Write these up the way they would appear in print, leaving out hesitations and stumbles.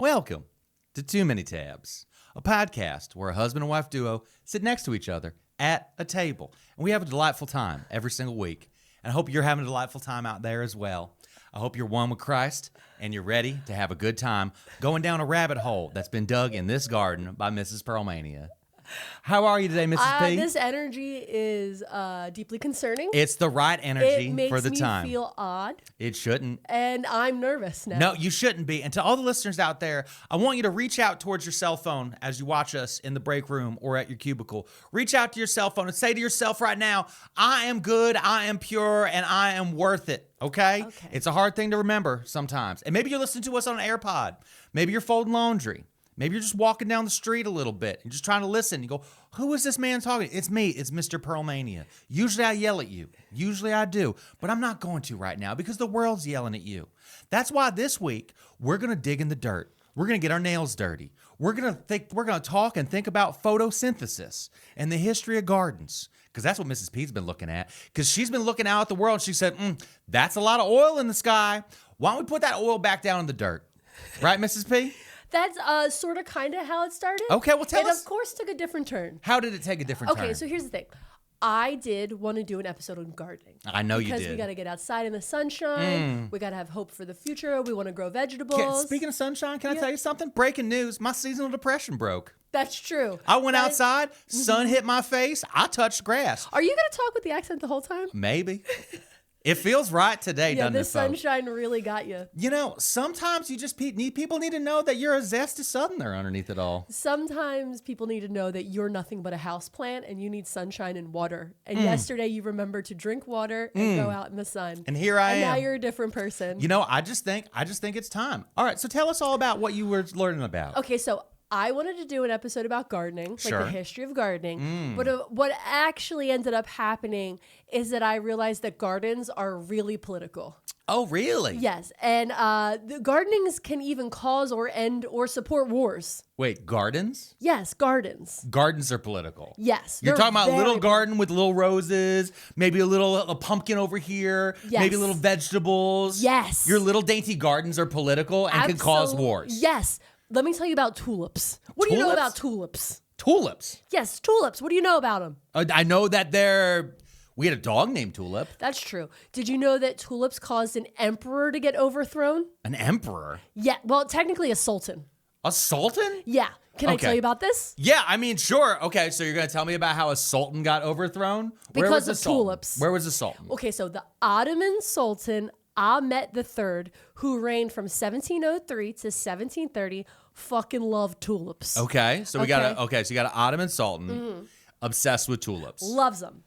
Welcome to Too Many Tabs, a podcast where a husband and wife duo sit next to each other at a table. And we have a delightful time every single week. And I hope you're having a delightful time out there as well. I hope you're one with Christ and you're ready to have a good time going down a rabbit hole that's been dug in this garden by Mrs. Pearlmania. How are you today, Mrs. P? This energy is deeply concerning. It's the right energy for the It makes time. me feel odd. It shouldn't. And I'm nervous now. No, you shouldn't be. And to all the listeners out there, I want you to reach out towards your cell phone as you watch us in the break room or at your cubicle. Reach out to your cell phone and say to yourself right now, I am good, I am pure, and I am worth it. Okay? It's a hard thing to remember sometimes. And maybe you're listening to us on an AirPod. Maybe you're folding laundry. Maybe you're just walking down the street a little bit and just trying to listen. You go, who is this man talking? It's me. It's Mr. Pearlmania. Usually I yell at you. Usually I do. But I'm not going to right now because the world's yelling at you. That's why this week we're going to dig in the dirt. We're going to get our nails dirty. We're going to talk and think about photosynthesis and the history of gardens. Because that's what Mrs. P's been looking at. Because she's been looking out at the world and she said, that's a lot of oil in the sky. Why don't we put that oil back down in the dirt? Right, Mrs. P? That's sort of kind of how it started. Okay, well tell us. It, of course, took a different turn. How did it take a different turn? Okay, so here's the thing. I did want to do an episode on gardening. I know you did. Because we got to get outside in the sunshine. We got to have hope for the future. We want to grow vegetables. Speaking of sunshine, can I tell you something? Breaking news. My seasonal depression broke. That's true. I went outside. Sun hit my face. I touched grass. Are you going to talk with the accent the whole time? Maybe. It feels right today, doesn't it, the sunshine really got you. You know, sometimes you just people need to know that you're a zesty southerner underneath it all. Sometimes people need to know that you're nothing but a houseplant and you need sunshine and water. And yesterday you remembered to drink water and go out in the sun. And here I am. And now you're a different person. You know, I just think it's time. All right, so tell us all about what you were learning about. Okay, so I wanted to do an episode about gardening, like the history of gardening. But what actually ended up happening is that I realized that gardens are really political. Oh, really? Yes. And the gardenings can even cause or end or support wars. Wait, gardens? Yes, gardens. Gardens are political. Yes. You're talking about a little garden with little roses, maybe a pumpkin over here, maybe little vegetables. Yes. Your little dainty gardens are political and can cause wars. Yes. Let me tell you about tulips. What do you know about tulips? Tulips? Yes, tulips. What do you know about them? I know that we had a dog named Tulip. That's true. Did you know that tulips caused an emperor to get overthrown? An emperor? Yeah, well, technically a sultan. A sultan? Yeah. Can I tell you about this? Yeah, I mean, sure. Okay, so you're going to tell me about how a sultan got overthrown? Because of tulips. Where was the sultan? Okay, so the Ottoman Sultan Ahmet III, who reigned from 1703 to 1730, fucking loved tulips. Okay, so you got an Ottoman Sultan obsessed with tulips. Loves them.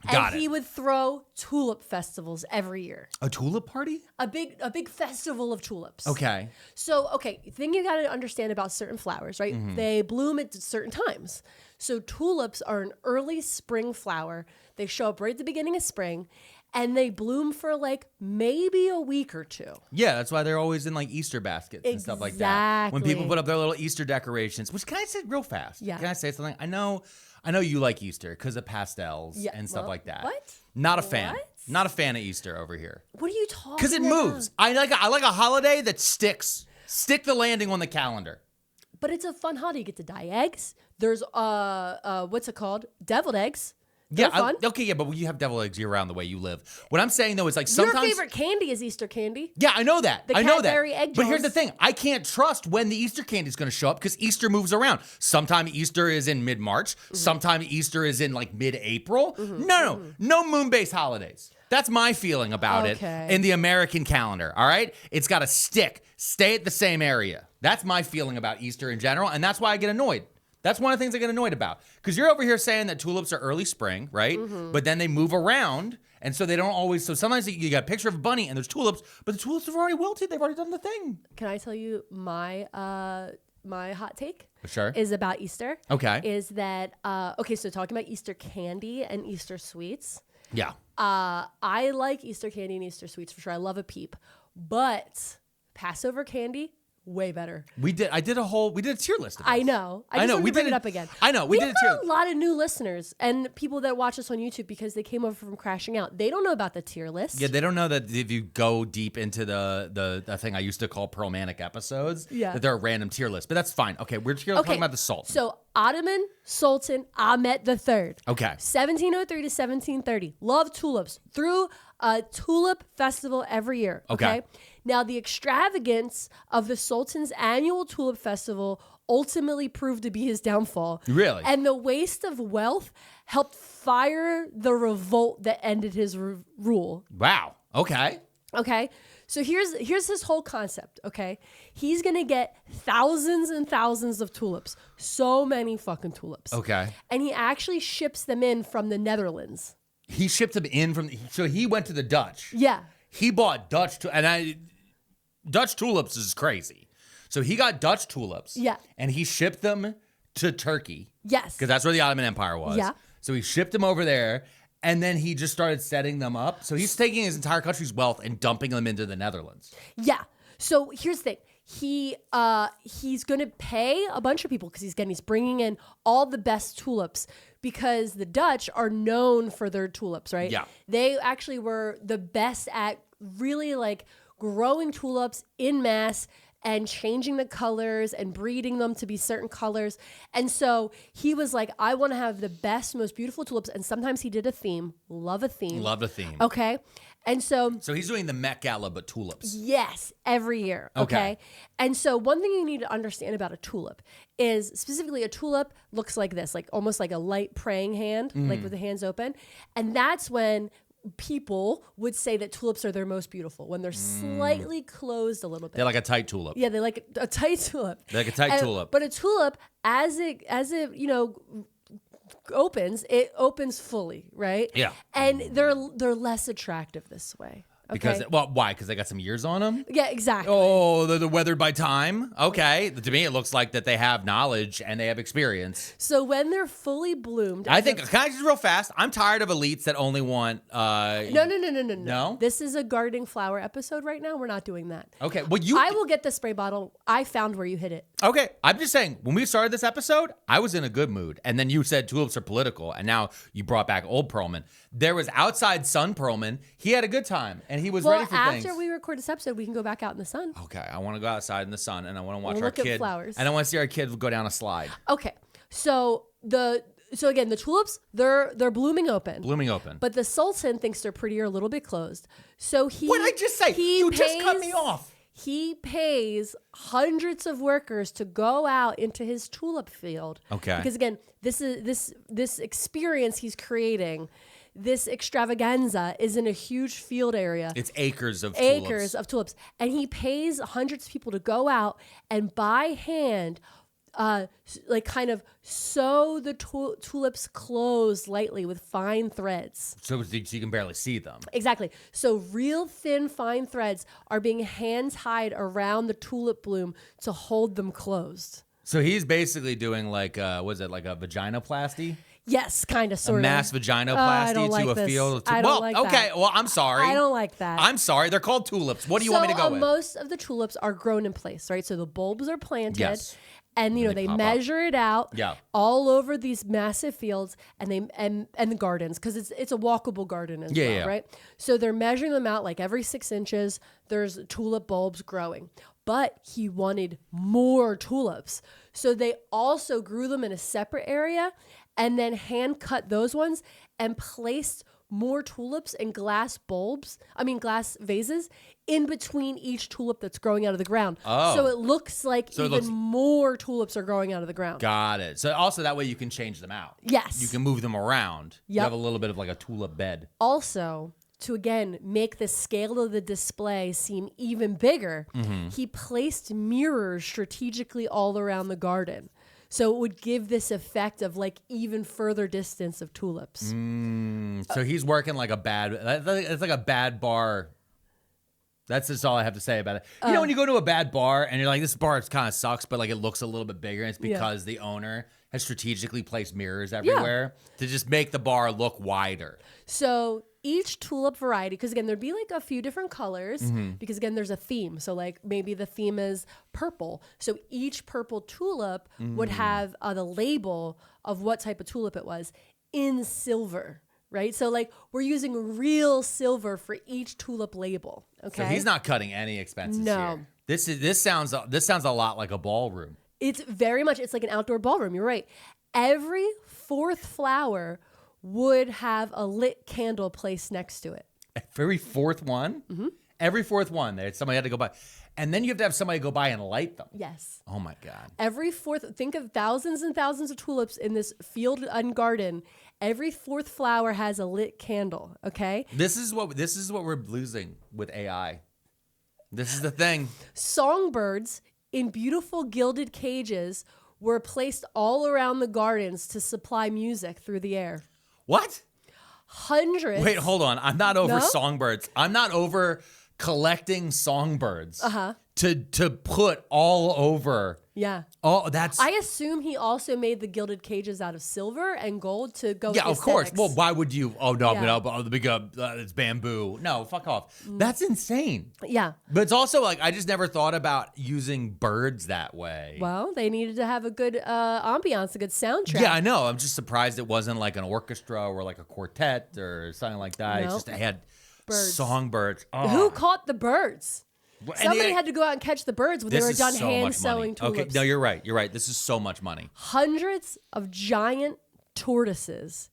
Got he would throw tulip festivals every year. A tulip party? A big festival of tulips. Okay. So, thing you got to understand about certain flowers, right? They bloom at certain times. So tulips are an early spring flower. They show up right at the beginning of spring. And they bloom for maybe a week or two. Yeah, that's why they're always in Easter baskets and stuff like that. When people put up their little Easter decorations. Which, can I say real fast? Yeah. Can I say something? I know you like Easter because of pastels and stuff like that. What? Not a fan. Not a fan of Easter over here. What are you talking about? Because it moves. I like a holiday that sticks. Stick the landing on the calendar. But it's a fun holiday. You get to dye eggs. There's what's it called? Deviled eggs. They're fun. But you have devil eggs year round the way you live. What I'm saying though is sometimes your favorite candy is Easter candy. Yeah, I know that. The Cadbury egg But here's jars. the thing: I can't trust when the Easter candy is going to show up because Easter moves around. Sometimes Easter is in mid-March. Sometimes Easter is in mid-April. No moon-based holidays. That's my feeling about it in the American calendar. All right, it's got to stick. Stay at the same area. That's my feeling about Easter in general, and that's why I get annoyed. That's one of the things I get annoyed about. Because you're over here saying that tulips are early spring, right? But then they move around, and so they don't always... So sometimes you got a picture of a bunny, and there's tulips, but the tulips have already wilted. They've already done the thing. Can I tell you my hot take? Sure. Is about Easter. Okay. Is that... so talking about Easter candy and Easter sweets. Yeah. I like Easter candy and Easter sweets for sure. I love a peep. But Passover candy... way better. We did a tier list of this. I know. I just wanted to bring it up again. I know. We did a tier. A lot of new listeners and people that watch us on YouTube because they came over from Crashing Out. They don't know about the tier list. Yeah, they don't know that if you go deep into the thing I used to call Pearl Manic episodes, that there are random tier lists. But that's fine. Okay, we're talking about the Sultan. So Ottoman Sultan Ahmet III. Okay. 1703 to 1730. Love tulips. Threw a tulip festival every year. Okay. Now, the extravagance of the Sultan's annual tulip festival ultimately proved to be his downfall. Really? And the waste of wealth helped fire the revolt that ended his rule. Wow. Okay. Okay. So here's his whole concept, okay? He's going to get thousands and thousands of tulips. So many fucking tulips. Okay. And he actually ships them in from the Netherlands. He shipped them in so he went to the Dutch. Yeah. He bought Dutch tulips is crazy. So he got Dutch tulips. Yeah. And he shipped them to Turkey. Yes. Because that's where the Ottoman Empire was. Yeah. So he shipped them over there. And then he just started setting them up. So he's taking his entire country's wealth and dumping them into the Netherlands. Yeah. So here's the thing. He's going to pay a bunch of people because he's bringing in all the best tulips because the Dutch are known for their tulips, right? Yeah. They actually were the best at really like growing tulips in mass and changing the colors and breeding them to be certain colors. And so he was like, I want to have the best, most beautiful tulips. And sometimes he did a theme. Love a theme. Love a theme. Okay. And so he's doing the Met Gala, but tulips. Yes, every year. Okay. And so one thing you need to understand about a tulip is specifically a tulip looks like this, like almost like a light praying hand, like with the hands open. And that's when people would say that tulips are their most beautiful when they're slightly closed a little bit. They're like a tight tulip. Yeah, they like a tight tulip. They're like a tight tulip. But a tulip, as it opens, it opens fully, right? Yeah. And they're less attractive this way. Okay? Why? Because they got some years on them? Yeah, exactly. Oh, they're weathered by time? Okay. To me, it looks like that they have knowledge and they have experience. So when they're fully bloomed... Can I just real fast? I'm tired of elites that only want... No. No? This is a gardening flower episode right now. We're not doing that. Okay. Well, I will get the spray bottle. I found where you hit it. Okay. I'm just saying, when we started this episode, I was in a good mood. And then you said tulips are political. And now you brought back old Perlman. There was outside sun Perlman. He had a good time. And he was ready for things. After we record this episode, we can go back out in the sun. Okay, I want to go outside in the sun, and I want to watch our look at kid. flowers. And I want to see our kid go down a slide. Okay, so again, the tulips they're blooming open. Blooming open. But the Sultan thinks they're pretty or a little bit closed. So what did I just say? You just cut me off. He pays hundreds of workers to go out into his tulip field. Okay. Because again, this experience he's creating. This extravaganza is in a huge field area. It's acres of tulips. And he pays hundreds of people to go out and by hand, kind of sew the tulips closed lightly with fine threads. So you can barely see them. Exactly. So real thin, fine threads are being hand tied around the tulip bloom to hold them closed. So he's basically doing like a vaginoplasty? Yes, kind of, sort of. A mass vaginoplasty to a field. Well, I'm sorry. I don't like that. I'm sorry. They're called tulips. What do you want me to go with? Most of the tulips are grown in place, right? So the bulbs are planted. Yes. And they measure it out all over these massive fields and the gardens because it's a walkable garden as well, right? So they're measuring them out like every 6 inches. There's tulip bulbs growing. But he wanted more tulips. So they also grew them in a separate area and then hand cut those ones and placed more tulips in glass vases in between each tulip that's growing out of the ground. Oh. So it looks like more tulips are growing out of the ground. Got it. So also that way you can change them out. Yes. You can move them around. Yep. You have a little bit of like a tulip bed. Also, to again make the scale of the display seem even bigger, he placed mirrors strategically all around the garden. So it would give this effect of like even further distance of tulips. So he's working like it's like a bad bar. That's just all I have to say about it. You know, when you go to a bad bar and you're like, this bar kind of sucks, but like it looks a little bit bigger. And it's because the owner has strategically placed mirrors everywhere to just make the bar look wider. So each tulip variety, because again, there'd be like a few different colors, Mm-hmm. because again, there's a theme. So like maybe the theme is purple. So each purple tulip would have the label of what type of tulip it was in silver, right? So like we're using real silver for each tulip label. Okay. So he's not cutting any expenses No. here. This sounds a lot like a ballroom. It's very much, it's like an outdoor ballroom. You're right. Every fourth flower would have a lit candle placed next to it. Every fourth one? Mm-hmm. Every fourth one. Somebody had to go by. And then you have to have somebody go by and light them. Yes. Oh my God. Every fourth, think of thousands and thousands of tulips in this field and garden. Every fourth flower has a lit candle, okay? This is what we're losing with AI. This is the thing. Songbirds in beautiful gilded cages were placed all around the gardens to supply music through the air. What? Hundreds. Wait, hold on. I'm not over No? songbirds. I'm not over collecting songbirds to put all over. Yeah. Oh, that's I assume he also made the gilded cages out of silver and gold to go with the of course. aesthetics. Well, why would you? Oh no, Yeah. no, the big it's bamboo. No, fuck off. That's insane. Yeah. But it's also like I just never thought about using birds that way. Well, they needed to have a good ambiance, a good soundtrack. Yeah, I know. I'm just surprised it wasn't like an orchestra or like a quartet or something like that. No. It's just they had Birds. songbirds. Oh. Who caught the birds? And Somebody they- had to go out and catch the birds when they This were is done so hand much money. sewing tulips. Okay, no, you're right. You're right. This is so much money. Hundreds of giant tortoises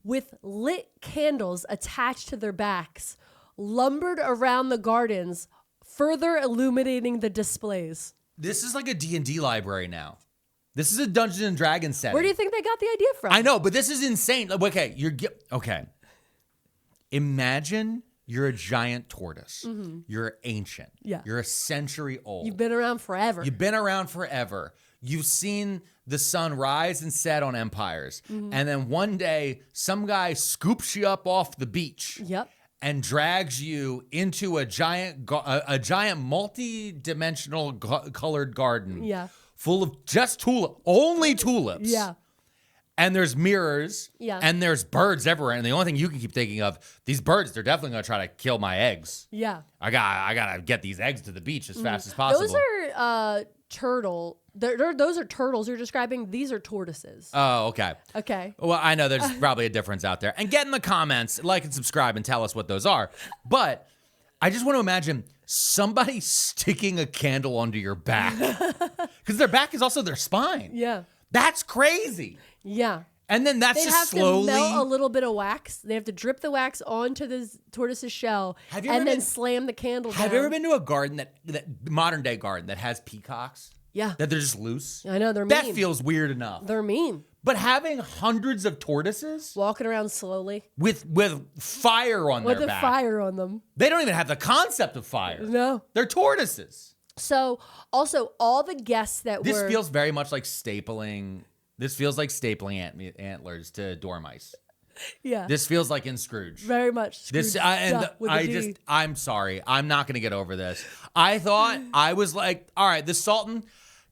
with lit candles attached to their backs lumbered around the gardens, further illuminating the displays. This is like a D&D library now. This is a Dungeons and Dragons setting. Where do you think they got the idea from? I know, but this is insane. Like, okay. Imagine you're a giant tortoise. You're ancient. Yeah. You're a century old. You've been around forever. You've been around forever. You've seen the sun rise and set on empires. And then one day, some guy scoops you up off the beach. Yep. And drags you into a giant multi-dimensional colored garden. Yeah. Full of just only tulips. Yeah. And there's mirrors. Yeah. And there's birds everywhere. And the only thing you can keep thinking of, these birds, they're definitely going to try to kill my eggs. Yeah. I gotta get these eggs to the beach as fast as possible. Those are those are turtles you're describing. These are tortoises. Oh, okay. Okay. Well, I know there's probably a difference out there. And get in the comments, like and subscribe, and tell us what those are. But I just want to imagine somebody sticking a candle onto your back. Because their back is also their spine. Yeah. That's crazy. Yeah. And then that's They just have slowly. to melt a little bit of wax. They have to drip the wax onto the tortoise's shell Have you ever and then been- slam the candle down. Have you ever been to a garden that modern day garden that has peacocks? Yeah. That they're just loose? I know, they're That mean. feels weird enough. They're mean. But having hundreds of tortoises Walking around slowly with fire on with their a back. fire on them. They don't even have the concept of fire. No. They're tortoises. So also all the guests that This were feels very much like stapling. This feels like stapling antlers to dormice. yeah, This feels like in Scrooge. very much This Scrooge with a D. I'm sorry. I'm not going to get over this. I thought I was like, all right, this Sultan,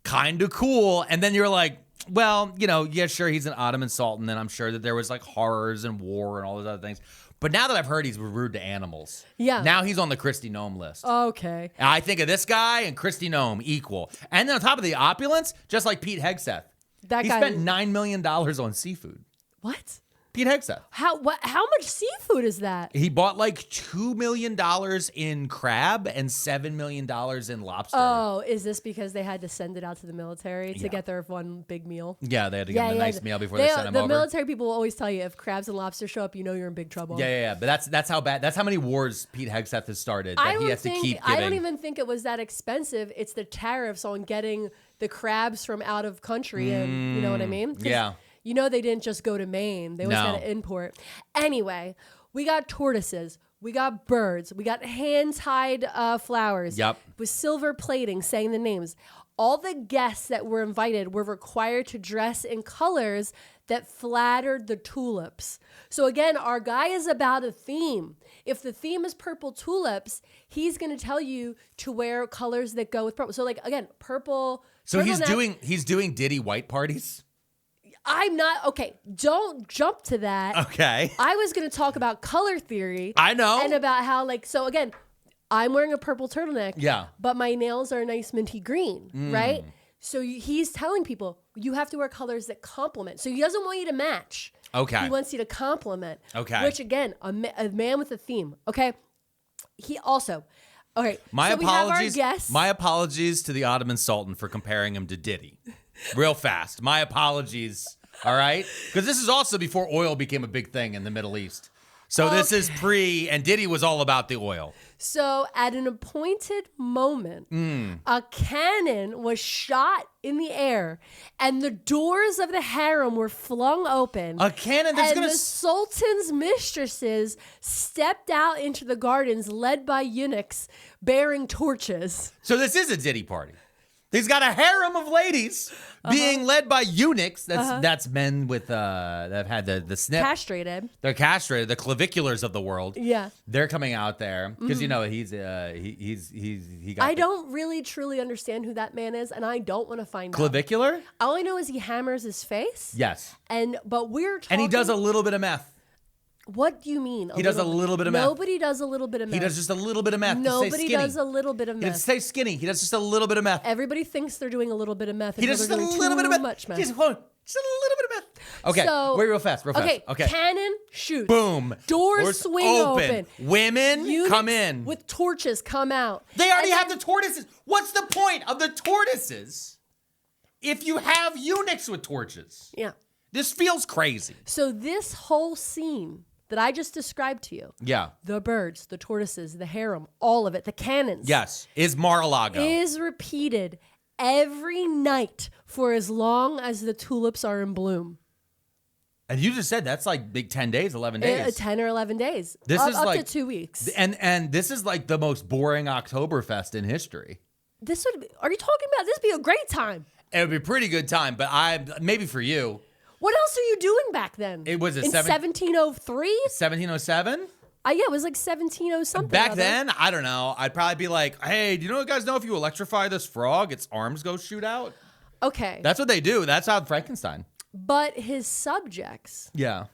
kind of cool. And then you're like, well, yeah, sure, he's an Ottoman Sultan. And I'm sure that there was like horrors and war and all those other things. But now that I've heard he's rude to animals. Yeah. Now he's on the Christy Gnome list. Okay. I think of this guy and Christy Gnome equal. And then on top of the opulence, just like Pete Hegseth. That He guy spent $9 million on seafood. What? Pete Hegseth. How much seafood is that? He bought like $2 million in crab and $7 million in lobster. Oh, is this because they had to send it out to the military to Yeah. get their one big meal? Yeah, they had to give him a nice meal before they sent him the over. military people will always tell you if crabs and lobster show up, you know you're in big trouble. Yeah. But that's how bad. That's how many wars Pete Hegseth has started that he has to keep giving. I don't even think it was that expensive. It's the tariffs on getting the crabs from out of country, and you know what I mean? 'Cause Yeah. You know they didn't just go to Maine. They always No. had to import. Anyway, we got tortoises. We got birds. We got hand-tied flowers. Yep. With silver plating saying the names. All the guests that were invited were required to dress in colors that flattered the tulips. So again, our guy is about a theme. If the theme is purple tulips, he's going to tell you to wear colors that go with purple. So like again, purple. So he's turtleneck- doing Diddy white parties. I'm not okay. Don't jump to that. Okay. I was going to talk about color theory. I know. And about how, like, so again, I'm wearing a purple turtleneck. Yeah. But my nails are a nice minty green, right? So he's telling people you have to wear colors that complement. So he doesn't want you to match. Okay. He wants you to complement. Okay. Which again, a man with a theme. Okay. He also. Okay. My so apologies. We have our guests. My apologies to the Ottoman Sultan for comparing him to Diddy. Real fast. My apologies. All right? Because this is also before oil became a big thing in the Middle East. So this is and Diddy was all about the oil. So at an appointed moment, a cannon was shot in the air and the doors of the harem were flung open. A cannon that's and the Sultan's mistresses stepped out into the gardens led by eunuchs bearing torches. So this is a Diddy party. He's got a harem of ladies being led by eunuchs. That's men with that have had the snip. Castrated. They're castrated. The claviculars of the world. Yeah. They're coming out there because you know he got. I don't really truly understand who that man is, and I don't want to find out. Clavicular? All I know is he hammers his face. Yes. But we're talking. And he does a little bit of meth. What do you mean? He does a little bit of meth. Nobody does a little bit of meth. He does just a little bit of meth. Nobody does a little bit of meth. He doesn't say skinny. He does just a little bit of meth. Everybody thinks they're doing a little bit of meth. He does just a little bit of meth. Much meth. Just a little bit of meth. Okay, so, wait, real fast. Okay, cannon shoots. Boom. Doors swing open. Women Eunuchs come in. with torches come out. They already have the tortoises. What's the point of the tortoises if you have eunuchs with torches? Yeah. This feels crazy. So this whole scene that I just described to you. Yeah. The birds, the tortoises, the harem, all of it, the cannons. Yes. Is Mar-a-Lago. Is repeated every night for as long as the tulips are in bloom. And you just said that's like big 10 days, 11 days. 10 or 11 days. This is up like to 2 weeks. And this is like the most boring Oktoberfest in history. Are you talking about this? Would be a great time. It would be a pretty good time, but maybe for you. What else are you doing back then? It was in 1703? 1707? Yeah, it was like 1700 something. Back then, I don't know. I'd probably be like, hey, do you guys know if you electrify this frog, its arms go shoot out? Okay. That's what they do. That's how Frankenstein. But his subjects, yeah,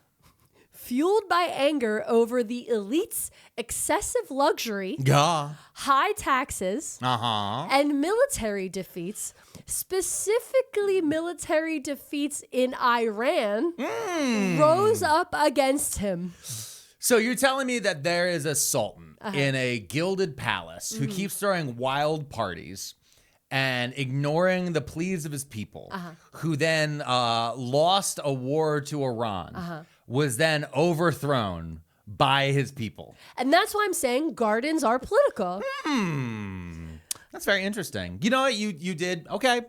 fueled by anger over the elite's excessive luxury, high taxes, and military defeats, specifically military defeats in Iran, rose up against him. So you're telling me that there is a sultan in a gilded palace who keeps throwing wild parties and ignoring the pleas of his people, who then lost a war to Iran, was then overthrown by his people. And that's why I'm saying gardens are political. That's very interesting. You know what? You did. Okay.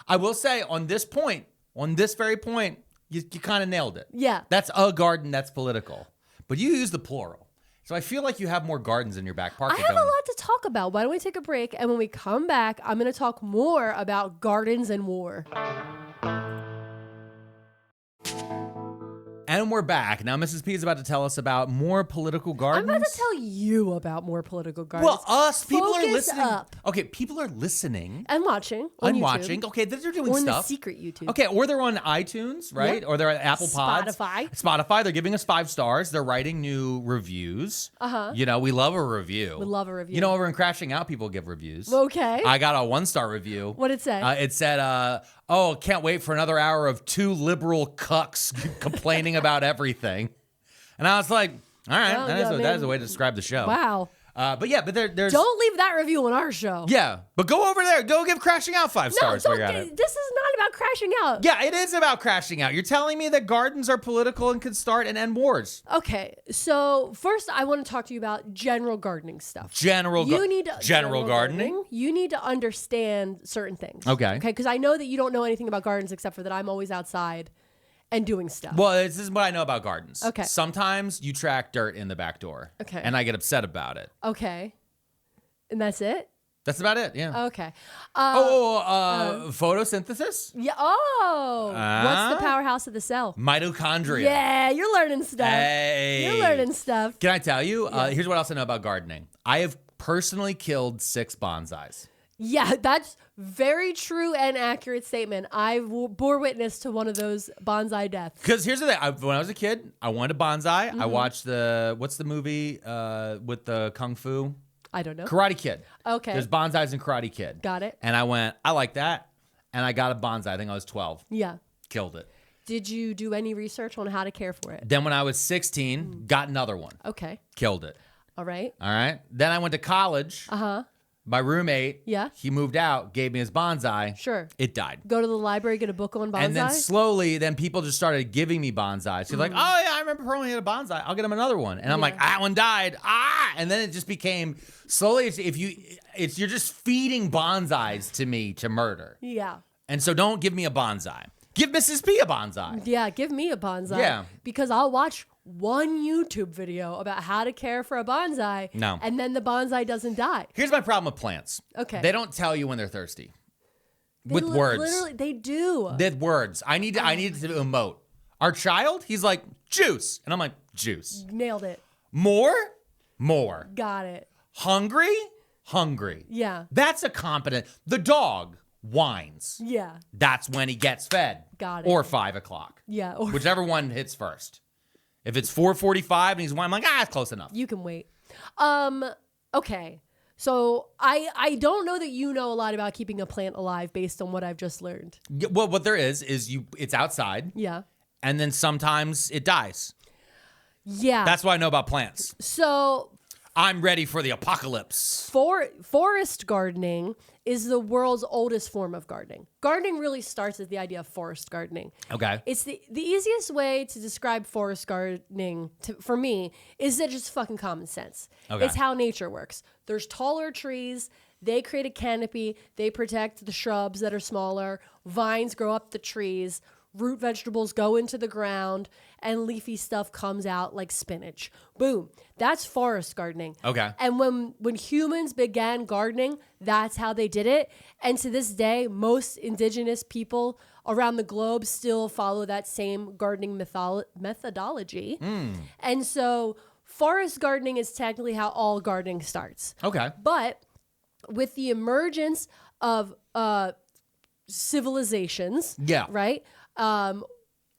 I will say on this very point, you kind of nailed it. Yeah. That's a garden that's political. But you use the plural. So I feel like you have more gardens in your back park. I have a lot to talk about. Why don't we take a break? And when we come back, I'm going to talk more about gardens and war. And we're back. Now, Mrs. P is about to tell us about more political gardens. I'm about to tell you about more political gardens. Well, people are listening. Up. Okay, people are listening. And watching. And watching. Okay, they're doing or stuff. On the secret YouTube. Okay, or they're on iTunes, right? Yep. Or they're at Apple Pods. Spotify. They're giving us 5 stars. They're writing new reviews. You know, we love a review. We love a review. You know, over in Crashing Out, people give reviews. Okay. I got a 1-star review. What'd it say? It said, oh, can't wait for another hour of 2 liberal cucks complaining about everything. And I was like, all right, that is a way to describe the show. Wow. But there's... Don't leave that review on our show. Yeah, but go over there. Go give Crashing Out 5 stars. No, this is not about crashing out. Yeah, it is about crashing out. You're telling me that gardens are political and can start and end wars. Okay, so first I want to talk to you about general gardening stuff. General gardening? You need to understand certain things. Okay. Okay, because I know that you don't know anything about gardens except for that I'm always outside and doing stuff. Well, this is what I know about gardens. Okay. Sometimes you track dirt in the back door. Okay. And I get upset about it. Okay. And that's it? That's about it, yeah. Okay. Photosynthesis? Yeah. Oh. What's the powerhouse of the cell? Mitochondria. Yeah, you're learning stuff. Hey. You're learning stuff. Can I tell you? Here's what else I know about gardening. I have personally killed 6 bonsais. Yeah, that's very true and accurate statement. I bore witness to one of those bonsai deaths. Because here's the thing. When I was a kid, I wanted a bonsai. Mm-hmm. I watched what's the movie with the Kung Fu? I don't know. Karate Kid. Okay. There's bonsais in Karate Kid. Got it. And I went, I like that. And I got a bonsai. I think I was 12. Yeah. Killed it. Did you do any research on how to care for it? Then when I was 16, got another one. Okay. Killed it. All right. All right. Then I went to college. Uh-huh. My roommate, Yeah. he moved out, gave me his bonsai. Sure. It died. Go to the library, get a book on bonsai. And then slowly, people just started giving me bonsais. He's like, oh, yeah, I remember Perlman had a bonsai. I'll get him another one. And I'm like, that one died. And then it just became, slowly, you're just feeding bonsais to me to murder. Yeah. And so don't give me a bonsai. Give Mrs. P a bonsai. Yeah, give me a bonsai. Yeah. Because I'll watch one YouTube video about how to care for a bonsai. No. And then the bonsai doesn't die. Here's my problem with plants. Okay. They don't tell you when they're thirsty. They With words. Literally, they do. With words. I need to emote. Our child, he's like, juice. And I'm like, juice. Nailed it. More? More. Got it. Hungry? Hungry. Yeah. That's a competent. The dog whines. Yeah. That's when he gets fed. Got it. Or 5 o'clock. Yeah. Or Whichever one hits first. If it's 4:45 and he's whining, I'm like, it's close enough. you can wait. Okay. So I don't know that you know a lot about keeping a plant alive based on what I've just learned. Yeah, well, what there is it's outside. Yeah. And then sometimes it dies. Yeah. That's what I know about plants. So I'm ready for the apocalypse. forest gardening is the world's oldest form of gardening. Gardening really starts with the idea of forest gardening. Okay. It's the easiest way to describe forest gardening for me is that just fucking common sense. Okay. It's how nature works. There's taller trees. They create a canopy. They protect the shrubs that are smaller. Vines grow up the trees. Root vegetables go into the ground, and leafy stuff comes out like spinach. Boom. That's forest gardening. Okay. And when humans began gardening, that's how they did it. And to this day, most indigenous people around the globe still follow that same gardening methodology. And so forest gardening is technically how all gardening starts. Okay. But with the emergence of civilizations, Yeah. right?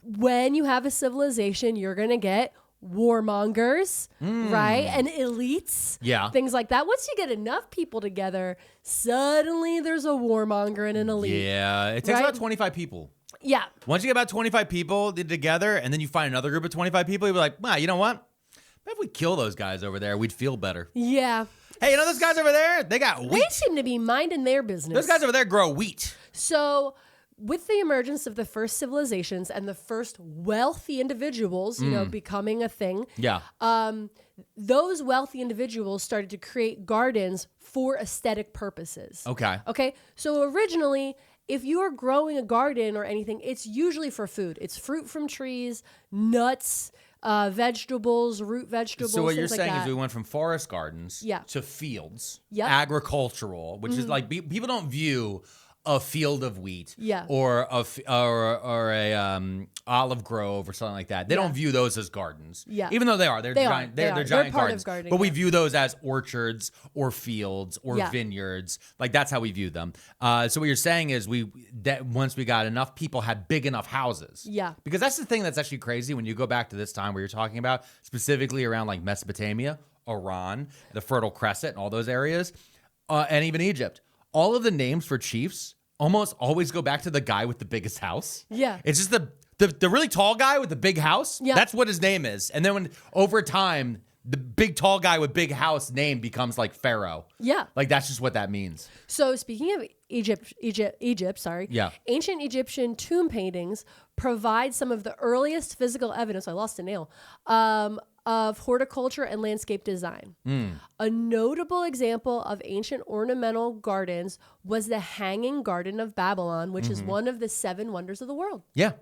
When you have a civilization, you're going to get warmongers, right? And elites, Yeah. things like that. Once you get enough people together, suddenly there's a warmonger and an elite. Yeah. It takes Right? about 25 people. Yeah. Once you get about 25 people together and then you find another group of 25 people, you'll be like, wow, you know what? Maybe if we kill those guys over there, we'd feel better. Yeah. Hey, you know those guys over there? They got wheat. They seem to be minding their business. Those guys over there grow wheat. So, with the emergence of the first civilizations and the first wealthy individuals, you know, becoming a thing, Yeah. those wealthy individuals started to create gardens for aesthetic purposes. Okay. Okay. So originally, if you are growing a garden or anything, it's usually for food. It's fruit from trees, nuts, vegetables, root vegetables. So what you're things saying like is that. we went from forest gardens Yeah. to fields, Yep. agricultural, which is like people don't view a field of wheat Yeah. or a olive grove or something like that. They don't view those as gardens. Yeah. Even though they are. They're They are. giant, They they're are. giant They're part gardens. of gardening, But we yeah. view those as orchards or fields or Yeah. vineyards. Like that's how we view them. So what you're saying is that once we got enough people had big enough houses. Yeah. Because that's the thing that's actually crazy when you go back to this time where you're talking about specifically around like Mesopotamia, Iran, the Fertile Crescent and all those areas, and even Egypt. All of the names for chiefs almost always go back to the guy with the biggest house. Yeah. It's just the really tall guy with the big house. Yeah. That's what his name is. And then when over time, the big tall guy with big house name becomes like Pharaoh. Yeah. Like that's just what that means. So speaking of Egypt, sorry. Yeah. Ancient Egyptian tomb paintings provide some of the earliest physical evidence. I lost a nail. Of horticulture and landscape design. A notable example of ancient ornamental gardens was the Hanging Garden of Babylon, which is one of the 7 wonders of the world. Yeah.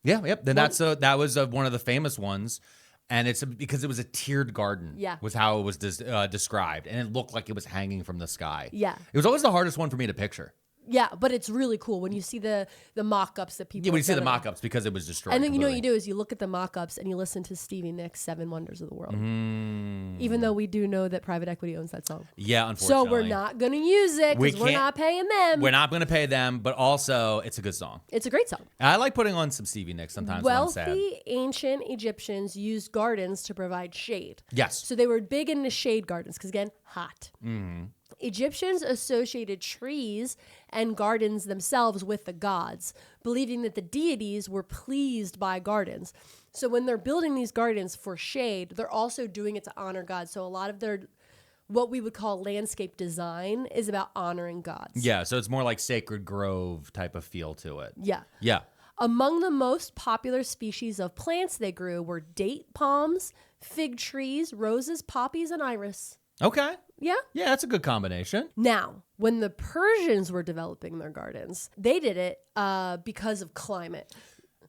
Yeah. Yep. Then that was one of the famous ones. And it's because it was a tiered garden. Yeah. Was how it was described. And it looked like it was hanging from the sky. Yeah. It was always the hardest one for me to picture. Yeah, but it's really cool when you see the mock-ups that people. Yeah, we have see the done of it. mock-ups because it was destroyed. And then you know what completely. you do is you look at the mock-ups and you listen to Stevie Nicks' Seven Wonders of the World. Even though we do know that private equity owns that song. Yeah, unfortunately. So we're not going to use it because we're not paying them. We're not going to pay them, but also it's a good song. It's a great song. I like putting on some Stevie Nicks sometimes when I'm sad. Wealthy ancient Egyptians used gardens to provide shade. Yes. So they were big into shade gardens because, again, hot. Egyptians associated trees and gardens themselves with the gods, believing that the deities were pleased by gardens. So when they're building these gardens for shade, they're also doing it to honor God. So a lot of their, what we would call landscape design, is about honoring gods. Yeah, so it's more like sacred grove type of feel to it. Yeah. Yeah. Among the most popular species of plants they grew were date palms, fig trees, roses, poppies, and iris. Okay. Yeah. Yeah, that's a good combination. Now, when the Persians were developing their gardens, they did it because of climate.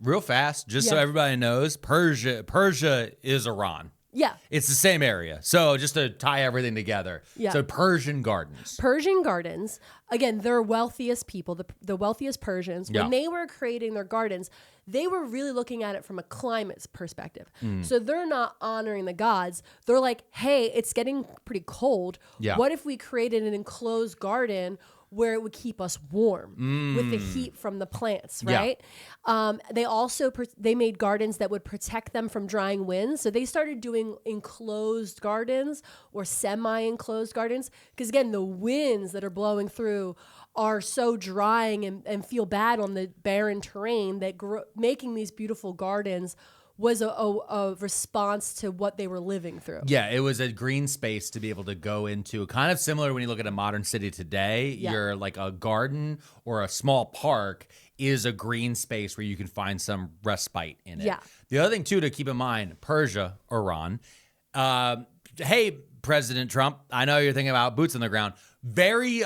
Real fast, just so Yeah. everybody knows, Persia is Iran. Yeah. It's the same area. So just to tie everything together. Yeah. So Persian gardens. Persian gardens, again, their wealthiest people, the wealthiest Persians, Yeah. when they were creating their gardens, they were really looking at it from a climate perspective. So they're not honoring the gods. They're like, hey, it's getting pretty cold. Yeah. What if we created an enclosed garden where it would keep us warm with the heat from the plants, Yeah. right? They also they made gardens that would protect them from drying winds. So they started doing enclosed gardens or semi-enclosed gardens because, again, the winds that are blowing through are so drying and feel bad on the barren terrain that making these beautiful gardens was a response to what they were living through. Yeah, it was a green space to be able to go into. Kind of similar when you look at a modern city today. Yeah. You're like a garden or a small park is a green space where you can find some respite in it. Yeah. The other thing, too, to keep in mind, Persia, Iran. Hey, President Trump, I know you're thinking about boots on the ground. Very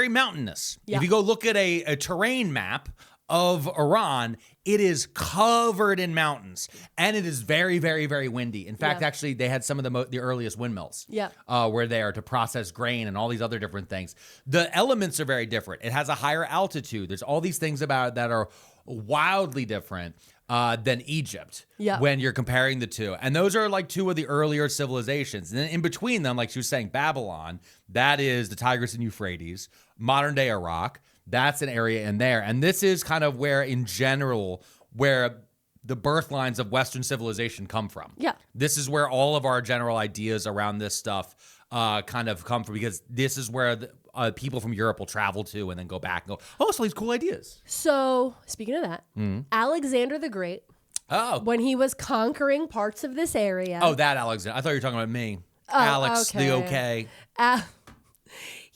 mountainous. Yeah. If you go look at a terrain map of Iran, it is covered in mountains, and it is very, very, very windy. In fact, Yeah. actually, they had some of the earliest windmills. Yeah. Were there to process grain and all these other different things. The elements are very different. It has a higher altitude. There's all these things about it that are wildly different than Egypt. Yeah. When you're comparing the two. And those are like two of the earlier civilizations. And then in between them, like she was saying, Babylon, that is the Tigris and Euphrates, modern day Iraq. That's an area in there. And this is kind of where, in general, where the birth lines of Western civilization come from. Yeah. This is where all of our general ideas around this stuff kind of come from, because this is where people from Europe will travel to and then go back and go, oh, it's all these cool ideas. So, speaking of that, Alexander the Great, Oh. when he was conquering parts of this area. Oh, that Alexander. I thought you were talking about me. Alex, the okay.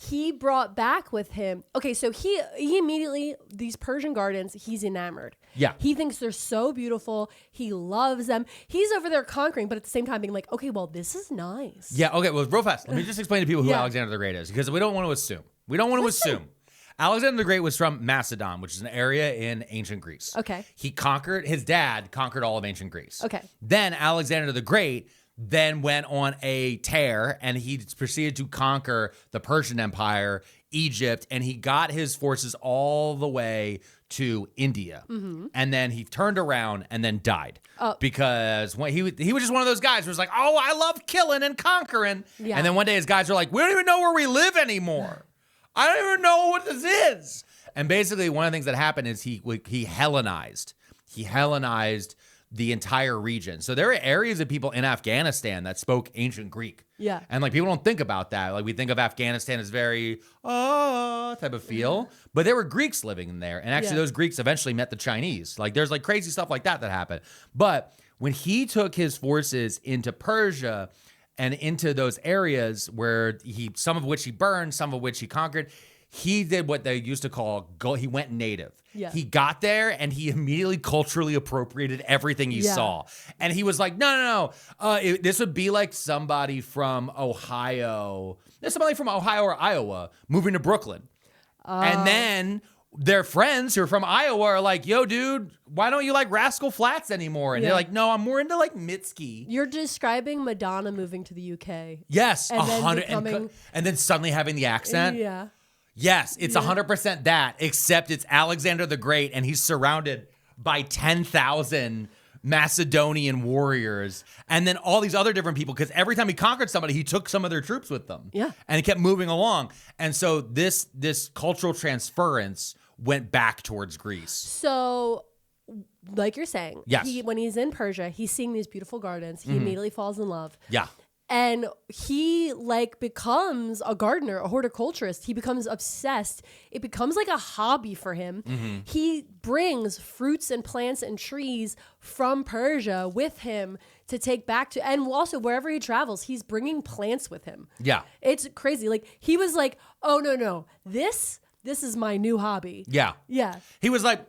He brought back with him. Okay, so he immediately, these Persian gardens, he's enamored. Yeah. He thinks they're so beautiful. He loves them. He's over there conquering, but at the same time being like, okay, well, this is nice. Yeah, okay, well, real fast. Let me just explain to people who Yeah. Alexander the Great is, because we don't want to assume. We don't want to assume. Alexander the Great was from Macedon, which is an area in ancient Greece. Okay. His dad conquered all of ancient Greece. Okay. Then Alexander the Great then went on a tear, and he proceeded to conquer the Persian Empire, Egypt, and he got his forces all the way to India. And then he turned around and then died. Because when he was just one of those guys who was like, oh, I love killing and conquering. Yeah. And then one day his guys were like, we don't even know where we live anymore. I don't even know what this is. And basically one of the things that happened is he Hellenized. He Hellenized the entire region. So there are areas of people in Afghanistan that spoke ancient Greek. Yeah. And like people don't think about that. Like we think of Afghanistan as very type of feel, but there were Greeks living in there. And actually Yeah. those Greeks eventually met the Chinese. Like there's like crazy stuff like that happened. But when he took his forces into Persia and into those areas where some of which he burned, some of which he conquered, he did what they used to call he went native. Yeah. He got there and he immediately culturally appropriated everything he saw. And he was like, no. This would be like somebody from Ohio. There's somebody from Ohio or Iowa moving to Brooklyn. And then their friends who are from Iowa are like, yo, dude, why don't you like Rascal Flatts anymore? And they're like, no, I'm more into like Mitski. You're describing Madonna moving to the UK. Yes, And then 100. becoming- And then suddenly having the accent. Yeah. Yes, it's 100% that, except it's Alexander the Great, and he's surrounded by 10,000 Macedonian warriors, and then all these other different people, because every time he conquered somebody, he took some of their troops with them. Yeah. And he kept moving along. And so this cultural transference went back towards Greece. So, like you're saying, yes. When he's in Persia, he's seeing these beautiful gardens. He immediately falls in love. Yeah. And he becomes a gardener, a horticulturist. He becomes obsessed. It becomes like a hobby for him. He brings fruits and plants and trees from Persia with him to take back to, and also wherever he travels, he's bringing plants with him. Yeah. It's crazy. Like he was like, oh no, this is my new hobby. Yeah. Yeah. He was like,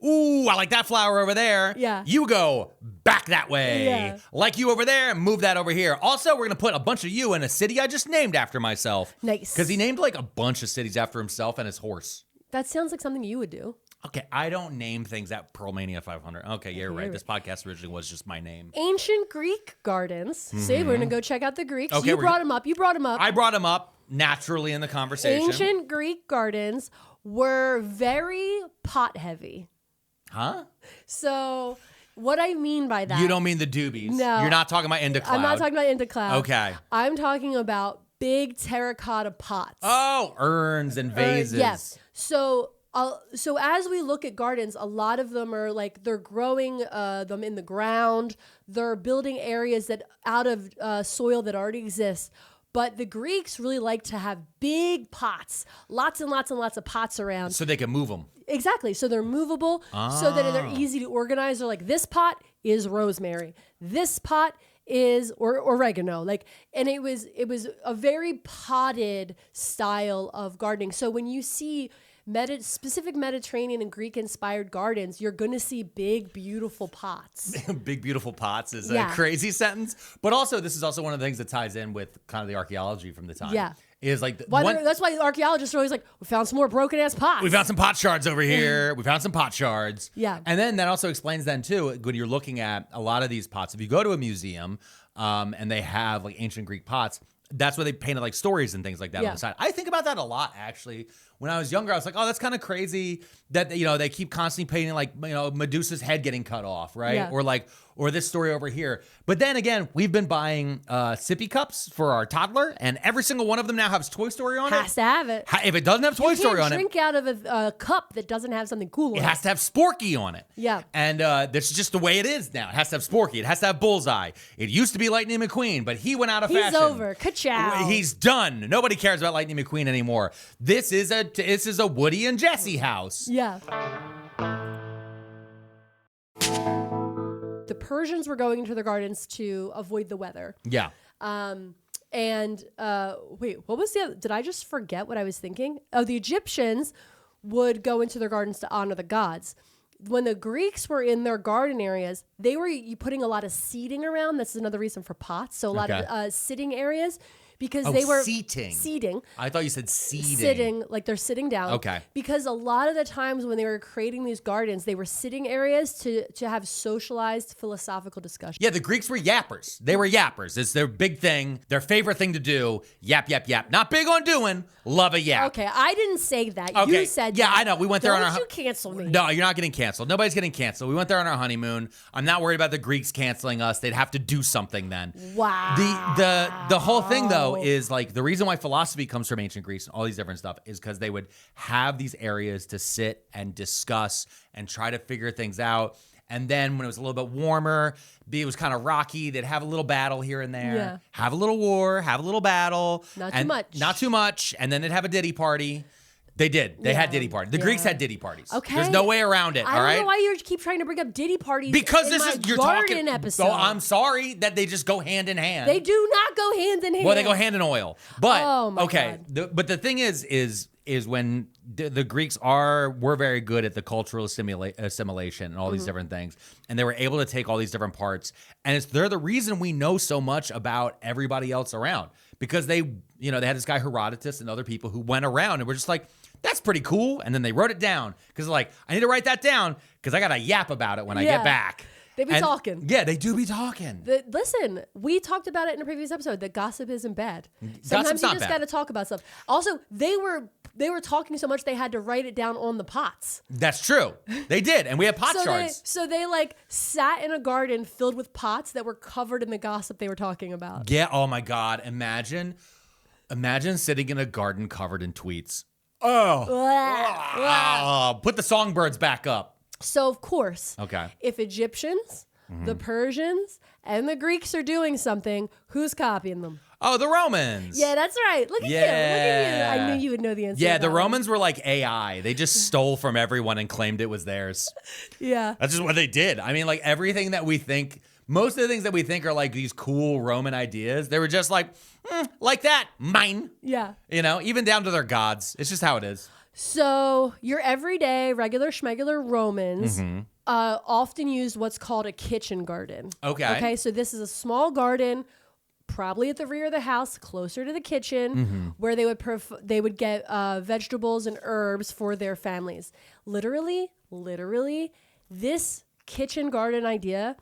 ooh, I like that flower over there. Yeah. You go back that way. Yeah. Like you over there, move that over here. Also, we're going to put a bunch of you in a city I just named after myself. Nice. Because he named like a bunch of cities after himself and his horse. That sounds like something you would do. Okay, I don't name things at Pearlmania 500. Okay, you're right. This podcast originally was just my name. Ancient Greek gardens. See, we're going to go check out the Greeks. Okay, You brought them up. I brought him up naturally in the conversation. Ancient Greek gardens were very pot heavy. Huh? So what I mean by that. You don't mean the doobies. No. You're not talking about Into Cloud. I'm not talking about into cloud. Okay. I'm talking about big terracotta pots. Oh, urns and vases. Yes. So as we look at gardens, a lot of them are like they're growing them in the ground. They're building areas that out of soil that already exists. But the Greeks really like to have big pots, lots and lots and lots of pots around. So they can move them. Exactly. So they're movable so that they're easy to organize. They're like, this pot is rosemary. This pot is or oregano. And it was a very potted style of gardening. So when you see specific Mediterranean and Greek inspired gardens, you're going to see big, beautiful pots. Big, beautiful pots is a crazy sentence. But also, this is also one of the things that ties in with kind of the archaeology from the time. Yeah. Is like that's why archaeologists are always like, we found some more broken ass pots. We found some pot shards over here. We found some pot shards. Yeah. And then that also explains then too, when you're looking at a lot of these pots, if you go to a museum and they have like ancient Greek pots, that's where they painted like stories and things like that on the side. I think about that a lot actually. When I was younger, I was like, oh, that's kind of crazy that, they keep constantly painting like, Medusa's head getting cut off, right? Yeah. Or this story over here. But then again, we've been buying sippy cups for our toddler, and every single one of them now has Toy Story on it. Has to have it. If it doesn't have Toy Story on it. You can't drink out of a cup that doesn't have something cool on it. It has to have Sporky on it. Yeah. And that's just the way it is now. It has to have Sporky. It has to have Bullseye. It used to be Lightning McQueen, but he went out of fashion. He's over. Ka-chow. He's done. Nobody cares about Lightning McQueen anymore. This is a Woody and Jesse house. Yeah. The Persians were going into their gardens to avoid the weather. Yeah. Wait, what was the other? Did I just forget what I was thinking? Oh, the Egyptians would go into their gardens to honor the gods. When the Greeks were in their garden areas, they were putting a lot of seating around. That's another reason for pots. So a lot of sitting areas. Because they were seating. I thought you said seating. Sitting, like they're sitting down. Okay. Because a lot of the times when they were creating these gardens, they were sitting areas to have socialized philosophical discussion. Yeah, the Greeks were yappers. They were yappers. It's their big thing, their favorite thing to do. Yap, yap, yap. Not big on doing, love a yap. Okay, I didn't say that. Okay. You said yeah, that. I know. We went there on our... Don't you cancel me. No, you're not getting canceled. Nobody's getting canceled. We went there on our honeymoon. I'm not worried about the Greeks canceling us. They'd have to do something then. Wow. The whole thing, though, is like the reason why philosophy comes from ancient Greece and all these different stuff is because they would have these areas to sit and discuss and try to figure things out. And then when it was a little bit warmer, it was kind of rocky. They'd have a little battle here and there, have a little war, have a little battle. Not too much. And then they'd have a ditty party. They did. They had ditty parties. The Greeks had ditty parties. Okay. There's no way around it, all right? I don't know why you keep trying to bring up ditty parties because you're talking episode. Oh, I'm sorry that they just go hand in hand. They do not go hand in hand. Well, they go hand in oil. But, God. But the thing is when the Greeks were very good at the cultural assimilation and all these different things. And they were able to take all these different parts. And they're the reason we know so much about everybody else around. Because they had this guy Herodotus and other people who went around and were just like, that's pretty cool. And then they wrote it down because they're like, I need to write that down because I got to yap about it when I get back. They be talking. Yeah, they do be talking. Listen, we talked about it in a previous episode that gossip isn't bad. Gossip's Sometimes you not just bad. got to talk about stuff. Also, they were they were talking so much they had to write it down on the pots. That's true. They did. And we had pot shards. So they like sat in a garden filled with pots that were covered in the gossip they were talking about. Yeah. Oh my God. Imagine sitting in a garden covered in tweets. Oh, put the songbirds back up. So of course, okay. If Egyptians, the Persians, and the Greeks are doing something, who's copying them? Oh, the Romans. Yeah, that's right. Look at you. Look at you. I knew you would know the answer. Yeah, the Romans were like AI. They just stole from everyone and claimed it was theirs. Yeah. That's just what they did. I mean, like everything that we think, most of the things that we think are like these cool Roman ideas, they were just like that, mine. Yeah. You know, even down to their gods. It's just how it is. So your everyday, regular schmegular Romans often used what's called a kitchen garden. Okay, so this is a small garden, probably at the rear of the house, closer to the kitchen, where they would get vegetables and herbs for their families. Literally, this kitchen garden idea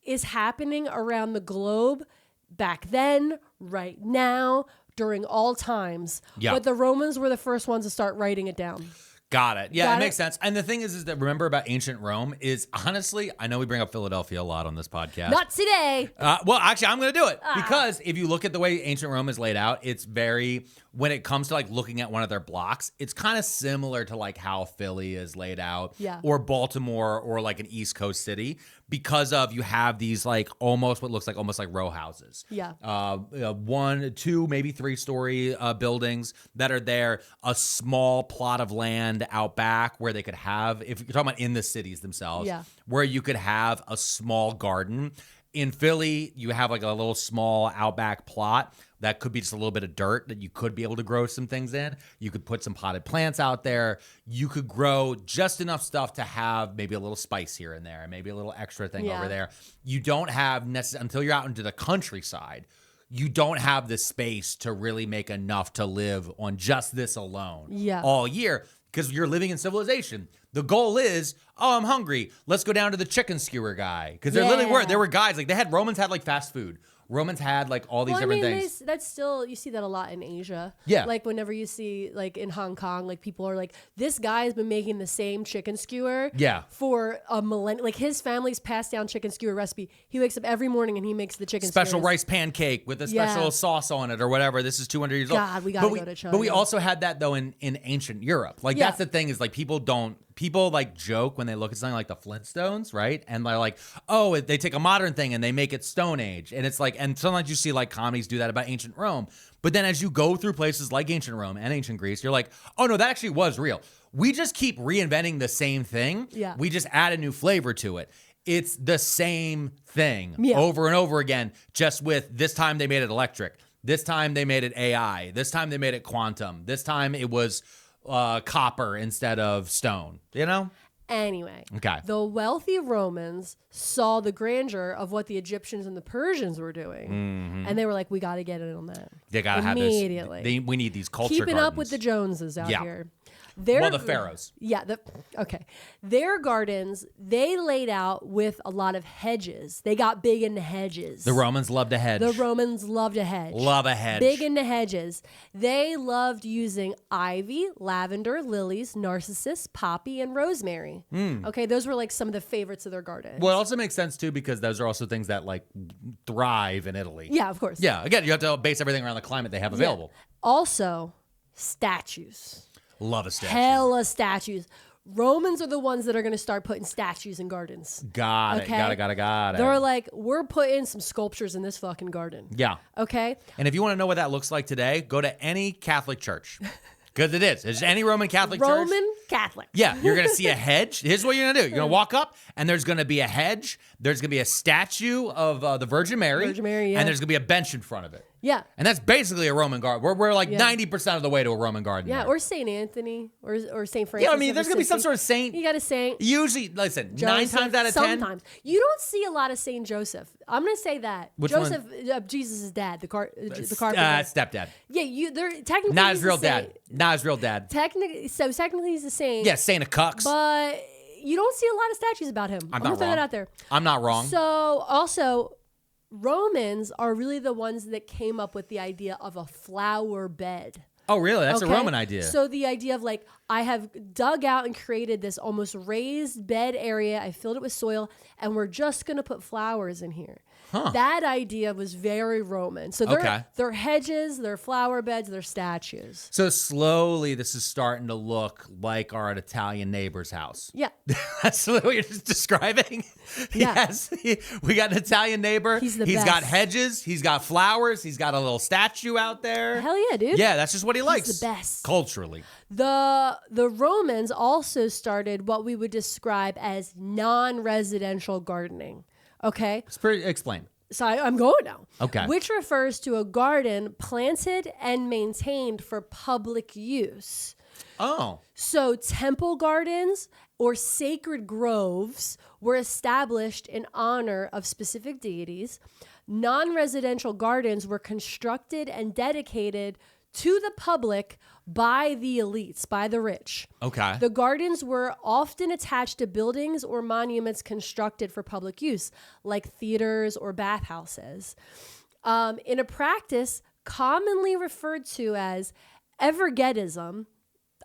is happening around the globe back then, right now, during all times. Yeah. But the Romans were the first ones to start writing it down. Got it. Yeah, it makes sense. And the thing is that remember about ancient Rome is honestly, I know we bring up Philadelphia a lot on this podcast. Not today. Well, actually, I'm going to do it because if you look at the way ancient Rome is laid out, it's very, when it comes to like looking at one of their blocks, it's kind of similar to like how Philly is laid out or Baltimore or like an East Coast city because of you have these like almost what looks like almost like row houses. Yeah. 1, 2, maybe 3-story buildings that are there, a small plot of land out back where they could have, if you're talking about in the cities themselves, where you could have a small garden. In Philly, you have like a little small outback plot that could be just a little bit of dirt that you could be able to grow some things in. You could put some potted plants out there. You could grow just enough stuff to have maybe a little spice here and there, maybe a little extra thing over there. You don't have until you're out into the countryside, you don't have the space to really make enough to live on just this alone all year because you're living in civilization. The goal is, I'm hungry. Let's go down to the chicken skewer guy. Because there were guys, like Romans had like fast food. Romans had like all these different things. That's still, you see that a lot in Asia. Yeah. Like whenever you see like in Hong Kong, like people are like, this guy's been making the same chicken skewer for a millennium. Like his family's passed down chicken skewer recipe. He wakes up every morning and he makes the chicken special skewers. rice pancake with a special sauce on it or whatever. This is 200 years old. God, we gotta go to China. But we also had that though in ancient Europe. Like that's the thing is like people like joke when they look at something like the Flintstones, right? And they're like, oh, they take a modern thing and they make it Stone Age. And it's like, and sometimes you see like comedies do that about ancient Rome. But then as you go through places like ancient Rome and ancient Greece, you're like, oh no, that actually was real. We just keep reinventing the same thing. Yeah. We just add a new flavor to it. It's the same thing over and over again, just with this time they made it electric. This time they made it AI. This time they made it quantum. This time it was copper instead of stone, you know? Anyway, okay. The wealthy Romans saw the grandeur of what the Egyptians and the Persians were doing, and they were like, "We got to get in on that." They got to have this immediately. We need these culture keeping gardens. Up with the Joneses out here. The pharaohs. Yeah. Their gardens, they laid out with a lot of hedges. They got big into hedges. The Romans loved a hedge. The Romans loved a hedge. Love a hedge. Big into hedges. They loved using ivy, lavender, lilies, narcissus, poppy, and rosemary. Okay, those were like some of the favorites of their garden. Well, it also makes sense too because those are also things that like thrive in Italy. Yeah, of course. Yeah, again, you have to base everything around the climate they have available. Also, statues. Love a statue. Hella statues. Romans are the ones that are going to start putting statues in gardens. Got it. They're like, we're putting some sculptures in this fucking garden. Yeah. Okay? And if you want to know what that looks like today, go to any Catholic church. Because it is. It's any Roman Catholic church. Roman Catholic. Yeah, you're going to see a hedge. Here's what you're going to do. You're going to walk up, and there's going to be a hedge. There's going to be a statue of the Virgin Mary. Virgin Mary, yeah. And there's going to be a bench in front of it. Yeah. And that's basically a Roman garden. We're like 90% of the way to a Roman garden. Yeah, there. or St. Anthony or St. Francis. Yeah, I mean, there's going to be some sort of saint. You got a saint. Usually, listen, Joseph, 9 times out of 10. Sometimes. You don't see a lot of St. Joseph. I'm going to say that. Which Joseph, one? Jesus' dad, the carpenter. Stepdad. Yeah, they're technically not his real dad. Not his real dad. Technically he's a saint. Yeah, Saint of Cucks. But you don't see a lot of statues about him. I'm going to throw that out there. I'm not wrong. So, also, Romans are really the ones that came up with the idea of a flower bed. Oh, really? That's a Okay? Roman idea. So the idea of like, I have dug out and created this almost raised bed area. I filled it with soil, and we're just going to put flowers in here. That idea was very Roman. So they're hedges, they're flower beds, they're statues. So slowly, this is starting to look like our Italian neighbor's house. Yeah. That's what you're just describing? Yeah. Yes. We got an Italian neighbor. He's the He's best. got hedges. He's got flowers. He's got a little statue out there. Hell yeah, dude. Yeah, that's just what he likes. He's the best. Culturally. The Romans also started what we would describe as non-residential gardening. Okay? Explain. So I'm going now. Okay. Which refers to a garden planted and maintained for public use. Oh. So temple gardens or sacred groves were established in honor of specific deities. Non-residential gardens were constructed and dedicated to the public by the elites, by the rich. Okay. The gardens were often attached to buildings or monuments constructed for public use, like theaters or bathhouses. In a practice commonly referred to as Evergettism,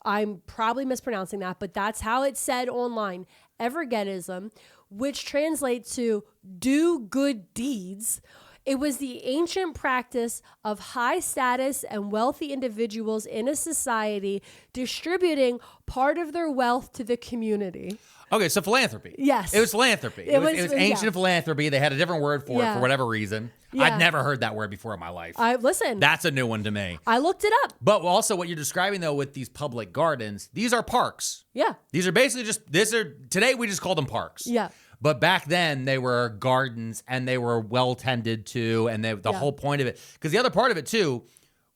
I'm probably mispronouncing that, but that's how it's said online, Evergettism, which translates to do good deeds. It was the ancient practice of high status and wealthy individuals in a society distributing part of their wealth to the community. Okay, so philanthropy. Yes. It was philanthropy. It was ancient yeah. philanthropy. They had a different word for it for whatever reason. Yeah. I'd never heard that word before in my life. Listen. That's a new one to me. I looked it up. But also what you're describing, though, with these public gardens, these are parks. Yeah. These are basically today we just call them parks. Yeah. But back then they were gardens and they were well tended to. And the whole point of it, because the other part of it too,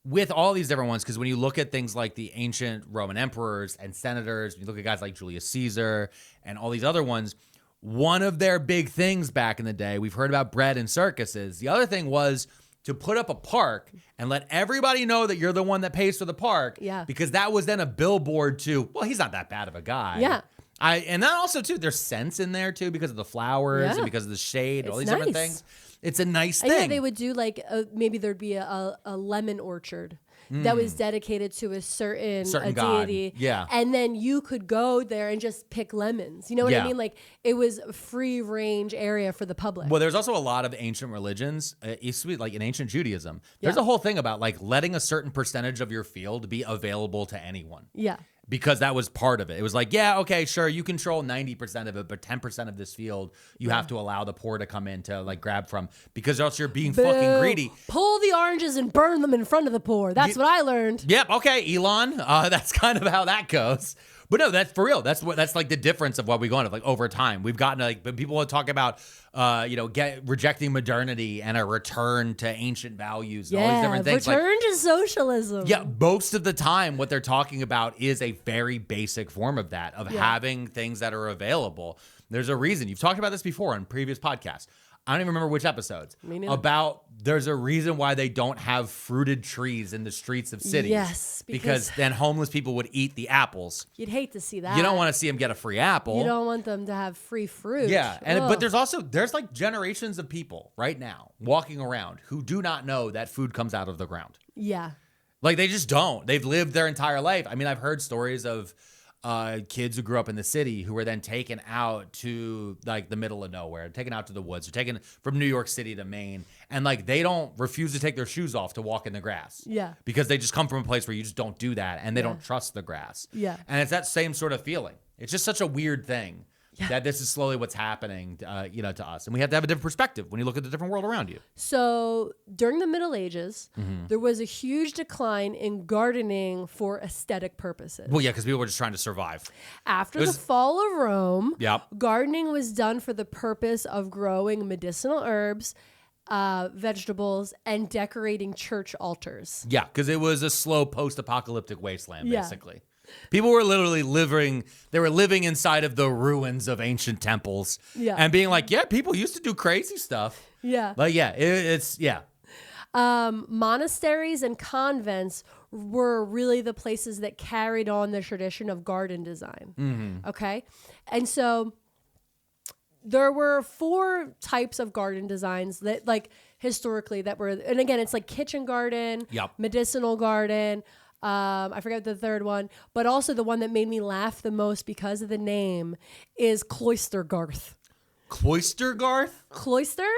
with all these different ones, because when you look at things like the ancient Roman emperors and senators, you look at guys like Julius Caesar and all these other ones, one of their big things back in the day, we've heard about bread and circuses. The other thing was to put up a park and let everybody know that you're the one that pays for the park. Yeah. Because that was then a billboard to, well, he's not that bad of a guy. Yeah. And then also too, there's scents in there too because of the flowers and because of the shade, all these different things. It's a nice thing. Yeah, they would do like maybe there'd be a lemon orchard that was dedicated to a certain god. deity. Yeah. And then you could go there and just pick lemons. You know what I mean? Like it was a free range area for the public. Well, there's also a lot of ancient religions, like in ancient Judaism. There's a whole thing about like letting a certain percentage of your field be available to anyone. Yeah. Because that was part of it. It was like, yeah, okay, sure, you control 90% of it, but 10% of this field, you have to allow the poor to come in to like grab from, because else you're being fucking greedy. Pull the oranges and burn them in front of the poor. That's what I learned. Yep, okay, Elon. That's kind of how that goes. But no, that's for real. That's like the difference of what we go on. Like over time, we've gotten like, but people will talk about, rejecting modernity and a return to ancient values and all these different things. Return to socialism. Yeah, most of the time, what they're talking about is a very basic form of that, of having things that are available. There's a reason. You've talked about this before on previous podcasts. I don't even remember which episodes. About there's a reason why they don't have fruited trees in the streets of cities. Yes, because then homeless people would eat the apples. You'd hate to see that. You don't want to see them get a free apple. You don't want them to have free fruit. Yeah, but there's like generations of people right now walking around who do not know that food comes out of the ground. Yeah. Like they just don't. They've lived their entire life. I mean, I've heard stories of kids who grew up in the city who were then taken out to like the middle of nowhere, taken out to the woods, or taken from New York City to Maine. And like they don't refuse to take their shoes off to walk in the grass. Yeah. Because they just come from a place where you just don't do that and they don't trust the grass. Yeah. And it's that same sort of feeling. It's just such a weird thing. Yeah. That this is slowly what's happening, to us. And we have to have a different perspective when you look at the different world around you. So during the Middle Ages, there was a huge decline in gardening for aesthetic purposes. Well, yeah, because people were just trying to survive. After the fall of Rome, gardening was done for the purpose of growing medicinal herbs, vegetables, and decorating church altars. Yeah, because it was a slow post-apocalyptic wasteland, basically. People were literally living inside of the ruins of ancient temples and being like, yeah, people used to do crazy stuff. Yeah. But yeah, monasteries and convents were really the places that carried on the tradition of garden design. Mm-hmm. Okay. And so there were 4 types of garden designs that like historically that were, and again, it's like kitchen garden, medicinal garden, I forget the third one, but also the one that made me laugh the most because of the name is Cloister Garth. Cloister Garth? Cloister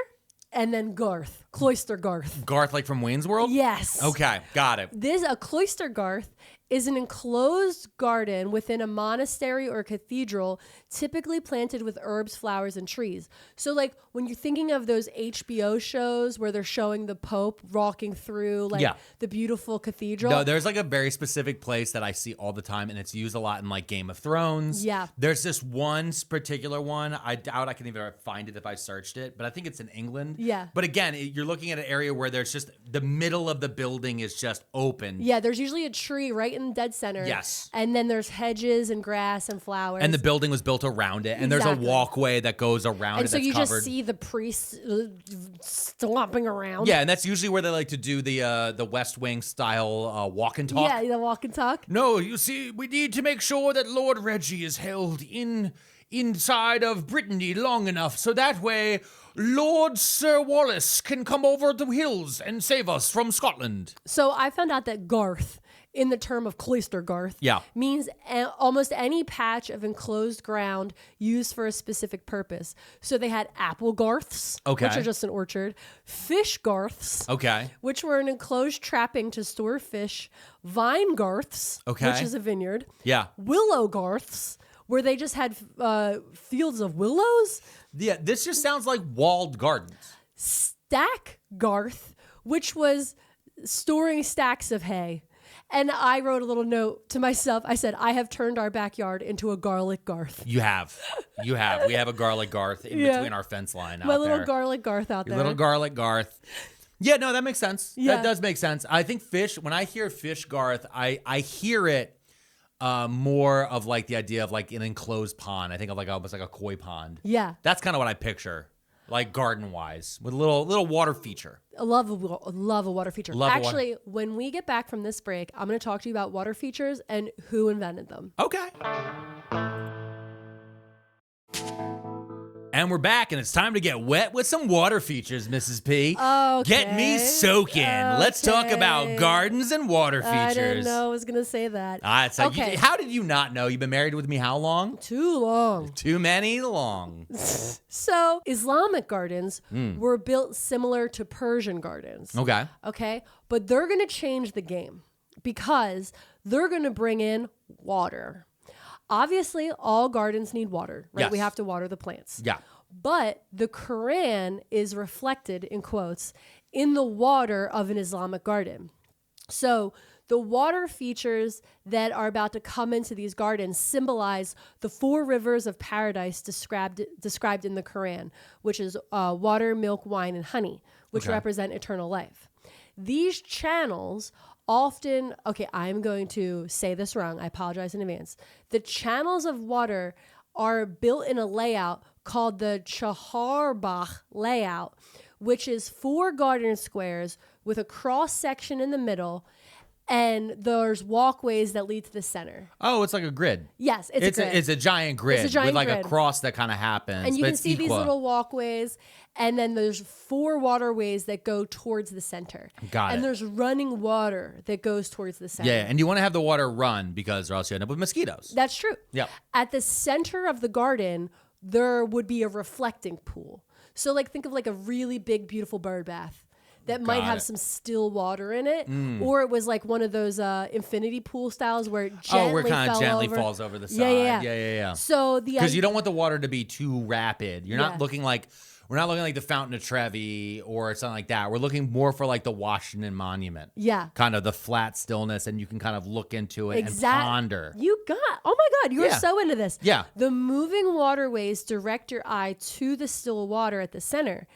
and then Garth. Cloister Garth. Garth, like from Wayne's World? Yes. Okay, got it. A Cloister Garth is an enclosed garden within a monastery or cathedral, typically planted with herbs, flowers, and trees. So, like, when you're thinking of those HBO shows where they're showing the Pope walking through, like, the beautiful cathedral. No, there's, like, a very specific place that I see all the time, and it's used a lot in, like, Game of Thrones. Yeah. There's this one particular one. I doubt I can even find it if I searched it, but I think it's in England. Yeah. But, again, you're looking at an area where there's just the middle of the building is just open. Yeah, there's usually a tree right in the dead center. Yes. And then there's hedges and grass and flowers. And the building was built around it, and there's a walkway that goes around and it so that's you covered. just see the priests stomping around. Yeah, and that's usually where they like to do the West Wing style walk and talk. Yeah, the walk and talk. No, you see, we need to make sure that Lord Reggie is held inside of Brittany long enough, so that way Lord Sir Wallace can come over the hills and save us from Scotland. So I found out that Garth, in the term of Cloister Garth, means almost any patch of enclosed ground used for a specific purpose. So they had apple garths, which are just an orchard, fish garths, which were an enclosed trapping to store fish, vine garths, which is a vineyard, willow garths, where they just had fields of willows. Yeah, this just sounds like walled gardens. Stack garth, which was storing stacks of hay. And I wrote a little note to myself. I said, I have turned our backyard into a garlic garth. You have. We have a garlic garth in between our fence line out there. My little garlic garth out there. Your little garlic garth. Yeah, no, that makes sense. Yeah. That does make sense. I think fish, when I hear fish garth, I hear it more of like the idea of like an enclosed pond. I think of like almost like a koi pond. Yeah. That's kind of what I picture. Like garden-wise, with a little water feature. I love a water feature. Actually, when we get back from this break, I'm going to talk to you about water features and who invented them. Okay. And we're back, and it's time to get wet with some water features, Mrs. P. Okay. Get me soaking. Let's talk about gardens and water features. I didn't know I was going to say that. So how did you not know? You've been married with me how long? Too long. Too many long. So Islamic gardens were built similar to Persian gardens. Okay. But they're going to change the game because they're going to bring in water. Obviously, all gardens need water, right? Yes. We have to water the plants. Yeah. But the Quran is reflected, in quotes, in the water of an Islamic garden. So the water features that are about to come into these gardens symbolize the 4 rivers of paradise described in the Quran, which is water, milk, wine, and honey, which represent eternal life. These channels often, I'm going to say this wrong. I apologize in advance. The channels of water are built in a layout called the Chaharbagh layout, which is 4 garden squares with a cross section in the middle, and there's walkways that lead to the center. Oh, it's like a grid. Yes, it's a grid. It's a giant grid with like a cross that kind of happens. And you can see these little walkways, and then there's 4 waterways that go towards the center. And there's running water that goes towards the center. Yeah, and you want to have the water run because or else you end up with mosquitoes. That's true. Yeah. At the center of the garden, there would be a reflecting pool. So like think of like a really big, beautiful bird bath that might have some still water in it, or it was like one of those infinity pool styles where it gently falls over the side. Yeah. So because you don't want the water to be too rapid. We're not looking like the Fountain of Trevi or something like that. We're looking more for like the Washington Monument. Yeah. Kind of the flat stillness, and you can kind of look into it and ponder. Oh my God, you are so into this. Yeah. The moving waterways direct your eye to the still water at the center.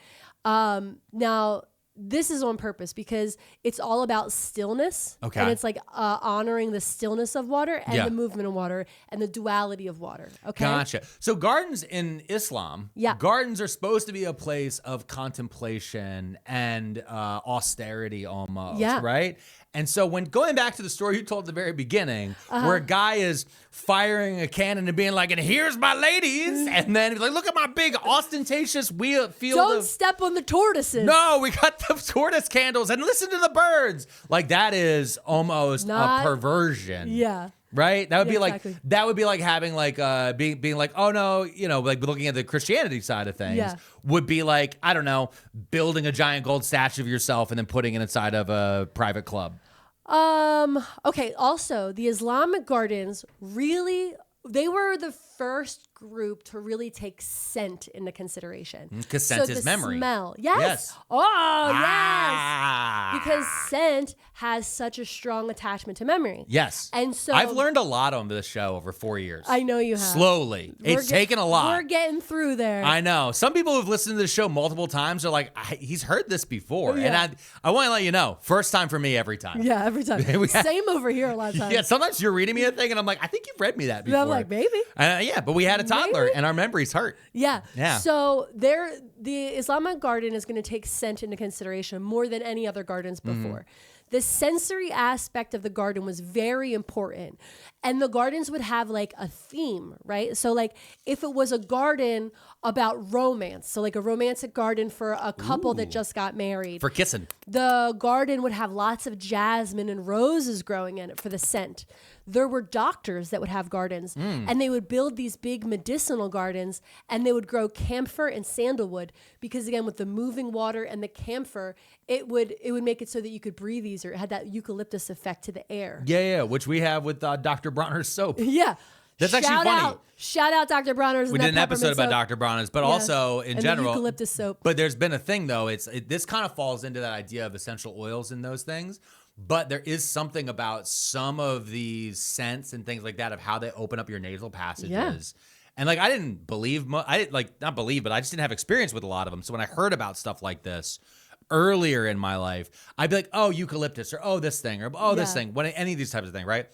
Now, this is on purpose because it's all about stillness. Okay. And it's like honoring the stillness of water and the movement of water and the duality of water. Okay. Gotcha. So gardens in Islam, gardens are supposed to be a place of contemplation and austerity almost, right? And so when going back to the story you told at the very beginning, where a guy is firing a cannon and being like, and here's my ladies, and then he's like, look at my big ostentatious field. Don't step on the tortoises. No, we got have tortoise candles and listen to the birds. Like that is almost a perversion. Yeah. Right? That would be exactly. like that would be like having like being like, oh no, like looking at the Christianity side of things would be like, I don't know, building a giant gold statue of yourself and then putting it inside of a private club. Okay, also the Islamic gardens they were the first group to really take scent into consideration. Because scent is memory. Smell. Yes. Oh, yes. Because scent has such a strong attachment to memory. Yes. And so I've learned a lot on this show over 4 years. I know you have. Slowly. It's taken a lot. We're getting through there. I know. Some people who've listened to the show multiple times are like, he's heard this before. Yeah. And I want to let you know, first time for me every time. Yeah, every time. Same over here a lot of times. Yeah, sometimes you're reading me a thing and I'm like, I think you've read me that before. And I'm like, maybe. Yeah, but we had a toddler and our memory's hurt. Yeah. Yeah. So the Islamic garden is going to take scent into consideration more than any other gardens before. The sensory aspect of the garden was very important. And the gardens would have like a theme, right? So like if it was a garden about romance, so like a romantic garden for a couple that just got married. For kissing. The garden would have lots of jasmine and roses growing in it for the scent. There were doctors that would have gardens and they would build these big medicinal gardens and they would grow camphor and sandalwood because again, with the moving water and the camphor, it would make it so that you could breathe easier. It had that eucalyptus effect to the air. Yeah, which we have with Dr. Bronner's soap. Yeah. That's actually funny. Shout out Dr. Bronner's. We did an episode about Dr. Bronner's, but also in general. The eucalyptus soap. But there's been a thing though. This kind of falls into that idea of essential oils and those things. But there is something about some of these scents and things like that of how they open up your nasal passages. Yeah. And like I didn't believe, but I just didn't have experience with a lot of them. So when I heard about stuff like this earlier in my life, I'd be like, oh, eucalyptus, or oh, this thing, or oh, this thing, any of these types of things, right?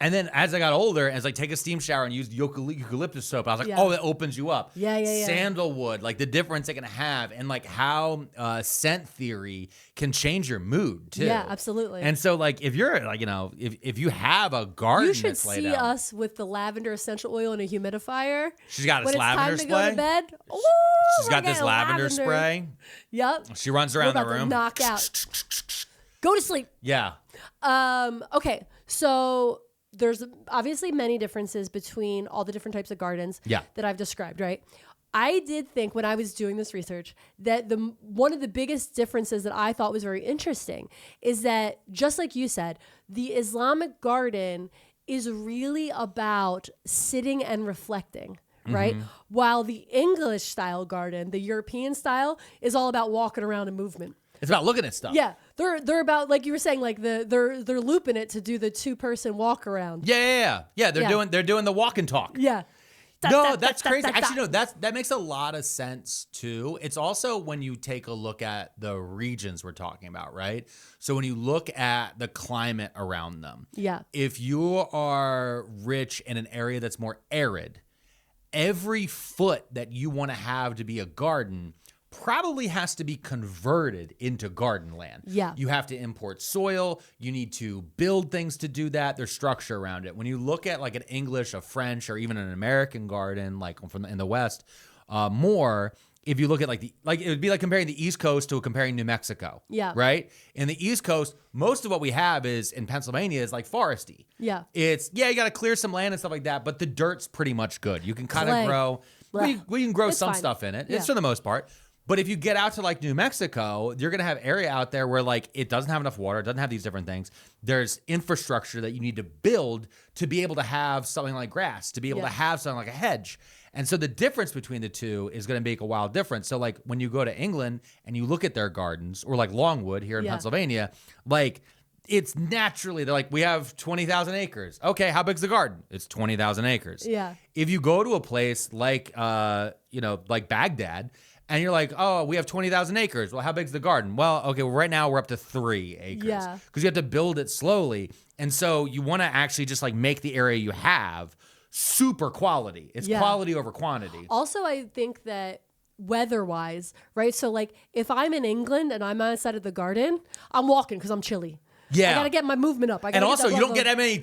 And then as I got older, and it's like take a steam shower and use eucalyptus soap, I was like, oh, it opens you up. Yeah. Sandalwood, like the difference it can have, and like how scent theory can change your mood too. Yeah, absolutely. And so like if you're like, if you have a garden, you should that's laid see out, us with the lavender essential oil and a humidifier. She's got this when lavender it's time spray. To go to bed. Ooh, she's got this lavender spray. Yep. She runs around the room. Knock out. Go to sleep. Yeah. Okay. So there's obviously many differences between all the different types of gardens that I've described, right? I did think when I was doing this research that one of the biggest differences that I thought was very interesting is that, just like you said, the Islamic garden is really about sitting and reflecting, right? While the English style garden, the European style, is all about walking around and movement. It's about looking at stuff. Yeah, they're about, like you were saying, like they're looping it to do the 2-person walk around. Yeah. They're doing the walk and talk. Yeah. No, that's crazy. Actually, no, that makes a lot of sense too. It's also when you take a look at the regions we're talking about, right? So when you look at the climate around them, if you are rich in an area that's more arid, every foot that you want to have to be a garden probably has to be converted into garden land. Yeah. You have to import soil. You need to build things to do that. There's structure around it. When you look at like an English, a French, or even an American garden, like in the West, if you look at it would be like comparing the East Coast to comparing New Mexico. Yeah. Right? In the East Coast, most of what we have is in Pennsylvania is like foresty. Yeah. You got to clear some land and stuff like that, but the dirt's pretty much good. You can kind of grow. We can grow some stuff in it. It's for the most part. But if you get out to like New Mexico, you're going to have area out there where like it doesn't have enough water, it doesn't have these different things. There's infrastructure that you need to build to be able to have something like grass, to be able to have something like a hedge. And so the difference between the two is going to make a wild difference. So like when you go to England and you look at their gardens, or like Longwood here in Pennsylvania, like it's naturally, they're like, we have 20,000 acres. Okay, how big's the garden? It's 20,000 acres. Yeah. If you go to a place like, like Baghdad, and you're like, oh, we have 20,000 acres. Well, how big's the garden? Well, okay, right now we're up to 3 acres. Yeah. Because you have to build it slowly. And so you want to actually just like make the area you have super quality. It's quality over quantity. Also, I think that weather-wise, right? So like if I'm in England and I'm outside of the garden, I'm walking because I'm chilly. Yeah. I got to get my movement up. And also, you don't get many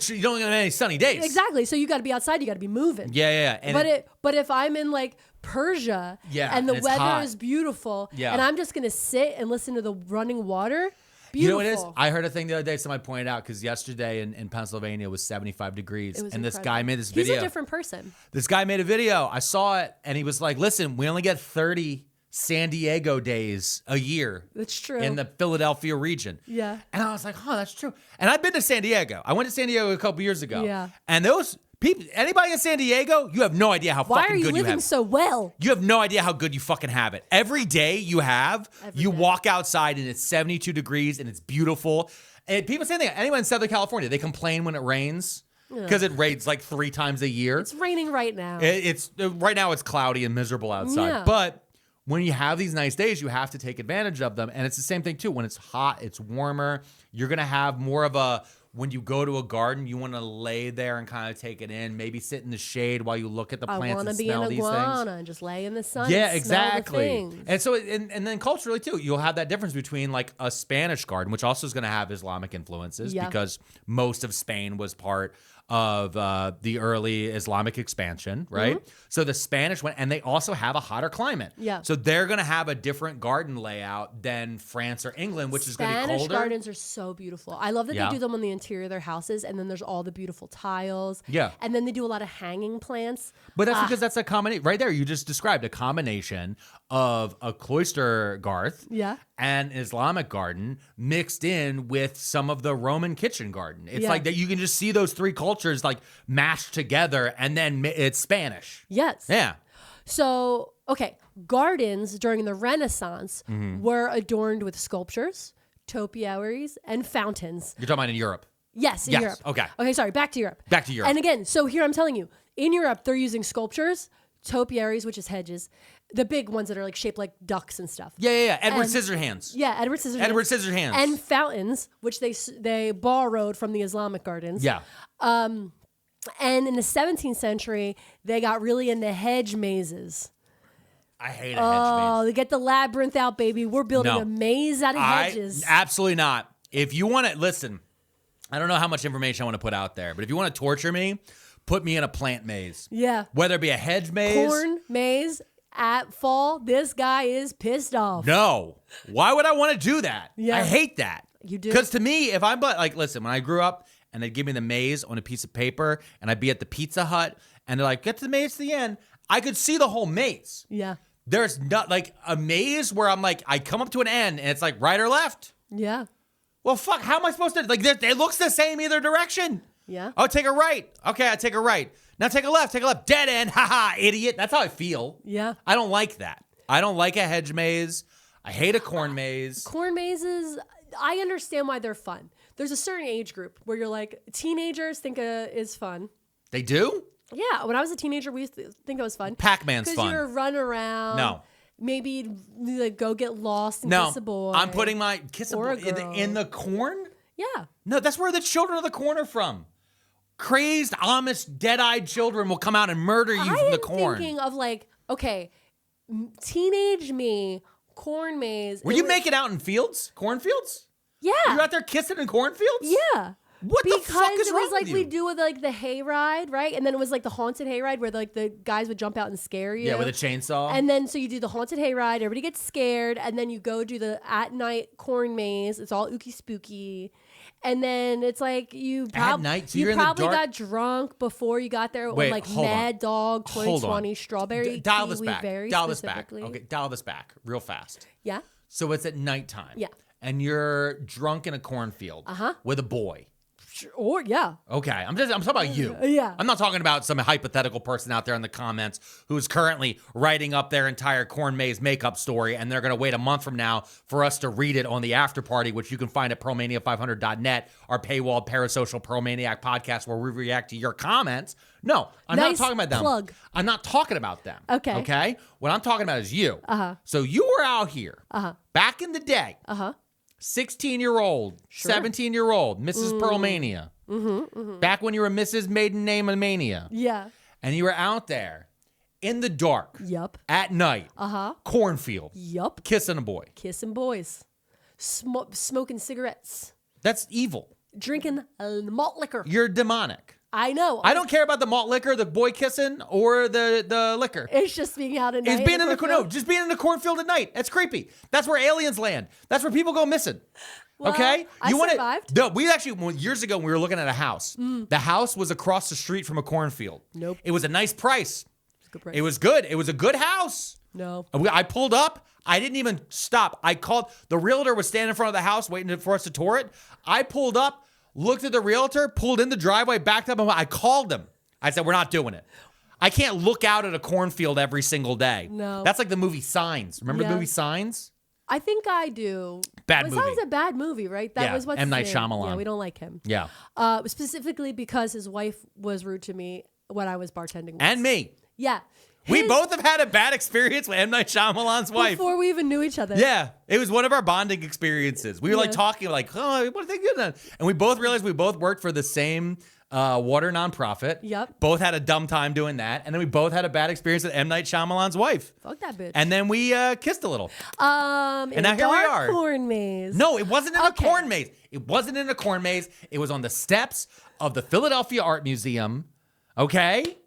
sunny days. Exactly. So you got to be outside. You got to be moving. Yeah. And but if I'm in like Persia. Yeah, And the and it's weather hot. is beautiful. Yeah. And I'm just going to sit and listen to the running water. Beautiful. You know what it is? I heard a thing the other day, somebody pointed out, because yesterday in Pennsylvania was 75 degrees. It was and this incredible. guy made this video. He's a different person. This guy made a video. I saw it, and he was like, listen, we only get 30 San Diego days a year. That's true. In the Philadelphia region. Yeah. And I was like, oh, that's true. And I've been to San Diego. I went to San Diego a couple years ago. Yeah. And those people, anybody in San Diego, you have no idea how Why fucking are you good you living have. so well? You have no idea how good you fucking have it. Every day you have, you day. walk outside and it's 72 degrees and it's beautiful. And people say that anyone in Southern California, they complain when it rains because it rains like 3 times a year. It's raining right now. It's right now it's cloudy and miserable outside. Yeah. But when you have these nice days, you have to take advantage of them. And it's the same thing too. When it's hot, it's warmer. You're going to have more of a, when you go to a garden, you want to lay there and kind of take it in. Maybe sit in the shade while you look at the plants and smell these things. I want to be an iguana and just lay in the sun. Yeah, and smell the exactly. things. And so, and then culturally too, you'll have that difference between like a Spanish garden, which also is going to have Islamic influences because most of Spain was part of the early Islamic expansion, right? Mm-hmm. So the Spanish went, and they also have a hotter climate. Yeah. So they're going to have a different garden layout than France or England, which is going to be colder. Spanish gardens are so beautiful. I love that Yeah. they do them on the interior of their houses, and then there's all the beautiful tiles. Yeah. And then they do a lot of hanging plants. But that's because that's a combination, right there. You just described a combination of a cloister Garth Yeah. and Islamic garden mixed in with some of the Roman kitchen garden. It's Yeah. like that you can just see those 3 cultures like mashed together, and then it's Spanish. Yes. Yeah. So, okay, gardens during the Renaissance Mm-hmm. were adorned with sculptures, topiaries, and fountains. You're talking about in Europe. Yes, in Yes, Europe. okay. Okay, sorry, back to Europe. Back to Europe. And again, so here I'm telling you, in Europe, they're using sculptures, topiaries, which is hedges, the big ones that are like shaped like ducks and stuff. Yeah. Edward And- Scissorhands. Yeah, Edward Scissorhands. Edward Scissorhands. And fountains, which they borrowed from the Islamic gardens. Yeah. And in the 17th century, they got really into hedge mazes. I hate a hedge Oh, maze. they get the labyrinth out, baby. We're building No. a maze out of hedges. Absolutely not. If you want to, listen, I don't know how much information I want to put out there, but if you want to torture me, put me in a plant maze. Yeah. Whether it be a hedge maze. Corn maze at fall. This guy is pissed off. No. Why would I want to do that? Yeah. I hate that. You do? Because to me, if I'm like, listen, when I grew up and they'd give me the maze on a piece of paper and I'd be at the Pizza Hut and they're like, get to the maze to the end, I could see the whole maze. Yeah. There's not like a maze where I'm like, I come up to an end and it's like right or left. Yeah. Well, fuck, how am I supposed to, like, it looks the same either direction. Yeah. Oh, take a right. Okay, I take a right. Now take a left, dead end. Haha, idiot. That's how I feel. Yeah. I don't like that. I don't like a hedge maze. I hate a corn maze. Corn mazes, I understand why they're fun. There's a certain age group where you're like, teenagers think is fun. They do? Yeah, when I was a teenager, we used to think it was fun. Pac-Man's fun. Because you're run around. No. Maybe like go get lost and No, kiss a boy. I'm putting my kiss a Or boy a girl. in the corn? Yeah. No, that's where the children of the corn are from. Crazed Amish dead-eyed children will come out and murder you from the corn. I'm thinking of like, okay, teenage me, corn maze. Were you making out in fields? Cornfields? Yeah. You out there kissing in cornfields? Yeah. What the fuck is it wrong was like with we you? do with like the hayride, right? And then it was like the haunted hayride where like the guys would jump out and scare you. Yeah, with a chainsaw. And then so you do the haunted hayride, everybody gets scared, and then you go do the at night corn maze. It's all ooky spooky. And then it's like you night? So you're in the probably dark? got drunk before you got there Wait, on like hold on. Mad Dog Hold on. 2020 strawberry Dial this kiwi back. very Dial this back. specifically. Okay, dial this back real fast. Yeah. So it's at nighttime. Yeah. And you're drunk in a cornfield with a boy. Or yeah. Okay, I'm talking about you. Yeah. I'm not talking about some hypothetical person out there in the comments who's currently writing up their entire corn maze makeup story, and they're going to wait a month from now for us to read it on the after party, which you can find at pearlmania500.net, our paywalled parasocial Pearl Maniac podcast where we react to your comments. No, I'm Nice not talking about them. plug. I'm not talking about them. Okay. Okay? What I'm talking about is you. So you were out here back in the day. 16-year-old, 17-year-old, Mrs. Pearlmania. Back when you were Mrs. Maiden Name of Mania. Yeah. And you were out there in the dark Yup. at night, cornfield, Yup. kissing a boy. Kissing boys. Smoking cigarettes. That's evil. Drinking malt liquor. You're demonic. I know. I don't care about the malt liquor, the boy kissing, or the liquor. It's just being out at night. It's being in the cornfield. Just being in the cornfield at night. That's creepy. That's where aliens land. That's where people go missing. Well, Okay? I survived. No, we actually, years ago, when we were looking at a house. The house was across the street from a cornfield. Nope. It was a nice price. It's a good price. It was good. It was a good house. No. I pulled up. I didn't even stop. I called. The realtor was standing in front of the house waiting for us to tour it. I pulled up, looked at the realtor, pulled in the driveway, backed up, and I called him. I said, we're not doing it. I can't look out at a cornfield every single day. No. That's like the movie Signs. Remember the movie Signs? I think I do. Bad movie. movie. That was a bad movie, right? That was what's M. Night his name? Shyamalan. Yeah, we don't like him. Yeah. Specifically because his wife was rude to me when I was bartending. And me. Yeah. We both have had a bad experience with M. Night Shyamalan's wife. Before we even knew each other. Yeah. It was one of our bonding experiences. We were like talking like, oh, what are they doing? And we both realized we both worked for the same water nonprofit. Yep. Both had a dumb time doing that. And then we both had a bad experience with M. Night Shyamalan's wife. Fuck that bitch. And then we kissed a little. And now here we are. Corn maze. No, it wasn't in a corn maze. It wasn't in a corn maze. It was on the steps of the Philadelphia Art Museum. Okay?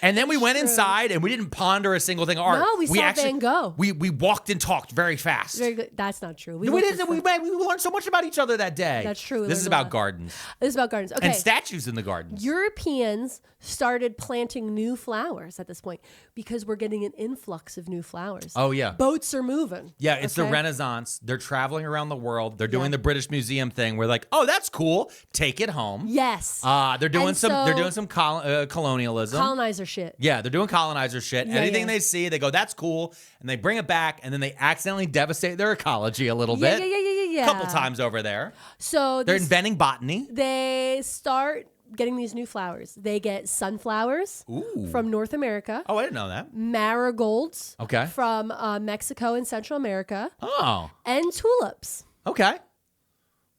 And then we went inside and we didn't ponder a single thing of art. No, we saw Van Gogh. We walked and talked very fast. Very good. That's not true. We didn't. We learned so much about each other that day. That's true. This is about gardens. This is about gardens. Okay. And statues in the gardens. Europeans started planting new flowers at this point because we're getting an influx of new flowers. Oh, yeah. Boats are moving. Yeah, it's the Renaissance. They're traveling around the world. They're doing the British Museum thing. We're like, oh, that's cool. Take it home. Yes. They're doing some colonialism. Colonizer shit. Yeah, they're doing colonizer shit. Anything they see, they go, that's cool. And they bring it back, and then they accidentally devastate their ecology a little bit. Yeah. A couple times over there. So they're inventing botany. They start getting these new flowers. They get sunflowers from North America. Oh, I didn't know that. Marigolds Okay. from Mexico and Central America. Oh. And tulips. Okay.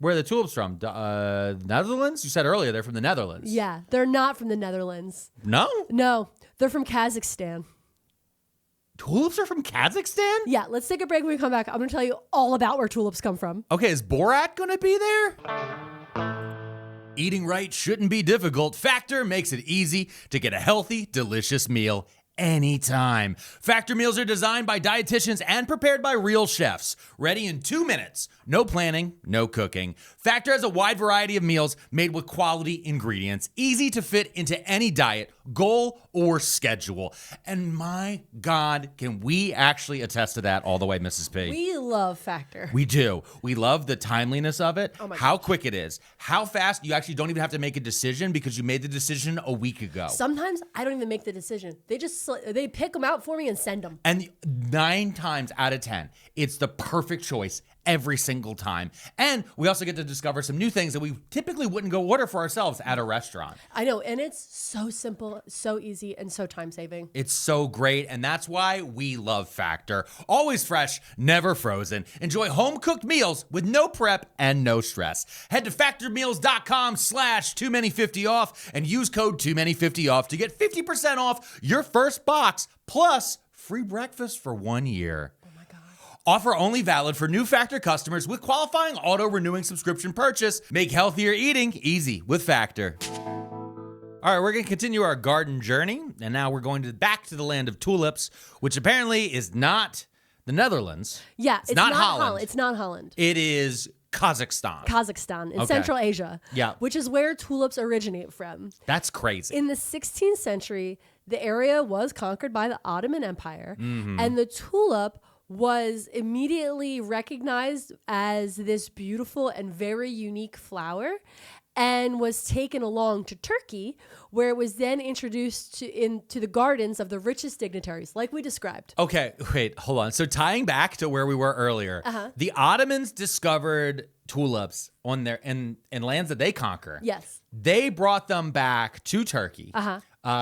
Where are the tulips from? Netherlands? You said earlier they're from the Netherlands. Yeah, they're not from the Netherlands. No? No, they're from Kazakhstan. Tulips are from Kazakhstan? Yeah, let's take a break. When we come back, I'm going to tell you all about where tulips come from. Okay, is Borat going to be there? Eating right shouldn't be difficult. Factor makes it easy to get a healthy, delicious meal anytime. Factor meals are designed by dietitians and prepared by real chefs. Ready in 2 minutes. No planning, no cooking. Factor has a wide variety of meals made with quality ingredients, easy to fit into any diet, goal, or schedule. And my God, can we actually attest to that all the way, Mrs. P? We love Factor. We do. We love the timeliness of it, my how quick it is, how fast you actually don't even have to make a decision because you made the decision a week ago. Sometimes I don't even make the decision. They pick them out for me and send them. And 9 times out of 10, it's the perfect choice every single time. And we also get to discover some new things that we typically wouldn't go order for ourselves at a restaurant. I know, and it's so simple, so easy, and so time-saving. It's so great, and that's why we love Factor. Always fresh, never frozen. Enjoy home-cooked meals with no prep and no stress. Head to factormeals.com/too-many-50-off and use code too-many-50-off to get 50% off your first box plus free breakfast for 1 year. Offer only valid for new Factor customers with qualifying auto-renewing subscription purchase. Make healthier eating easy with Factor. All right, we're going to continue our garden journey, and now we're going back to the land of tulips, which apparently is not the Netherlands. Yeah, it's not Holland. It's not Holland. It is Kazakhstan. Kazakhstan in Central Asia. Yeah. Which is where tulips originate from. That's crazy. In the 16th century, the area was conquered by the Ottoman Empire, and the tulip was immediately recognized as this beautiful and very unique flower and was taken along to Turkey, where it was then introduced into the gardens of the richest dignitaries, like we described. Okay, wait, hold on. So tying back to where we were earlier, the Ottomans discovered tulips on their in lands that they conquer. Yes. They brought them back to Turkey,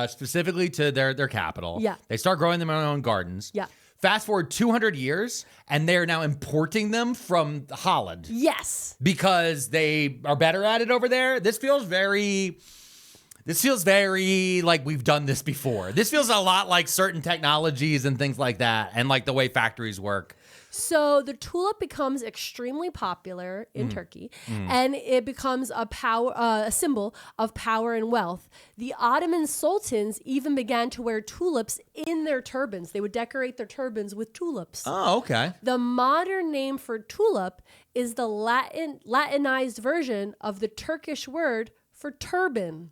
specifically to their capital. Yeah. They start growing them in their own gardens. Yeah. Fast forward 200 years, and they're now importing them from Holland. Yes. Because they are better at it over there. This feels very This feels very like we've done this before. This feels a lot like certain technologies and things like that, and like the way factories work. So the tulip becomes extremely popular in Turkey, and it becomes a symbol of power and wealth. The Ottoman sultans even began to wear tulips in their turbans. They would decorate their turbans with tulips. Oh, okay. The modern name for tulip is the Latinized version of the Turkish word for turban.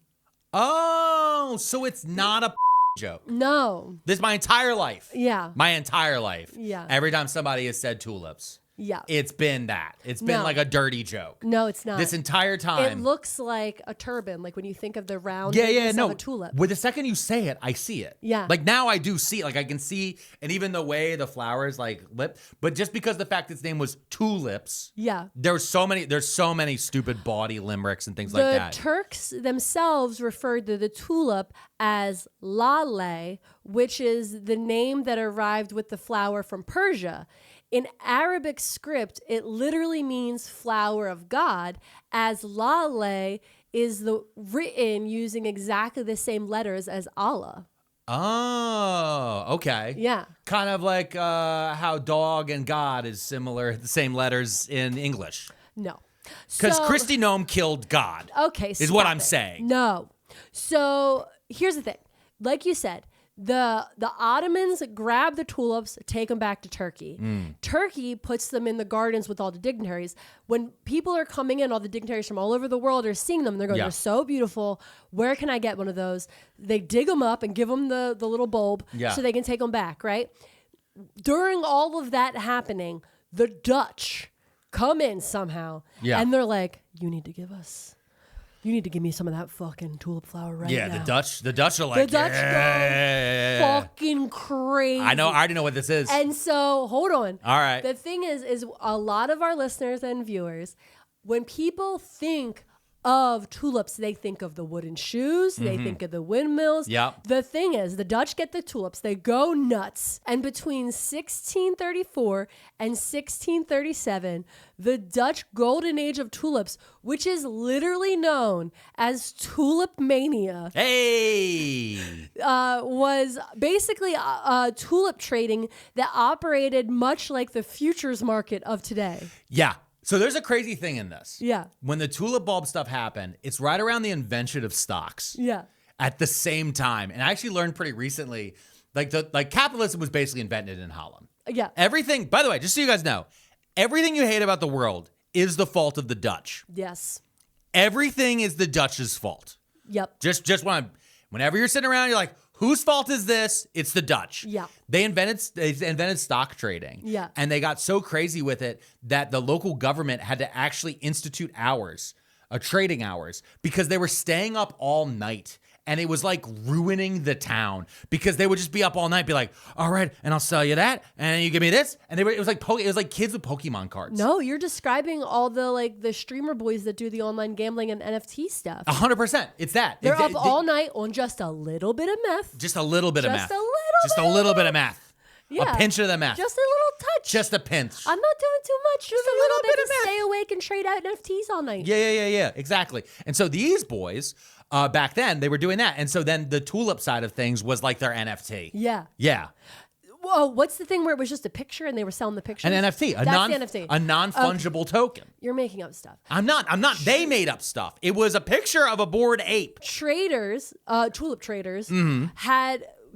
Oh, so it's not a joke. No. This my entire life. Yeah. My entire life. Yeah. Every time somebody has said tulips. Yeah. It's been that. It's been like a dirty joke. No, it's not. This entire time. It looks like a turban, like when you think of the round of a tulip. With the second you say it, I see it. Yeah. Like now I do see it. Like I can see, and even the way the flowers like lip, but just because the fact its name was Tulips. Yeah. There's so many stupid bawdy limericks and things like that. The Turks themselves referred to the tulip as lale, which is the name that arrived with the flower from Persia. In Arabic script, it literally means flower of God, as lale is written using exactly the same letters as Allah. Oh, okay. Yeah. Kind of like how dog and God is similar, the same letters in English. No. Because Christy Nome killed God. Okay, is what I'm saying. No. So here's the thing. Like you said, the Ottomans grab the tulips, take them back to Turkey. Turkey puts them in the gardens with all the dignitaries. When people are coming in, all the dignitaries from all over the world are seeing them. They're going, they're so beautiful. Where can I get one of those? They dig them up and give them the little bulb so they can take them back, right? During all of that happening, the Dutch come in somehow. Yeah. And they're like, you need to give me some of that fucking tulip flower right now. Yeah, the Dutch are like, the Dutch go fucking crazy. I already know what this is. And so, hold on. All right. The thing is a lot of our listeners and viewers, when people think of tulips, they think of the wooden shoes, they think of the windmills. Yep. The thing is, the Dutch get the tulips, they go nuts. And between 1634 and 1637, the Dutch golden age of tulips, which is literally known as tulip mania, was basically tulip trading that operated much like the futures market of today. Yeah. So there's a crazy thing in this. Yeah. When the tulip bulb stuff happened, it's right around the invention of stocks. Yeah. At the same time. And I actually learned pretty recently, like capitalism was basically invented in Holland. Yeah. Everything, by the way, just so you guys know, everything you hate about the world is the fault of the Dutch. Yes. Everything is the Dutch's fault. Yep. Just whenever you're sitting around, you're like, whose fault is this? It's the Dutch. Yeah. They invented stock trading. Yeah. And they got so crazy with it that the local government had to actually institute trading hours, because they were staying up all night. And it was like ruining the town, because they would just be up all night, be like, all right, and I'll sell you that, and you give me this. And it was like kids with Pokemon cards. No, you're describing all the streamer boys that do the online gambling and NFT stuff. 100%. It's that. They're up all night on just a little bit of meth. Just a little bit of meth. Just a little bit of meth. Yeah. A pinch of the meth. Just a little touch. Just a pinch. I'm not doing too much. Just a little bit to stay awake and trade out NFTs all night. Yeah. Exactly. And so these boys, back then, they were doing that. And so then the tulip side of things was like their NFT. Yeah. Yeah. Whoa, what's the thing where it was just a picture and they were selling the pictures? An NFT. That's the NFT. A non-fungible token. You're making up stuff. I'm not. They made up stuff. It was a picture of a bored ape. Traders, tulip traders,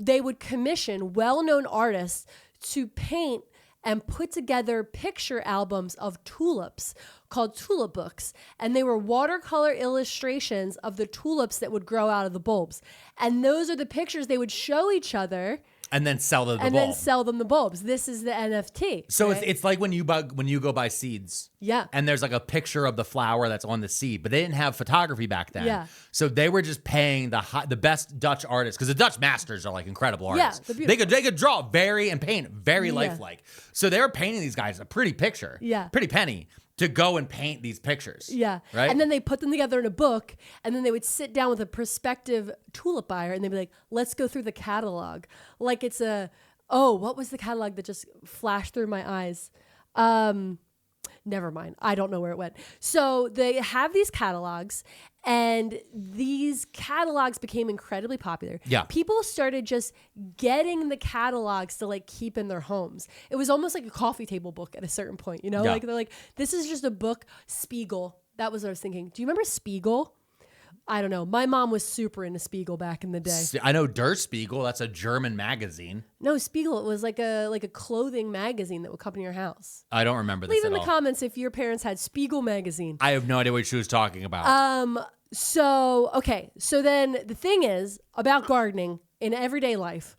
they would commission well-known artists to paint and put together picture albums of tulips called tulip books. And they were watercolor illustrations of the tulips that would grow out of the bulbs. And those are the pictures they would show each other. And then sell them the bulb. And then sell them the bulbs. This is the NFT. So right? it's like when you go buy seeds. Yeah. And there's like a picture of the flower that's on the seed, but they didn't have photography back then. Yeah. So they were just paying the best Dutch artists, because the Dutch masters are like incredible artists. Yeah, they could draw and paint very lifelike. So they were painting these guys a pretty picture. Yeah. Pretty penny to go and paint these pictures. Yeah. Right. And then they put them together in a book, and then they would sit down with a prospective tulip buyer and they'd be like, let's go through the catalog. Like it's what was the catalog that just flashed through my eyes? Never mind. I don't know where it went. So they have these catalogs, and these catalogs became incredibly popular. Yeah. People started just getting the catalogs to like keep in their homes. It was almost like a coffee table book at a certain point, you know? Yeah. Like they're like, this is just a book. Spiegel. That was what I was thinking. Do you remember Spiegel? I don't know. My mom was super into Spiegel back in the day. I know Der Spiegel. That's a German magazine. No, Spiegel. It was like a clothing magazine that would come to your house. I don't remember this Leave at in the all. comments if your parents had Spiegel magazine. I have no idea what she was talking about. So then the thing is about gardening in everyday life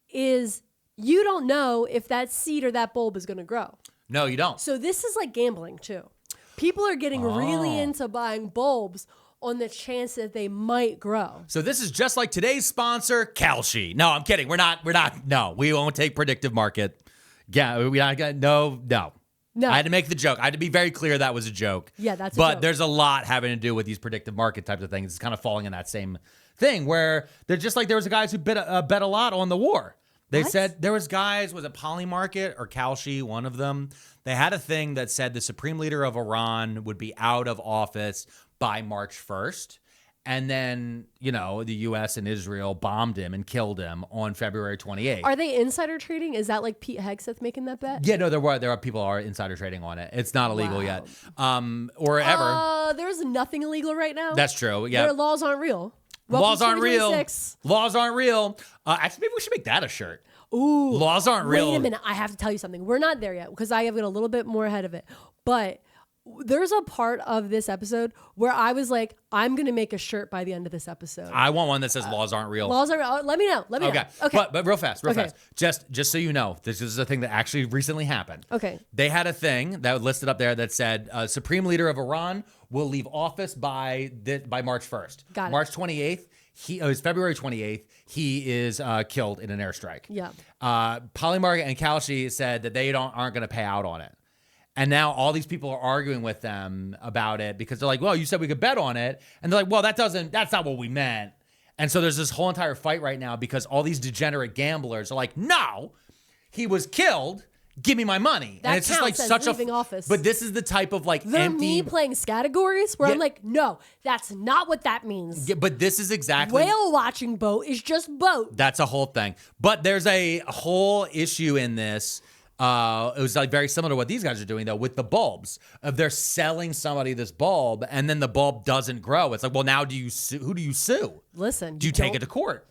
is you don't know if that seed or that bulb is going to grow. No, you don't. So this is like gambling too. People are getting really into buying bulbs on the chance that they might grow. So this is just like today's sponsor, Kalshi. No, I'm kidding. We're not. No, we won't take predictive market. Yeah, we not gonna. No. I had to make the joke. I had to be very clear that was a joke. Yeah, that's a But joke. there's a lot having to do with these predictive market types of things. It's kind of falling in that same thing where they're just like there was guys who bet a lot on the war. They said there was guys, was it Polymarket or Kalshi, one of them? They had a thing that said the supreme leader of Iran would be out of office by March 1st. And then, the U.S. and Israel bombed him and killed him on February 28th. Are they insider trading? Is that like Pete Hegseth making that bet? Yeah, no, there are people are insider trading on it. It's not illegal yet, or ever. There's nothing illegal right now. That's true. Yeah, Their laws aren't real. Welcome laws aren't real. 2026. Laws aren't real. Actually, maybe we should make that a shirt. Ooh. Laws aren't real. Wait a minute. I have to tell you something. We're not there yet because I have got a little bit more ahead of it. But there's a part of this episode where I was like, I'm going to make a shirt by the end of this episode. I want one that says laws aren't real. Laws are let me know. Okay. But real fast. Just so you know, this is a thing that actually recently happened. Okay. They had a thing that was listed up there that said Supreme Leader of Iran will leave office by March 1st. Got it. March 28th. It was February 28th. He is killed in an airstrike. Yeah. Polymarket and Kalshi said that they aren't going to pay out on it. And now all these people are arguing with them about it because they're like, well, you said we could bet on it. And they're like, well, that's not what we meant. And so there's this whole entire fight right now because all these degenerate gamblers are like, no, he was killed. Give me my money. That and it's just like counts as such leaving office. But this is the type of like They're empty. me playing categories where I'm like, no, that's not what that means. Yeah, but this is exactly. Whale watching boat is just boat. That's a whole thing. But there's a whole issue in this. It was like very similar to what these guys are doing though with the bulbs. If they're selling somebody this bulb and then the bulb doesn't grow, it's like, well, now who do you sue? Listen, Do you take it to court?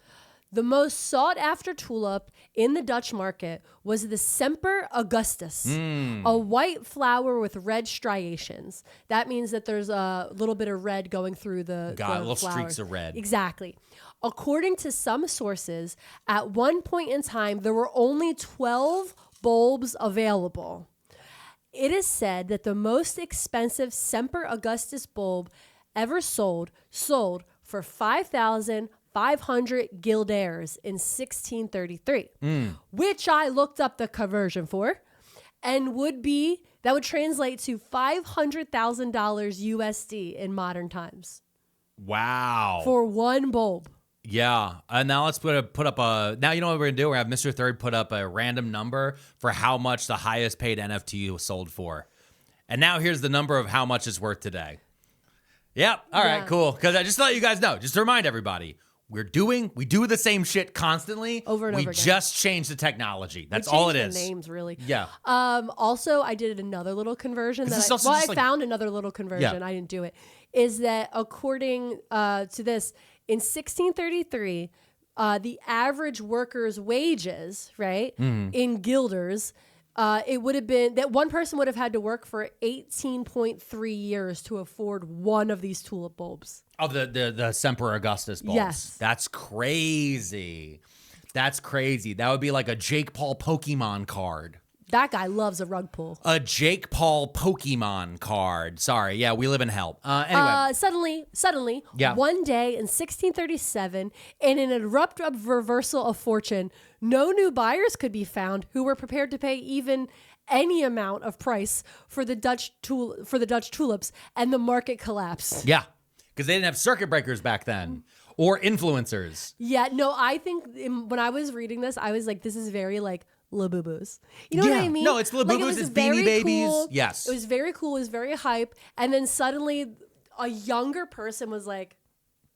The most sought after tulip in the Dutch market was the Semper Augustus, a white flower with red striations. That means that there's a little bit of red going through the little flower. streaks of red. Exactly. According to some sources, at one point in time, there were only 12 bulbs available. It is said that the most expensive Semper Augustus bulb ever sold for 5,500 guilders in 1633, which I looked up the conversion for, and that would translate to $500,000 USD in modern times. Wow. For one bulb. Yeah. Now let's put up now you know what we're going to do? We're going to have Mr. Third put up a random number for how much the highest paid NFT was sold for. And now here's the number of how much it's worth today. Yep. All right, cool. Because I just to let you guys know, just to remind everybody, we do the same shit constantly. Over and over again. We just change the technology. That's all it is. Names, really. Yeah. Also, I did another little conversion. I found another little conversion. Yeah. I didn't do it. Is that according to this, in 1633, the average worker's wages, right, in guilders, it would have been that one person would have had to work for 18.3 years to afford one of these tulip bulbs. Of the Semper Augustus bulbs. Yes. That's crazy. That would be like a Jake Paul Pokemon card. That guy loves a rug pull. A Jake Paul Pokemon card. Sorry. Yeah, we live in hell. Anyway. Suddenly, Yeah. one day in 1637, in an abrupt reversal of fortune, no new buyers could be found who were prepared to pay even any amount of price for the Dutch tulips, and the market collapsed. Yeah, because they didn't have circuit breakers back then or influencers. Yeah, no, I think when I was reading this, I was like, this is very like Labubus. You know what I mean? No, it's Labubus, it was it's very Beanie Babies. cool. Yes. It was very cool. It was very hype. And then suddenly a younger person was like,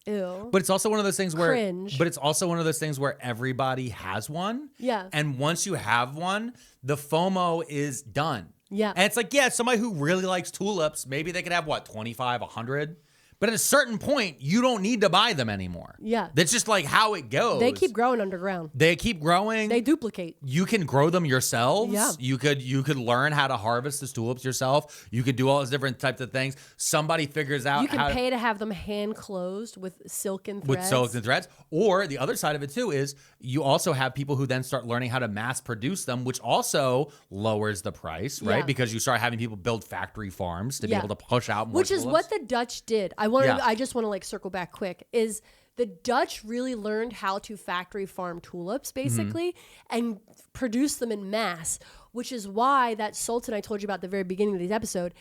ew. But it's also one of those things where Cringe. But it's also one of those things where everybody has one. Yeah. And once you have one, the FOMO is done. Yeah. And it's like, yeah, somebody who really likes tulips, maybe they could have 25, 100. But at a certain point, you don't need to buy them anymore. Yeah. That's just like how it goes. They keep growing underground. They keep growing. They duplicate. You can grow them yourselves. Yeah. You could learn how to harvest the tulips yourself. You could do all those different types of things. Somebody figures out You can how pay to have them hand closed with silk and threads. with silks and threads. Or the other side of it too is you also have people who then start learning how to mass produce them, which also lowers the price, right? Yeah. Because you start having people build factory farms to be Yeah. able to push out more Which is tulips. what the Dutch did. I just want to like circle back quick. Is the Dutch really learned how to factory farm tulips basically and produce them in mass, which is why that Sultan I told you about at the very beginning of this episode,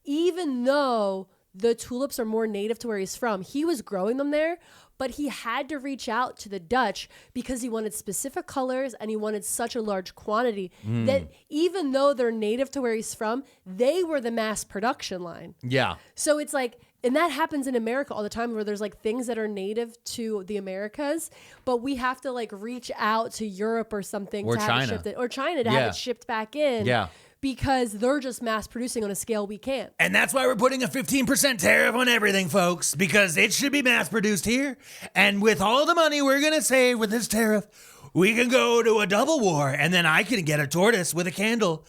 even though the tulips are more native to where he's from, he was growing them there, but he had to reach out to the Dutch because he wanted specific colors and he wanted such a large quantity that even though they're native to where he's from, they were the mass production line. Yeah. So it's like, and that happens in America all the time where there's like things that are native to the Americas, but we have to like reach out to Europe or something Or to have China. it shipped in, or China to have it shipped back in. Yeah. Because they're just mass producing on a scale we can't. And that's why we're putting a 15% tariff on everything, folks, because it should be mass produced here. And with all the money we're going to save with this tariff, we can go to a double war and then I can get a tortoise with a candle.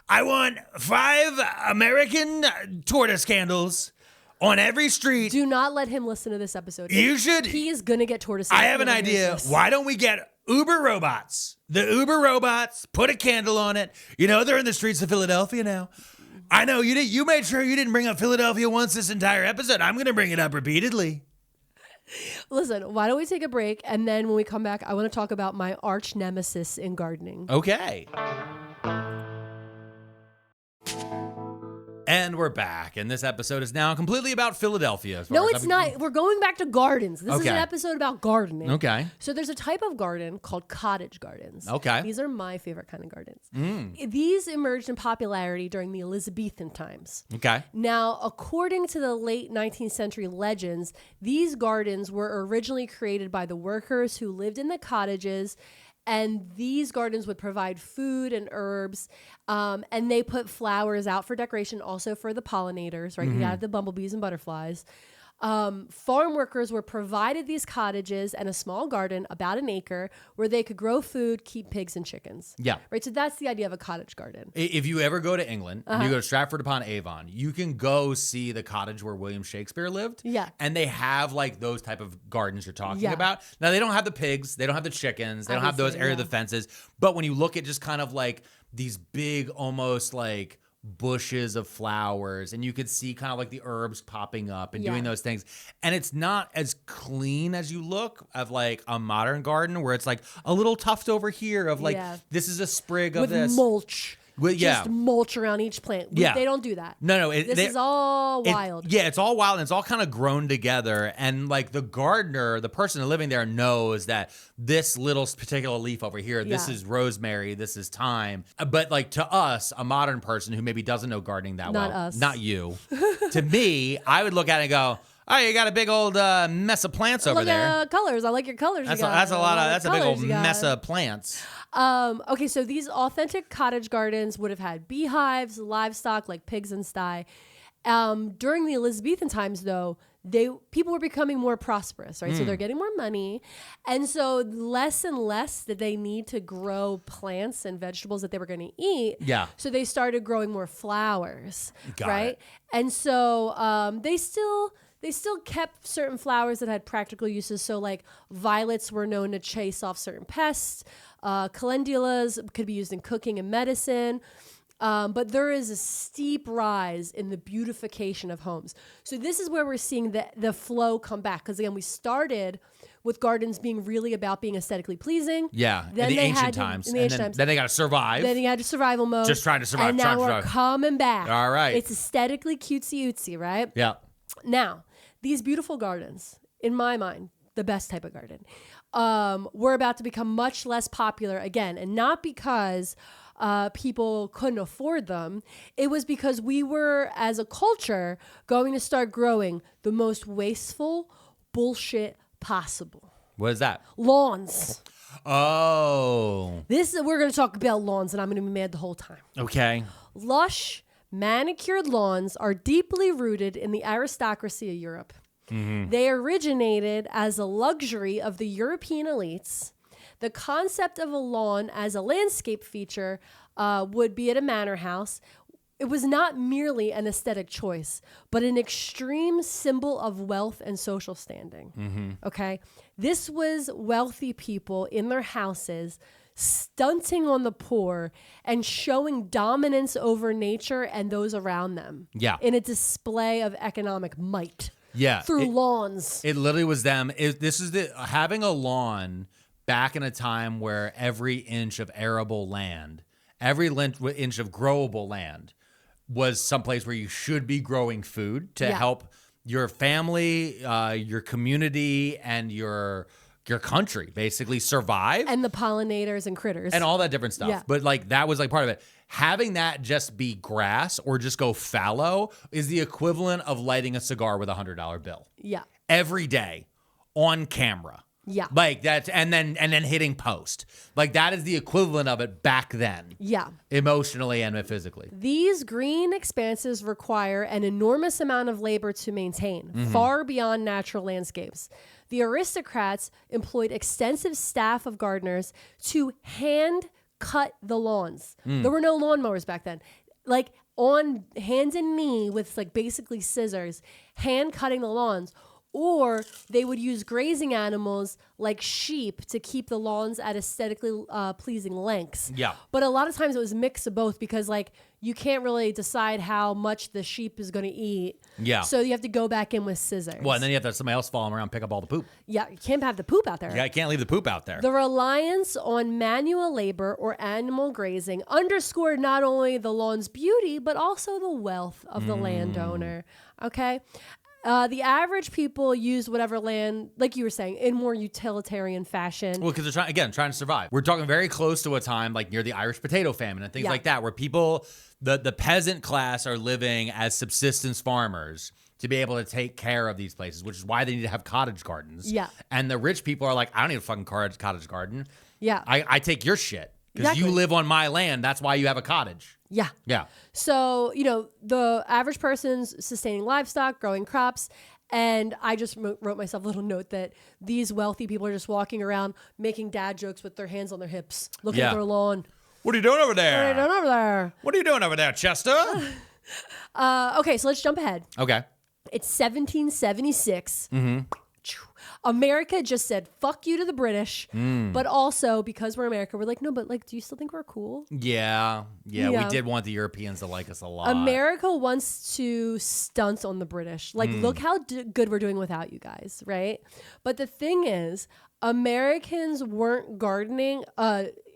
I want 5 American tortoise candles on every street. Do not let him listen to this episode. You should. He is going to get tortoises. I have an idea. Why don't we get Uber robots? The Uber robots, put a candle on it. You know, they're in the streets of Philadelphia now. I know you did. You made sure you didn't bring up Philadelphia once this entire episode. I'm going to bring it up repeatedly. Listen, why don't we take a break? And then when we come back, I want to talk about my arch nemesis in gardening. Okay. And we're back, and this episode is now completely about Philadelphia. No, it's not. We're going back to gardens. This is Okay. an episode about gardening. Okay. So there's a type of garden called cottage gardens. Okay. These are my favorite kind of gardens. These emerged in popularity during the Elizabethan times. Okay. Now, according to the late 19th century legends, these gardens were originally created by the workers who lived in the cottages, and these gardens would provide food and herbs, and they put flowers out for decoration, also for the pollinators, right? You have the bumblebees and butterflies. Farm workers were provided these cottages and a small garden, about an acre, where they could grow food, keep pigs and chickens. Yeah. Right. So that's the idea of a cottage garden. If you ever go to England, and you go to Stratford upon Avon, you can go see the cottage where William Shakespeare lived. Yeah. And they have like those type of gardens you're talking Yeah. about. Now, they don't have the pigs. They don't have the chickens. They don't have those Obviously, area of yeah. the fences. But when you look at just kind of like these big, almost like bushes of flowers, and you could see kind of like the herbs popping up and doing Yeah. those things. And it's not as clean as you look of like a modern garden where it's like a little tuft over here of like, Yeah. this is a sprig of With this. mulch. Yeah. Just mulch around each plant. Yeah. They don't do that. No. This is all wild. Yeah, it's all wild and it's all kind of grown together. And like the gardener, the person living there knows that this little particular leaf over here, this Yeah. is rosemary, this is thyme. But like to us, a modern person who maybe doesn't know gardening that Not well, us. not you, to me, I would look at it and go, oh, you got a big old mess of plants over Look there. at colors. I like your colors. That's you got. a lot of, that's a big Colors old you got. mess of plants. Okay, so these authentic cottage gardens would have had beehives, livestock like pigs and sty. During the Elizabethan times, though, people were becoming more prosperous, right? So they're getting more money, and so less and less that they need to grow plants and vegetables that they were going to eat. Yeah. So they started growing more flowers, Got right? it. And so they still kept certain flowers that had practical uses. So like violets were known to chase off certain pests. Calendulas could be used in cooking and medicine. But there is a steep rise in the beautification of homes. So this is where we're seeing the flow come back. Because again, we started with gardens being really about being aesthetically pleasing. Yeah, Then in the they ancient had to- times. in the And ancient times. then they got to survive. Then you had survival mode. Just trying to survive, And trying now to we're survive. coming back. All right. It's aesthetically cutesy-ootsy, right? Yeah. Now, these beautiful gardens, in my mind, the best type of garden, were about to become much less popular again. And not because people couldn't afford them. It was because we were, as a culture, going to start growing the most wasteful bullshit possible. What is that? Lawns. Oh. We're going to talk about lawns, and I'm going to be mad the whole time. Okay. Lush, manicured lawns are deeply rooted in the aristocracy of Europe. They originated as a luxury of the European elites. The concept of a lawn as a landscape feature would be at a manor house. It was not merely an aesthetic choice, but an extreme symbol of wealth and social standing. Okay? This was wealthy people in their houses stunting on the poor and showing dominance over nature and those around them. Yeah. In a display of economic might. Yeah. Through lawns. It literally was them. Having a lawn back in a time where every inch of arable land, every inch of growable land was someplace where you should be growing food to help your family, your community, and your country basically survive. And the pollinators and critters. And all that different stuff. Yeah. But like that was like part of it. Having that just be grass or just go fallow is the equivalent of lighting a cigar with $100 bill. Yeah. Every day on camera. Yeah. Like that's and then hitting post. Like that is the equivalent of it back then. Yeah. Emotionally and physically. These green expanses require an enormous amount of labor to maintain, far beyond natural landscapes. The aristocrats employed extensive staff of gardeners to hand cut the lawns. There were no lawnmowers back then. Like on hands and knee with like basically scissors, hand cutting the lawns. Or they would use grazing animals like sheep to keep the lawns at aesthetically pleasing lengths. Yeah. But a lot of times it was a mix of both because like you can't really decide how much the sheep is going to eat. Yeah. So you have to go back in with scissors. Well, and then you have to have somebody else follow them around and pick up all the poop. Yeah, you can't have the poop out there. Yeah, I can't leave the poop out there. The reliance on manual labor or animal grazing underscored not only the lawn's beauty, but also the wealth of the landowner. Okay? The average people use whatever land, like you were saying, in more utilitarian fashion. Well, because they're trying to survive. We're talking very close to a time like near the Irish potato famine and things like that, where people, the peasant class are living as subsistence farmers to be able to take care of these places, which is why they need to have cottage gardens. Yeah. And the rich people are like, I don't need a fucking cottage garden. Yeah. I take your shit because Exactly. you live on my land. That's why you have a cottage. Yeah. Yeah. So, the average person's sustaining livestock, growing crops. And I just wrote myself a little note that these wealthy people are just walking around making dad jokes with their hands on their hips, looking at their lawn. What are you doing over there? What are you doing over there? What are you doing over there, Chester? Okay, so let's jump ahead. Okay. It's 1776. America just said fuck you to the British, but also because we're America, we're like, no, but like, do you still think we're cool? Yeah, we did want the Europeans to like us a lot. America wants to stunt on the British. Like, look how good we're doing without you guys, right? But the thing is, Americans weren't gardening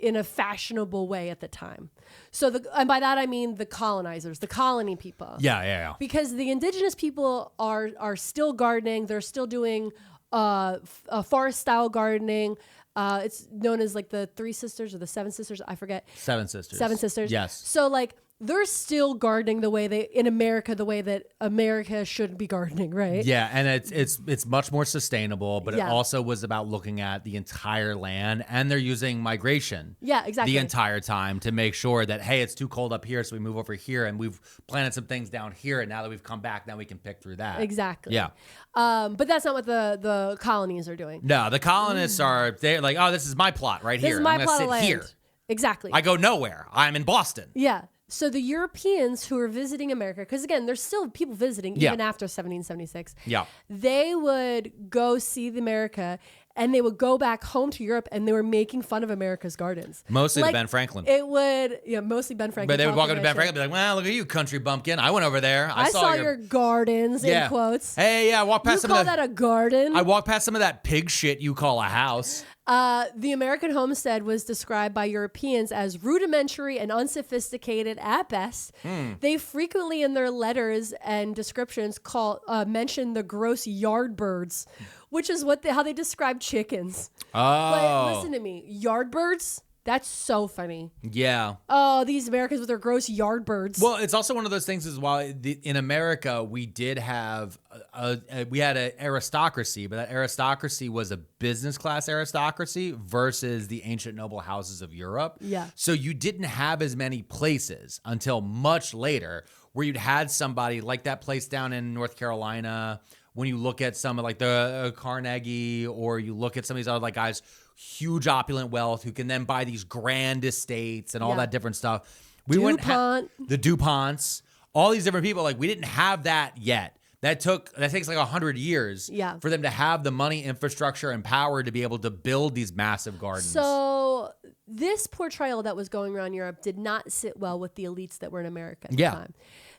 in a fashionable way at the time. So, and by that I mean the colonizers, the colony people. Yeah. Because the indigenous people are still gardening. They're still doing forest style gardening. It's known as like the Three Sisters or the Seven Sisters. I forget. Seven Sisters. Seven Sisters. Yes. So like they're still gardening the way in America, the way that America should be gardening, right? Yeah, and it's much more sustainable, but it Yeah. also was about looking at the entire land, and they're using migration. Yeah, exactly. The entire time to make sure that, hey, it's too cold up here, so we move over here, and we've planted some things down here, and now that we've come back, now we can pick through that. Exactly. Yeah. But that's not what the colonies are doing. No, the colonists they're like, oh, this is my plot right This here. is my I'm gonna plot sit of land. here. Exactly. I go nowhere. I'm in Boston. Yeah. So the Europeans who are visiting America, because again, there's still people visiting even after 1776. Yeah. They would go see America and they would go back home to Europe and they were making fun of America's gardens. Mostly like, to Ben Franklin. It would, mostly Ben Franklin. But they would walk up to Ben Franklin Franklin and be like, well, look at you, country bumpkin. I went over there. I saw your gardens, in quotes. Hey, yeah, I walked past You some call of that a garden? I walked past some of that pig shit you call a house. The American homestead was described by Europeans as rudimentary and unsophisticated at best. They frequently, in their letters and descriptions, mention the gross yard birds, which is how they describe chickens. Oh. But listen to me, yard birds. That's so funny. Yeah. Oh, these Americans with their gross yard birds. Well, it's also one of those things as well. In America, we did have we had an aristocracy, but that aristocracy was a business class aristocracy versus the ancient noble houses of Europe. Yeah. So you didn't have as many places until much later where you'd had somebody like that place down in North Carolina. When you look at some of like the Carnegie, or you look at some of these other like guys, huge opulent wealth who can then buy these grand estates and all that different stuff. We wouldn't have the DuPonts, all these different people. Like we didn't have that yet. That takes like 100 years for them to have the money, infrastructure, and power to be able to build these massive gardens. So this portrayal that was going around Europe did not sit well with the elites that were in America at the time.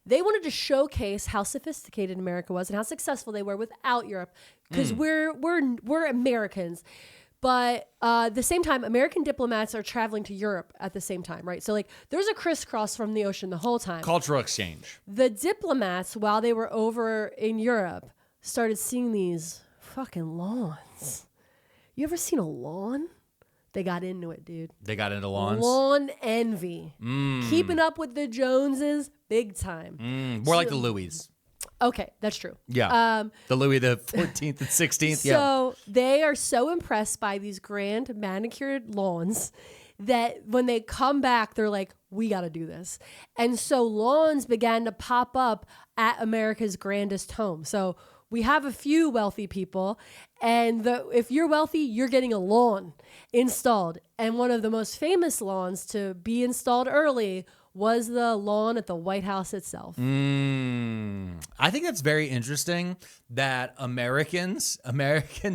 They wanted to showcase how sophisticated America was and how successful they were without Europe, because we're Americans. But at the same time, American diplomats are traveling to Europe at the same time, right? So like there's a crisscross from the ocean the whole time. Cultural exchange. The diplomats, while they were over in Europe, started seeing these fucking lawns. You ever seen a lawn? They got into it, dude. They got into lawns? Lawn envy. Keeping up with the Joneses, big time. More like the Louis. Okay, that's true. Yeah. The Louis the 14th and 16th. So they are so impressed by these grand manicured lawns that when they come back, they're like, we got to do this. And so lawns began to pop up at America's grandest home. So we have a few wealthy people, and if you're wealthy, you're getting a lawn installed. And one of the most famous lawns to be installed early was the lawn at the White House itself. I think that's very interesting that American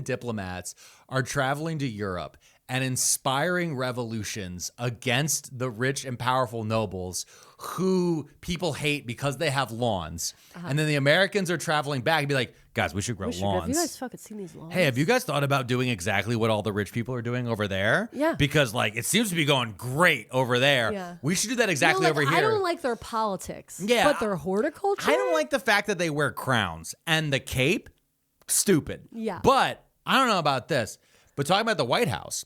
diplomats are traveling to Europe and inspiring revolutions against the rich and powerful nobles who people hate because they have lawns. And then the Americans are traveling back and be like, guys, we should grow lawns. Have you guys fucking seen these lawns? Hey, have you guys thought about doing exactly what all the rich people are doing over there? Yeah. Because like it seems to be going great over there. Yeah. We should do that exactly over here. I don't like their politics. Yeah. But their horticulture? I don't like the fact that they wear crowns and the cape. Stupid. Yeah. But I don't know about this. But talking about the White House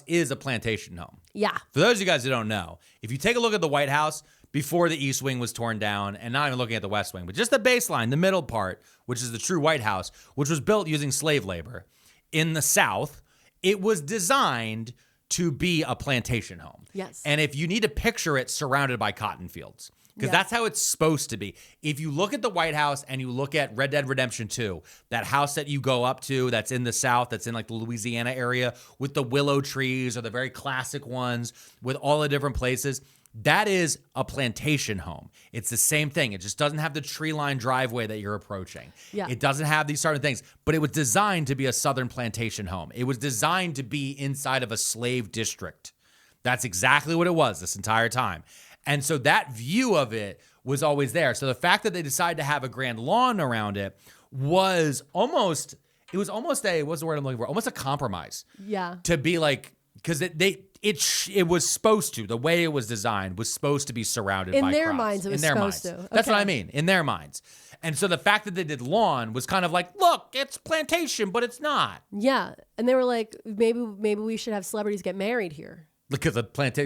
is a plantation home. Yeah. For those of you guys who don't know, if you take a look at the White House before the East Wing was torn down, and not even looking at the West Wing, but just the baseline, the middle part, which is the true White House, which was built using slave labor in the South, it was designed to be a plantation home. Yes. And if you need to picture it surrounded by cotton fields, because that's how it's supposed to be. If you look at the White House and you look at Red Dead Redemption 2, that house that you go up to that's in the South, that's in like the Louisiana area with the willow trees or the very classic ones with all the different places, that is a plantation home. It's the same thing. It just doesn't have the tree-lined driveway that you're approaching. Yeah. It doesn't have these sort of things, but it was designed to be a Southern plantation home. It was designed to be inside of a slave district. That's exactly what it was this entire time. And so that view of it was always there. So the fact that they decided to have a grand lawn around it was almost a, what's the word I'm looking for? Almost a compromise. Yeah. To be like, because it was supposed to, the way it was designed was supposed to be surrounded by In their crops. minds, it was In their supposed minds. to. That's Okay. what I mean, in their minds. And so the fact that they did lawn was kind of like, look, it's plantation, but it's not. Yeah. And they were like, maybe we should have celebrities get married here. Because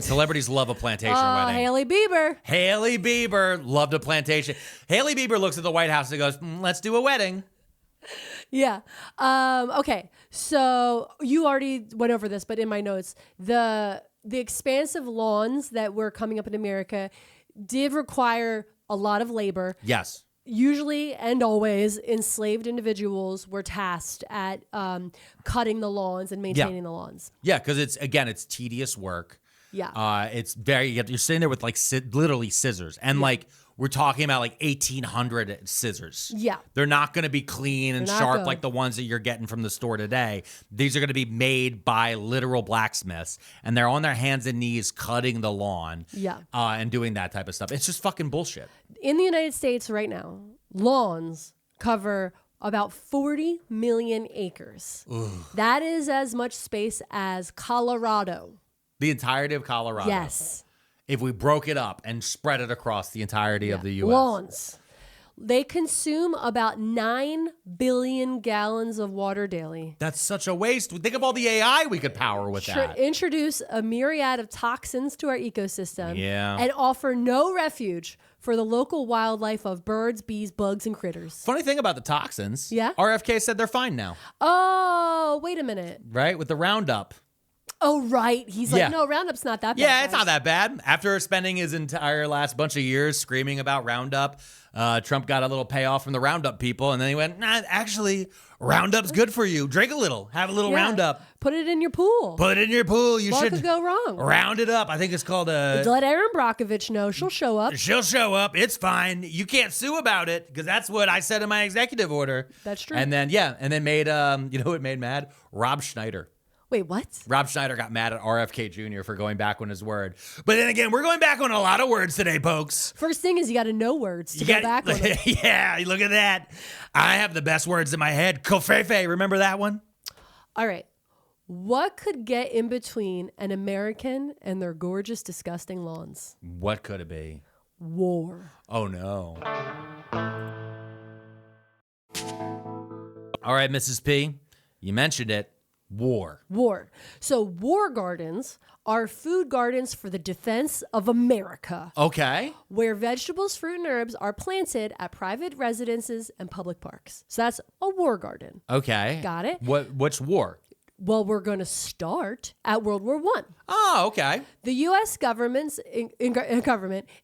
celebrities love a plantation wedding. Hailey Bieber. Hailey Bieber loved a plantation. Hailey Bieber looks at the White House and goes, let's do a wedding. Yeah. Okay. So you already went over this, but in my notes, the expansive lawns that were coming up in America did require a lot of labor. Yes. Usually and always, enslaved individuals were tasked at cutting the lawns and maintaining the lawns. Yeah, because it's tedious work. Yeah. It's very, you're sitting there with like literally scissors. And like, we're talking about like 1800 scissors. Yeah. They're not going to be clean and They're not sharp good. like the ones that you're getting from the store today. These are going to be made by literal blacksmiths. And they're on their hands and knees cutting the lawn. Yeah. And doing that type of stuff. It's just fucking bullshit. In the United States right now, lawns cover about 40 million acres. That is as much space as Colorado. The entirety of Colorado. Yes. If we broke it up and spread it across the entirety of the U.S. Lawns. They consume about 9 billion gallons of water daily. That's such a waste. Think of all the AI we could power with that. Introduce a myriad of toxins to our ecosystem. Yeah. And offer no refuge for the local wildlife of birds, bees, bugs, and critters. Funny thing about the toxins. Yeah? RFK said they're fine now. Oh, wait a minute. Right? With the Roundup. Oh, right. He's like, no, Roundup's not that bad. Yeah, it's guys. not that bad. After spending his entire last bunch of years screaming about Roundup, Trump got a little payoff from the Roundup people, and then he went, nah, actually, Roundup's good for you. Drink a little. Have a little Roundup. Put it in your pool. Put it in your pool. You What should could go wrong? round it up. I think it's called a... Let Erin Brockovich know. She'll show up. She'll show up. It's fine. You can't sue about it because that's what I said in my executive order. That's true. And then, made, you know what made mad? Rob Schneider. Wait, what? Rob Schneider got mad at RFK Jr. for going back on his word. But then again, we're going back on a lot of words today, folks. First thing is you got to know words to go back on them. Yeah, look at that. I have the best words in my head. Kofefe, remember that one? All right. What could get in between an American and their gorgeous, disgusting lawns? What could it be? War. Oh, no. All right, Mrs. P, you mentioned it. War. So war gardens are food gardens for the defense of America. Okay. Where vegetables, fruit, and herbs are planted at private residences and public parks. So that's a war garden. Okay. Got it? What's war? Well, we're going to start at World War I. Oh, okay. The U.S. government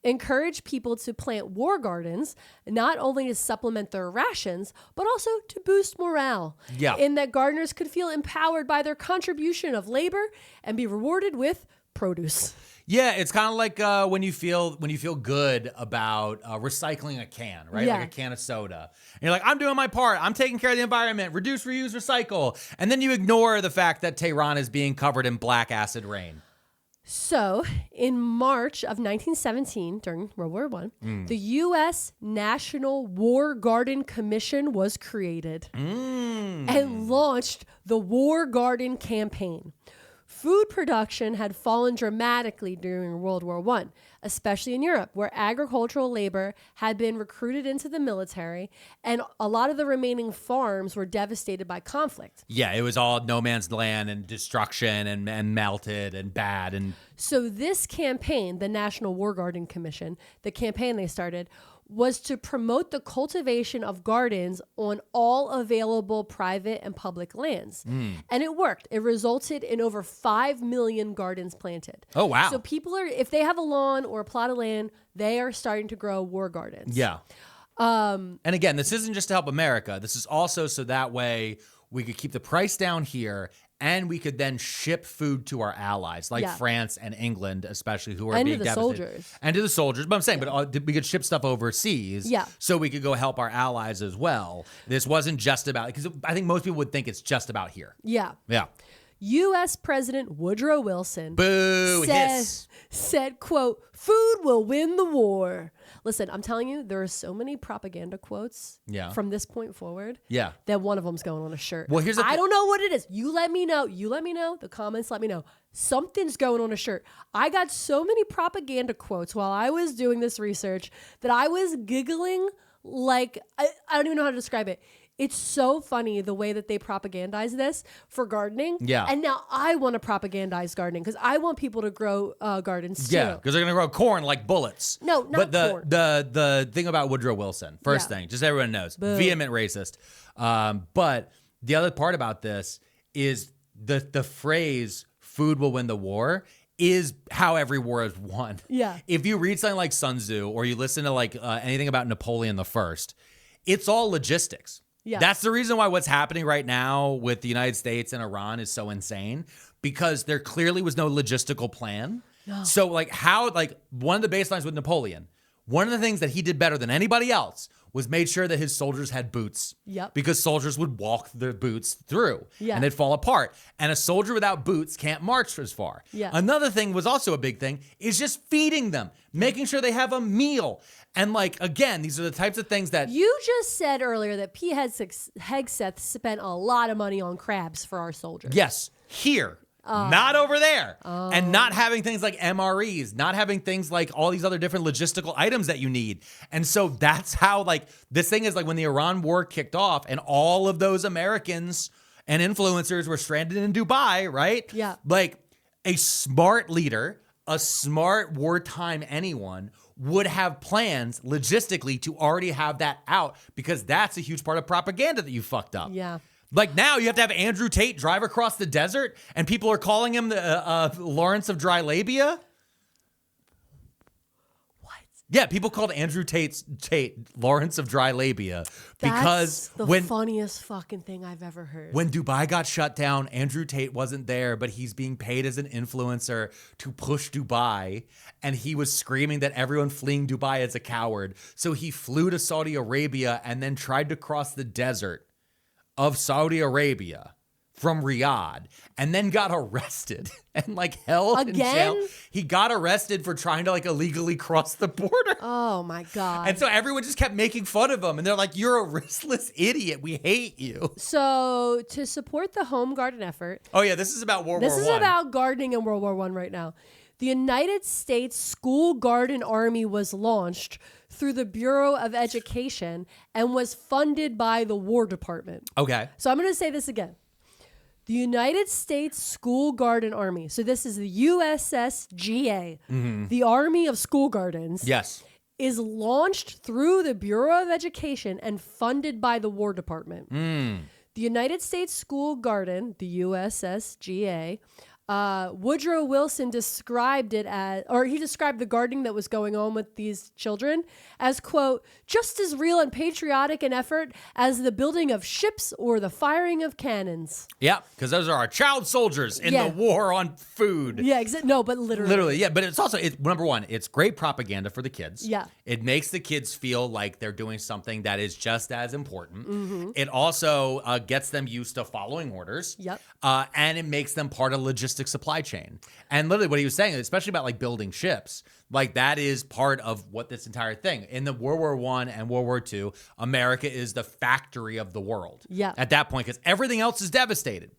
encouraged people to plant war gardens, not only to supplement their rations, but also to boost morale. Yeah. In that gardeners could feel empowered by their contribution of labor and be rewarded with produce. Yeah, it's kind of like when you feel good about recycling a can, right? Yeah. Like a can of soda. And you're like, I'm doing my part. I'm taking care of the environment. Reduce, reuse, recycle. And then you ignore the fact that Tehran is being covered in black acid rain. So, in March of 1917, during World War I, the U.S. National War Garden Commission was created and launched the War Garden Campaign. Food production had fallen dramatically during World War I, especially in Europe, where agricultural labor had been recruited into the military, and a lot of the remaining farms were devastated by conflict. Yeah, it was all no man's land and destruction and melted and bad. And So this campaign, the National War Garden Commission, the campaign they started, was to promote the cultivation of gardens on all available private and public lands. And it worked. It resulted in over 5 million gardens planted. Oh, wow. So people are, if they have a lawn or a plot of land, they are starting to grow war gardens. yeah. And again, this isn't just to help America. This is also so that way we could keep the price down here and we could then ship food to our allies, like France and England, especially, who are And to being the devastated. soldiers. And to the soldiers. But I'm saying, but we could ship stuff overseas so we could go help our allies as well. This wasn't just about, because I think most people would think it's just about here. Yeah. Yeah. U.S. President Woodrow Wilson Boo, hiss. said, quote, "Food will win the war." Listen, I'm telling you, there are so many propaganda quotes from this point forward that one of them's going on a shirt. Well, here's the I don't know what it is. You let me know. You let me know. The comments let me know. Something's going on a shirt. I got so many propaganda quotes while I was doing this research that I was giggling like, I don't even know how to describe it. It's so funny the way that they propagandize this for gardening. Yeah. And now I want to propagandize gardening because I want people to grow gardens too. Yeah, because they're going to grow corn like bullets. No, not but corn. the thing about Woodrow Wilson, first thing, just everyone knows, vehement racist. But the other part about this is the phrase "food will win the war" is how every war is won. Yeah. If you read something like Sun Tzu or you listen to like anything about Napoleon the First, it's all logistics. Yeah. That's the reason why what's happening right now with the United States and Iran is so insane, because there clearly was no logistical plan. No. So like one of the baselines with Napoleon one of the things that he did better than anybody else was made sure that his soldiers had boots. Yep. Because soldiers would walk their boots through Yeah. and they'd fall apart. And a soldier without boots can't march as far. Yeah. Another thing was also a big thing is just feeding them, making sure they have a meal. And like, again, these are the types of things that You just said earlier that P. Hegseth spent a lot of money on crabs for our soldiers. yes, here. Not over there. And not having things like MREs, not having things like all these other different logistical items that you need. And so that's how, like, this thing is like when the Iran war kicked off and all of those Americans and influencers were stranded in Dubai, right? Yeah. Like, a smart leader, a smart wartime anyone would have plans logistically to already have that out, because that's a huge part of propaganda that you fucked up. Yeah. Like now you have to have Andrew Tate drive across the desert and people are calling him the Lawrence of Dry Labia. What? Yeah, people called Andrew Tate Lawrence of Dry Labia because That's the funniest fucking thing I've ever heard. when Dubai got shut down, Andrew Tate wasn't there, but he's being paid as an influencer to push Dubai. And he was screaming that everyone fleeing Dubai is a coward. So he flew to Saudi Arabia and then tried to cross the desert of Saudi Arabia from Riyadh and then got arrested and like held in jail. Again? He got arrested for trying to like illegally cross the border. Oh my God. And so everyone just kept making fun of him. And they're like, you're a riskless idiot. We hate you. So to support the home garden effort, Oh, yeah. This is about World War this I. is about gardening in World War I right now. The United States School Garden Army was launched through the Bureau of Education and was funded by the War Department. Okay. So I'm going to say this again. The United States School Garden Army, so this is the USSGA, the Army of School Gardens, Yes. is launched through the Bureau of Education and funded by the War Department. The United States School Garden, the USSGA, Woodrow Wilson described it as, or he described the gardening that was going on with these children as, quote, just as real and patriotic an effort as the building of ships or the firing of cannons. Yeah, because those are our child soldiers in Yeah. the war on food. Yeah, no, but literally. Literally, yeah. But it's also, number one, it's great propaganda for the kids. Yeah. It makes the kids feel like they're doing something that is just as important. Mm-hmm. It also gets them used to following orders. Yep. And it makes them part of logistic supply chain. And literally what he was saying, especially about like building ships, like that is part of what this entire thing. In the World War I and World War II, America is the factory of the world. Yeah. At that point, because everything else is devastated.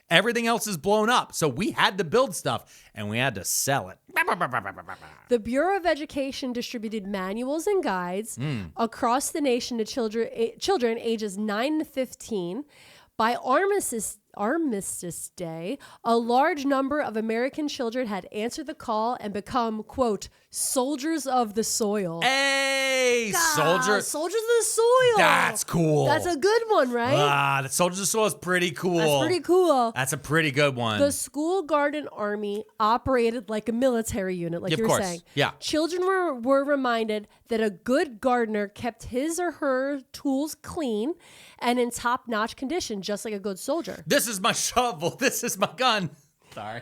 Everything else is blown up. So we had to build stuff and we had to sell it. The Bureau of Education distributed manuals and guides across the nation to children ages 9 to 15. By Armistice Day, a large number of American children had answered the call and become, quote, soldiers of the soil. Hey, Soldiers of the soil. That's cool. That's a good one, right? The Soldiers of the Soil is pretty cool. That's pretty cool. That's a pretty good one. The School Garden Army operated like a military unit, like Of you were course. saying. Yeah. Children were reminded that a good gardener kept his or her tools clean and in top-notch condition, just like a good soldier. This is my shovel. This is my gun. Sorry.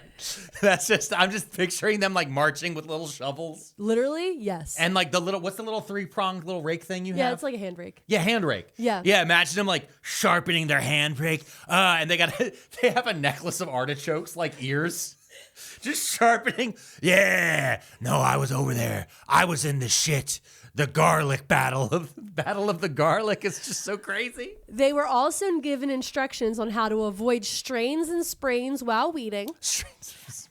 I'm just picturing them like marching with little shovels. Literally, yes. And like what's the little 3-pronged little rake thing you have? Yeah, it's like a hand rake. Yeah, hand rake. Yeah. Yeah, imagine them like sharpening their hand rake. And they have a necklace of artichokes like ears. Just sharpening. Yeah. No, I was over there. I was in the shit. The garlic battle of the garlic is just so crazy. They were also given instructions on how to avoid strains and sprains while weeding,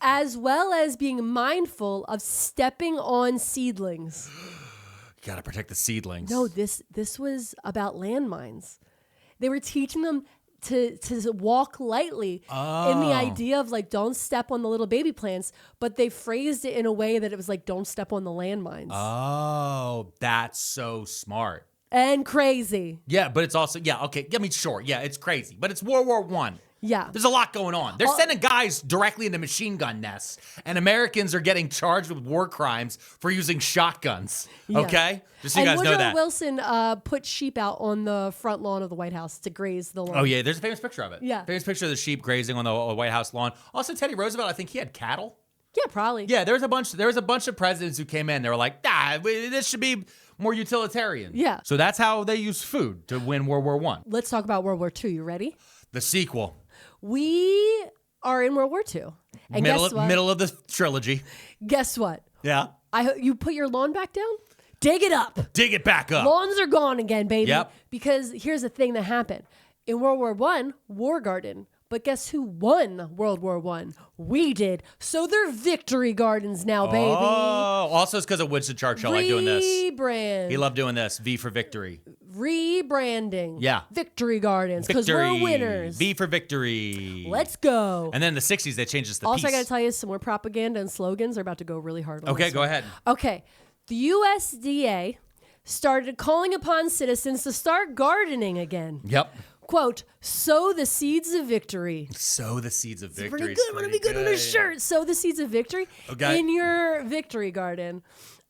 as well as being mindful of stepping on seedlings. You gotta protect the seedlings. No, this was about landmines. They were teaching them to walk lightly in the idea of like don't step on the little baby plants, but they phrased it in a way that it was like don't step on the landmines. Oh, that's so smart. And crazy. Yeah, but it's also okay. I mean, sure, yeah, it's crazy, but it's World War I. Yeah. There's a lot going on. They're sending guys directly into machine gun nests, and Americans are getting charged with war crimes for using shotguns. Yeah. Okay? Just so you guys know Woodrow that. Wilson put sheep out on the front lawn of the White House to graze the lawn. Oh, yeah, there's a famous picture of it. Yeah. Famous picture of the sheep grazing on the White House lawn. Also, Teddy Roosevelt, I think he had cattle. Yeah, probably. Yeah, there was a bunch of presidents who came in. They were like, this should be more utilitarian. Yeah. So that's how they used food to win World War I. Let's talk about World War II. You ready? The sequel. We are in World War II. And guess what? Middle of the trilogy. Guess what? Yeah. You put your lawn back down? Dig it up. Dig it back up. Lawns are gone again, baby. Yep. Because here's the thing that happened. In World War I, War Garden. But guess who won World War I? We did. So they're victory gardens now, baby. Oh, also it's because of Winston Churchill like doing this. Rebrand. He loved doing this. V for victory. Rebranding. Yeah. Victory gardens. Because we're winners. V for victory. Let's go. And then in the 60s, they changed this to Also, peace. I got to tell you, some more propaganda and slogans are about to go really hard on Okay, this go one. ahead. Okay. The USDA started calling upon citizens to start gardening again. Yep. Quote, sow the seeds of victory. Sow the seeds of victory. Pretty good. Want to be good on a shirt. Sow the seeds of victory Okay. in your victory garden.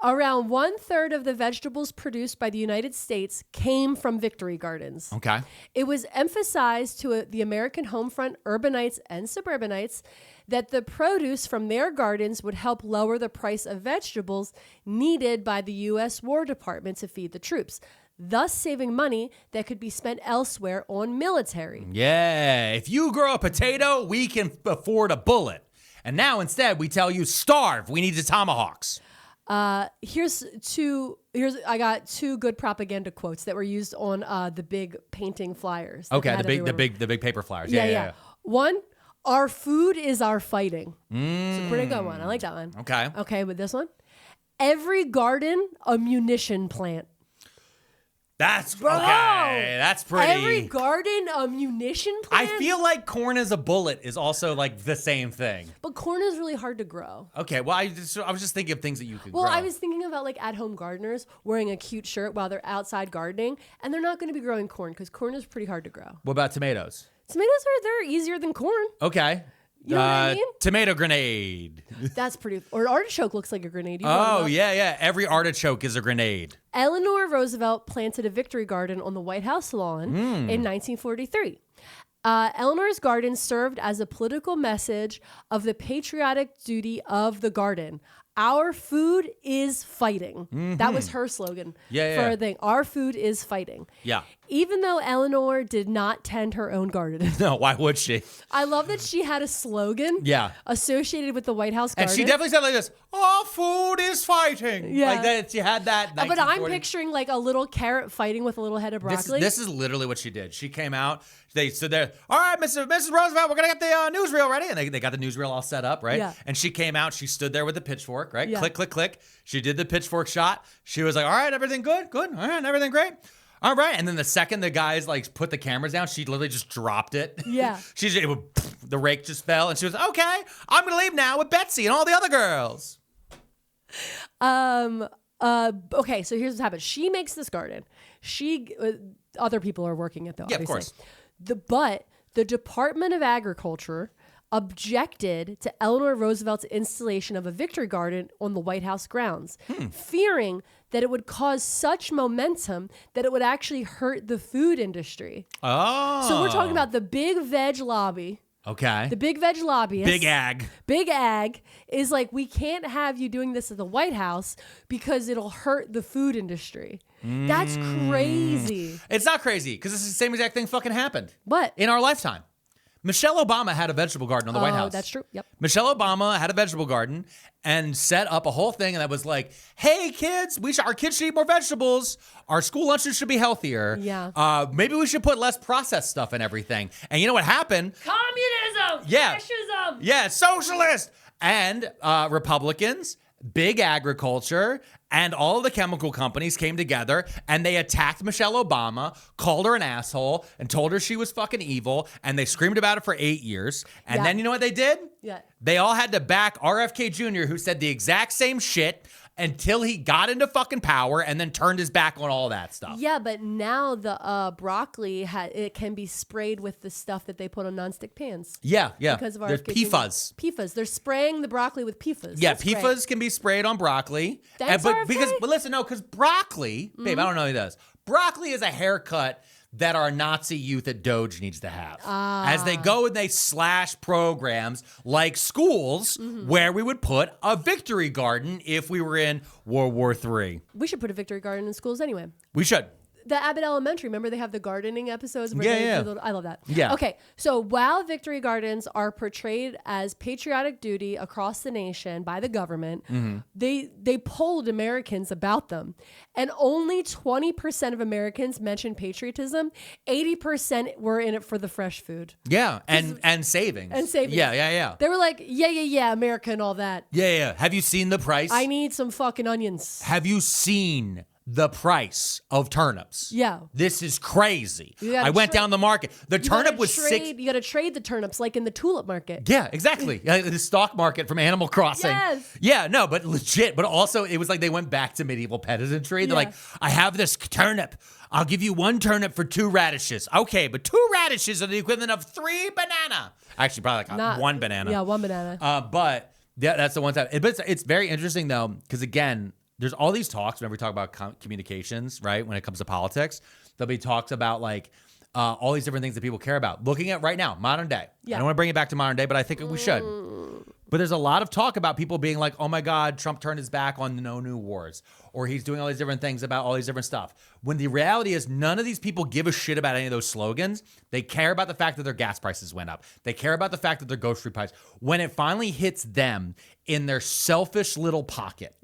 Around 1/3 of the vegetables produced by the United States came from victory gardens. Okay. It was emphasized to the American homefront urbanites and suburbanites that the produce from their gardens would help lower the price of vegetables needed by the U.S. War Department to feed the troops, thus saving money that could be spent elsewhere on military. Yeah. If you grow a potato, we can afford a bullet. And now instead, we tell you, starve. We need the tomahawks. I got two good propaganda quotes that were used on the big painting flyers. that they Okay, had the big paper flyers. Yeah. One, our food is our fighting. It's a pretty good one. I like that one. Okay. Okay, with this one, every garden a munition plant. That's Bro, okay. That's pretty. Every garden a munition plant. I feel like corn as a bullet is also like the same thing. but corn is really hard to grow. Okay, well, I was just thinking of things that you could Well, grow. I was thinking about like at-home gardeners wearing a cute shirt while they're outside gardening, and they're not going to be growing corn because corn is pretty hard to grow. What about tomatoes? Tomatoes they're easier than corn. Okay. You know what I mean? Tomato grenade. That's pretty. Or artichoke looks like a grenade. You brought it Oh, up. yeah. Every artichoke is a grenade. Eleanor Roosevelt planted a victory garden on the White House lawn in 1943. Eleanor's garden served as a political message of the patriotic duty of the garden. Our food is fighting. That was her slogan for a thing. Our food is fighting. Yeah. Even though Eleanor did not tend her own garden. No, why would she? I love that she had a slogan associated with the White House garden. And she definitely said like this, our food is fighting. Yeah. Like that, she had that. But I'm 1940. picturing like a little carrot fighting with a little head of broccoli. This is literally what she did. She came out. They stood there. All right, Mrs. Roosevelt, we're gonna get the newsreel ready, and they got the newsreel all set up, right? Yeah. And she came out. She stood there with the pitchfork, right? Yeah. Click, click, click. She did the pitchfork shot. She was like, "All right, everything good, good. All right, everything great." All right, and then the second the guys like put the cameras down, she literally just dropped it. Yeah. The rake just fell, and she was okay. I'm gonna leave now with Betsy and all the other girls. Okay, so here's what happened. She makes this garden. Other people are working it though. Yeah, of obviously. course. But the Department of Agriculture objected to Eleanor Roosevelt's installation of a victory garden on the White House grounds, fearing that it would cause such momentum that it would actually hurt the food industry. Oh. So we're talking about the big veg lobby. Okay. The big veg lobbyist. Big ag. Big ag is like, we can't have you doing this at the White House because it'll hurt the food industry. That's crazy. It's not crazy because it's the same exact thing fucking happened. What? In our lifetime. Michelle Obama had a vegetable garden on the White House. That's true. Yep. Michelle Obama had a vegetable garden and set up a whole thing that was like, hey kids, our kids should eat more vegetables. Our school lunches should be healthier. Yeah. Maybe we should put less processed stuff in everything. And you know what happened? Communism. Yeah. Fascism. Yeah, socialist. And Republicans, big agriculture, and all of the chemical companies came together and they attacked Michelle Obama, called her an asshole, and told her she was fucking evil. And they screamed about it for 8 years. And then you know what they did? Yeah. They all had to back RFK Jr., who said the exact same shit until he got into fucking power and then turned his back on all that stuff. Yeah, but now the broccoli it can be sprayed with the stuff that they put on nonstick pans. Yeah. Because of There's RFK Jr. PFAS. PFAS. They're spraying the broccoli with PFAS. Yeah, That's great. PFAS can be sprayed on broccoli. Thanks, but RFK. listen, no, because broccoli, babe, I don't know who does. Broccoli is a haircut that our Nazi youth at Doge needs to have. As they go and they slash programs like schools where we would put a victory garden if we were in World War III. We should put a victory garden in schools anyway. We should. The Abbott Elementary, remember they have the gardening episodes? Where I love that. Yeah. Okay, so while victory gardens are portrayed as patriotic duty across the nation by the government, they polled Americans about them. And only 20% of Americans mentioned patriotism. 80% were in it for the fresh food. Yeah, and savings. And savings. Yeah. They were like, yeah, America and all that. Yeah. Have you seen the price? I need some fucking onions. Have you seen the price of turnips? Yeah. This is crazy. I went down the market. The turnip was $6. You got to trade the turnips like in the tulip market. Yeah, exactly. The stock market from Animal Crossing. Yes. Yeah, no, but legit. But also, it was like they went back to medieval peasantry. They're like, I have this turnip. I'll give you 1 turnip for 2 radishes. Okay, but 2 radishes are the equivalent of 3 banana. Actually, probably like 1 banana. Yeah, 1 banana. But that's the one time. But it's very interesting, though, because again, there's all these talks whenever we talk about communications, right? When it comes to politics, there'll be talks about like all these different things that people care about. Looking at right now, modern day. Yeah. I don't want to bring it back to modern day, but I think we should. But there's a lot of talk about people being like, oh my God, Trump turned his back on no new wars, or he's doing all these different things about all these different stuff. When the reality is none of these people give a shit about any of those slogans. They care about the fact that their gas prices went up. They care about the fact that their grocery price. When it finally hits them in their selfish little pocket,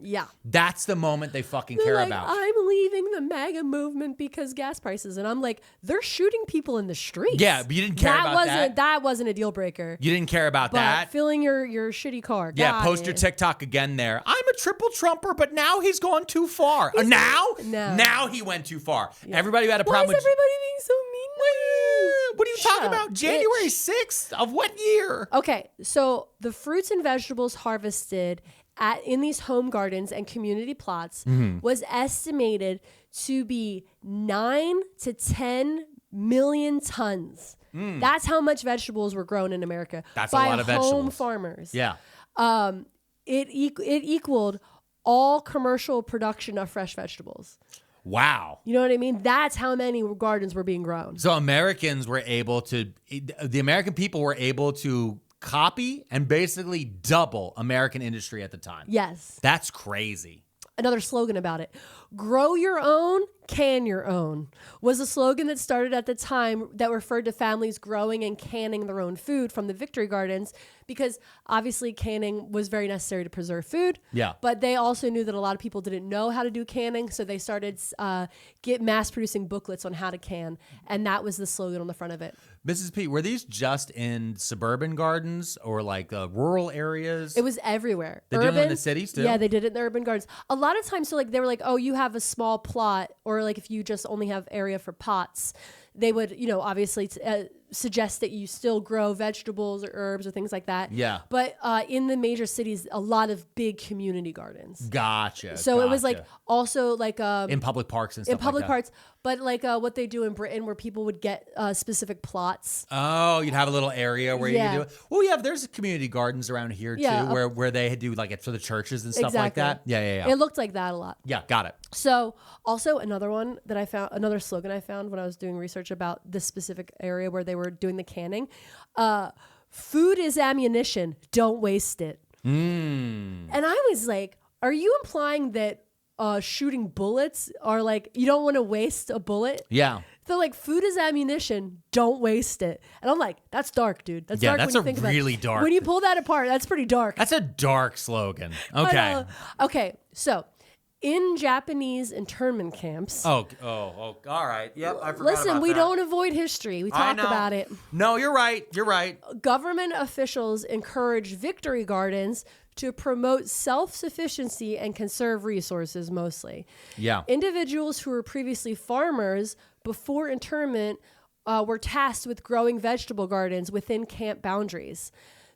that's the moment they fucking care about. I'm leaving the MAGA movement because gas prices. And I'm like, they're shooting people in the streets. Yeah, but you didn't care about that. That wasn't a deal breaker. You didn't care about that. Filling your shitty car. Yeah, post your TikTok again there. I'm a triple Trumper, but now he's gone too far. Now he went too far. Yeah. Everybody who had a problem with... Why is everybody being so mean to me? What are you talking about? January 6th of what year? Okay, so the fruits and vegetables harvested in these home gardens and community plots was estimated to be 9 to 10 million tons. That's how much vegetables were grown in America. That's a lot of vegetables. By home farmers. Yeah. It equaled all commercial production of fresh vegetables. Wow. You know what I mean? That's how many gardens were being grown. So the American people were able to copy and basically double American industry at the time. Yes. That's crazy. Another slogan about it. Grow your own, can your own was a slogan that started at the time that referred to families growing and canning their own food from the victory gardens, because obviously canning was very necessary to preserve food. Yeah. But they also knew that a lot of people didn't know how to do canning, so they started mass producing booklets on how to can, and that was the slogan on the front of it. Mrs. P, were these just in suburban gardens or like rural areas? It was everywhere. They did it in the cities too? Yeah, they did it in the urban gardens. A lot of times, so like they were like, oh, you have a small plot, or like if you just only have area for pots, they would, obviously suggest that you still grow vegetables or herbs or things like that. Yeah. But in the major cities, a lot of big community gardens. Gotcha. So it was like also like in public parks and stuff. In public parks, but like what they do in Britain, where people would get specific plots. Oh, you'd have a little area where you could do it. Well, there's community gardens around here too, where they do like it for the churches and stuff like that. Yeah. It looked like that a lot. Yeah, got it. So also another one that I found, another slogan I found when I was doing research about this specific area where they were doing the canning. Food is ammunition. Don't waste it. And I was like, are you implying that shooting bullets are like, you don't want to waste a bullet? Yeah. They're like, food is ammunition. Don't waste it. And I'm like, that's dark, dude. That's dark. That's when you think really about it. dark. When you pull that apart, that's pretty dark. That's a dark slogan. Okay. But, okay. So in Japanese internment camps. Oh, all right. Yep, I forgot Listen, about we that. don't avoid history. We talk about it. No, you're right. You're right. Government officials encourage victory gardens to promote self-sufficiency and conserve resources mostly. Yeah. Individuals who were previously farmers before internment were tasked with growing vegetable gardens within camp boundaries.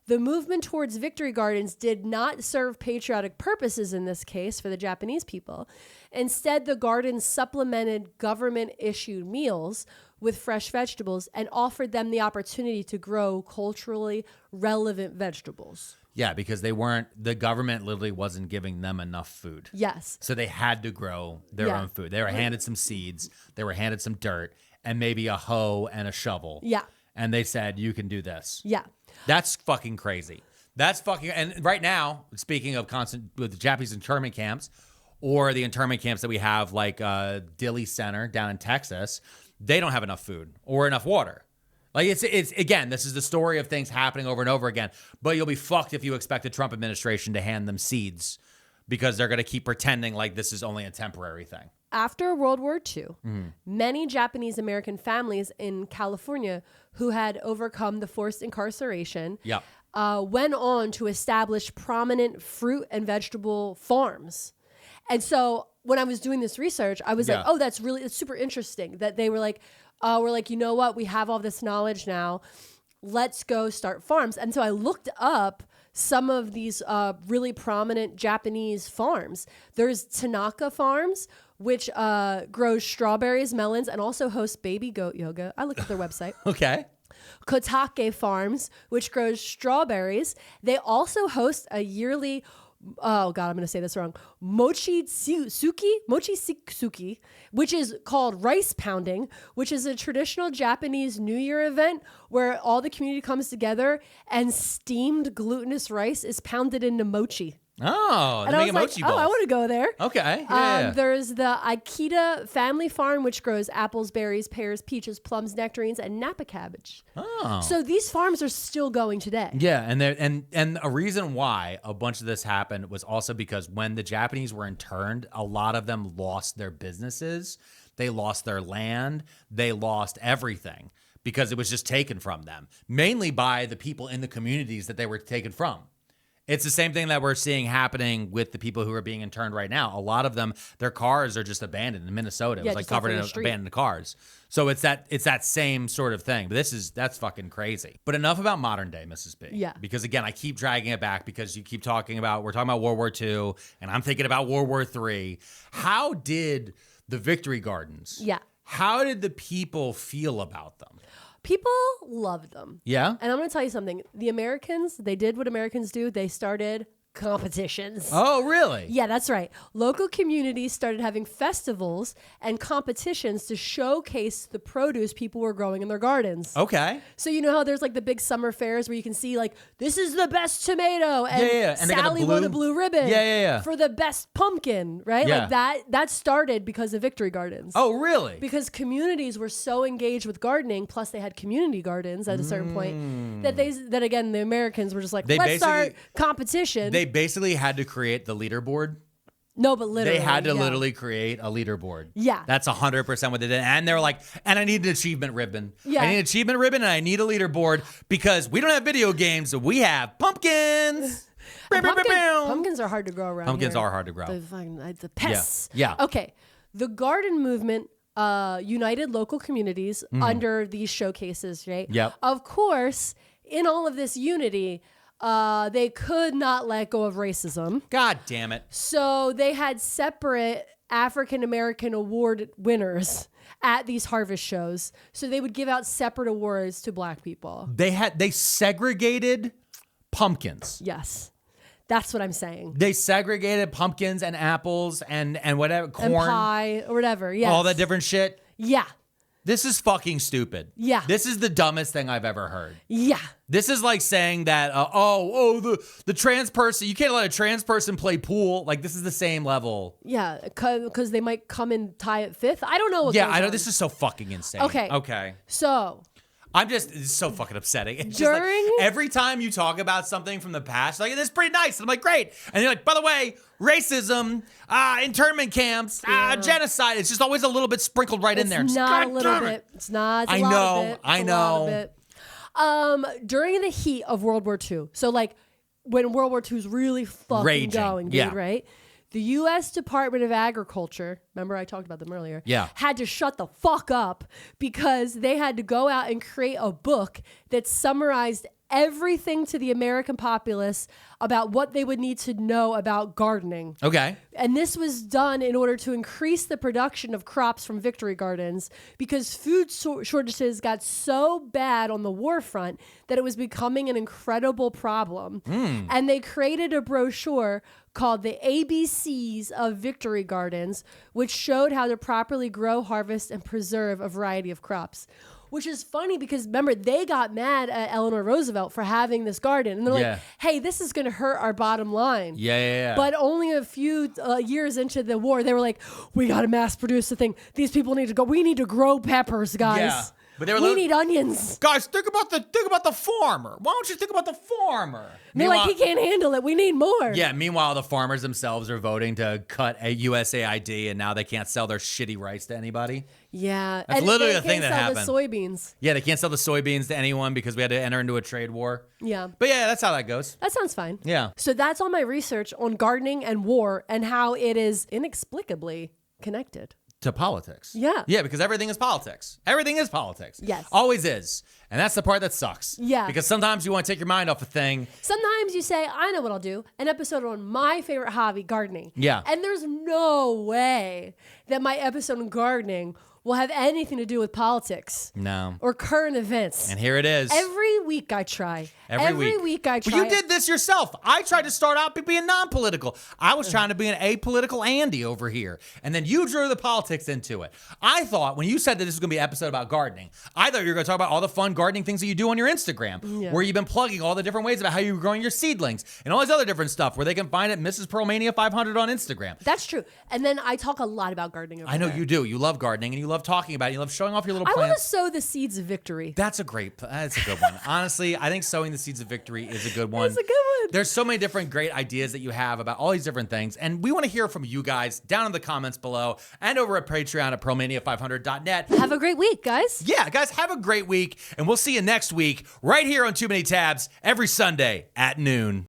The movement towards victory gardens did not serve patriotic purposes in this case for the Japanese people. Instead, the gardens supplemented government-issued meals with fresh vegetables and offered them the opportunity to grow culturally relevant vegetables. Yeah, because the government literally wasn't giving them enough food. Yes. So they had to grow their own food. They were handed some seeds. They were handed some dirt. and maybe a hoe and a shovel. Yeah. And they said, you can do this. Yeah. That's fucking crazy. That's fucking, and right now, speaking of constant with the Japanese internment camps or the internment camps that we have like Dilley Center down in Texas, they don't have enough food or enough water. Like it's again, this is the story of things happening over and over again, but you'll be fucked if you expect the Trump administration to hand them seeds because they're going to keep pretending like this is only a temporary thing. After World War II, many Japanese American families in California who had overcome the forced incarceration went on to establish prominent fruit and vegetable farms. And so when I was doing this research, I was like, oh, it's super interesting that they were like, we're like, you know what? We have all this knowledge now. Let's go start farms. And so I looked up some of these really prominent Japanese farms. There's Tanaka Farms, which grows strawberries, melons, and also hosts baby goat yoga. I looked at their website. Okay. Kotake Farms, which grows strawberries. They also host a yearly, oh God, I'm going to say this wrong, mochitsuki, which is called rice pounding, which is a traditional Japanese New Year event where all the community comes together and steamed glutinous rice is pounded into mochi. Oh, they make mochi balls. Oh, I want to go there. Okay. Yeah. There's the Ikeda Family Farm, which grows apples, berries, pears, peaches, plums, nectarines, and Napa cabbage. Oh. So these farms are still going today. Yeah, and a reason why a bunch of this happened was also because when the Japanese were interned, a lot of them lost their businesses, they lost their land, they lost everything because it was just taken from them, mainly by the people in the communities that they were taken from. It's the same thing that we're seeing happening with the people who are being interned right now. A lot of them, their cars are just abandoned in Minnesota. It was like covered in abandoned cars. So it's that same sort of thing. But that's fucking crazy. But enough about modern day, Mrs. B. Yeah. Because again, I keep dragging it back because you keep we're talking about World War II, and I'm thinking about World War III. How did the Victory Gardens? Yeah. How did the people feel about them? People loved them. Yeah? And I'm going to tell you something. The Americans, they did what Americans do. They started competitions. Oh, really? Yeah, that's right. Local communities started having festivals and competitions to showcase the produce people were growing in their gardens. Okay. So you know how there's like the big summer fairs where you can see like, this is the best tomato, and And Sally won a blue ribbon for the best pumpkin, right? Yeah. Like that started because of Victory Gardens. Oh, really? Because communities were so engaged with gardening, plus they had community gardens at a certain point, that again, the Americans were just like, let's start competition. They basically had to create the leaderboard. No, but literally. They had to literally create a leaderboard. Yeah. That's 100% what they did. And they were like, and I need an achievement ribbon. Yeah. I need an achievement ribbon and I need a leaderboard because we don't have video games. We have pumpkins. Pumpkins are hard to grow around Pumpkins here. are hard to grow. The pests. Yeah. Okay. The garden movement united local communities under these showcases, right? Yep. Of course, in all of this unity, they could not let go of racism. God damn it. So they had separate African-American award winners at these harvest shows. So they would give out separate awards to black people. They segregated pumpkins. Yes. That's what I'm saying. They segregated pumpkins and apples and whatever, corn. And pie or whatever. Yes. All that different shit. Yeah. This is fucking stupid. Yeah. This is the dumbest thing I've ever heard. Yeah. This is like saying that, the trans person, you can't let a trans person play pool. Like, this is the same level. Yeah, because they might come and tie at fifth. I don't know what Yeah, goes I know. on. This is so fucking insane. Okay. So... it's so fucking upsetting. It's just like, every time you talk about something from the past, like, this is pretty nice. And I'm like, great. And you're like, by the way, racism, internment camps, genocide. It's just always a little bit sprinkled right in there. It's not a little bit. It's not. It's a lot of it. I know. During the heat of World War II, so like when World War II is really fucking raging. going, dude, right? The U.S. Department of Agriculture, remember I talked about them earlier, had to shut the fuck up because they had to go out and create a book that summarized everything to the American populace about what they would need to know about gardening. Okay. And this was done in order to increase the production of crops from victory gardens because food shortages got so bad on the war front that it was becoming an incredible problem. And they created a brochure called the ABCs of Victory Gardens, which showed how to properly grow, harvest, and preserve a variety of crops. Which is funny because, remember, they got mad at Eleanor Roosevelt for having this garden. And they're like, hey, this is going to hurt our bottom line. Yeah. But only a few years into the war, they were like, we got to mass produce the thing. These people need to go. We need to grow peppers, guys. Yeah. But we need onions. Guys, think about the farmer. Why don't you think about the farmer? They're like, he can't handle it. We need more. Yeah, meanwhile, the farmers themselves are voting to cut a USAID, and now they can't sell their shitty rice to anybody. Yeah. That's literally the thing that happened. They can't sell the soybeans. Yeah, they can't sell the soybeans to anyone because we had to enter into a trade war. Yeah. But yeah, that's how that goes. That sounds fine. Yeah. So that's all my research on gardening and war and how it is inexplicably connected. To politics. Yeah. Yeah, because everything is politics. Everything is politics. Yes. Always is. And that's the part that sucks. Yeah. Because sometimes you want to take your mind off a thing. Sometimes you say, I know what I'll do. An episode on my favorite hobby, gardening. Yeah. And there's no way that my episode on gardening will have anything to do with politics. No. Or current events. And here it is. Every week I try. Every week I try. Well, you did this yourself. I tried to start out being non-political. I was trying to be an apolitical Andy over here. And then you drew the politics into it. I thought when you said that this was going to be an episode about gardening, I thought you were going to talk about all the fun gardening things that you do on your Instagram, where you've been plugging all the different ways about how you're growing your seedlings and all this other different stuff where they can find it Mrs. Pearlmania 500 on Instagram. That's true. And then I talk a lot about gardening over I know there. you do. You love gardening and you love talking about it. You love showing off your little I want to plants. sow the seeds of victory. That's a good one. Honestly, I think sowing the seeds of victory is a good one. It's a good one. There's so many different great ideas that you have about all these different things. And we want to hear from you guys down in the comments below and over at Patreon at Pearlmania500.net. Have a great week, guys. Yeah, guys, have a great week. And we'll see you next week right here on Too Many Tabs every Sunday at noon.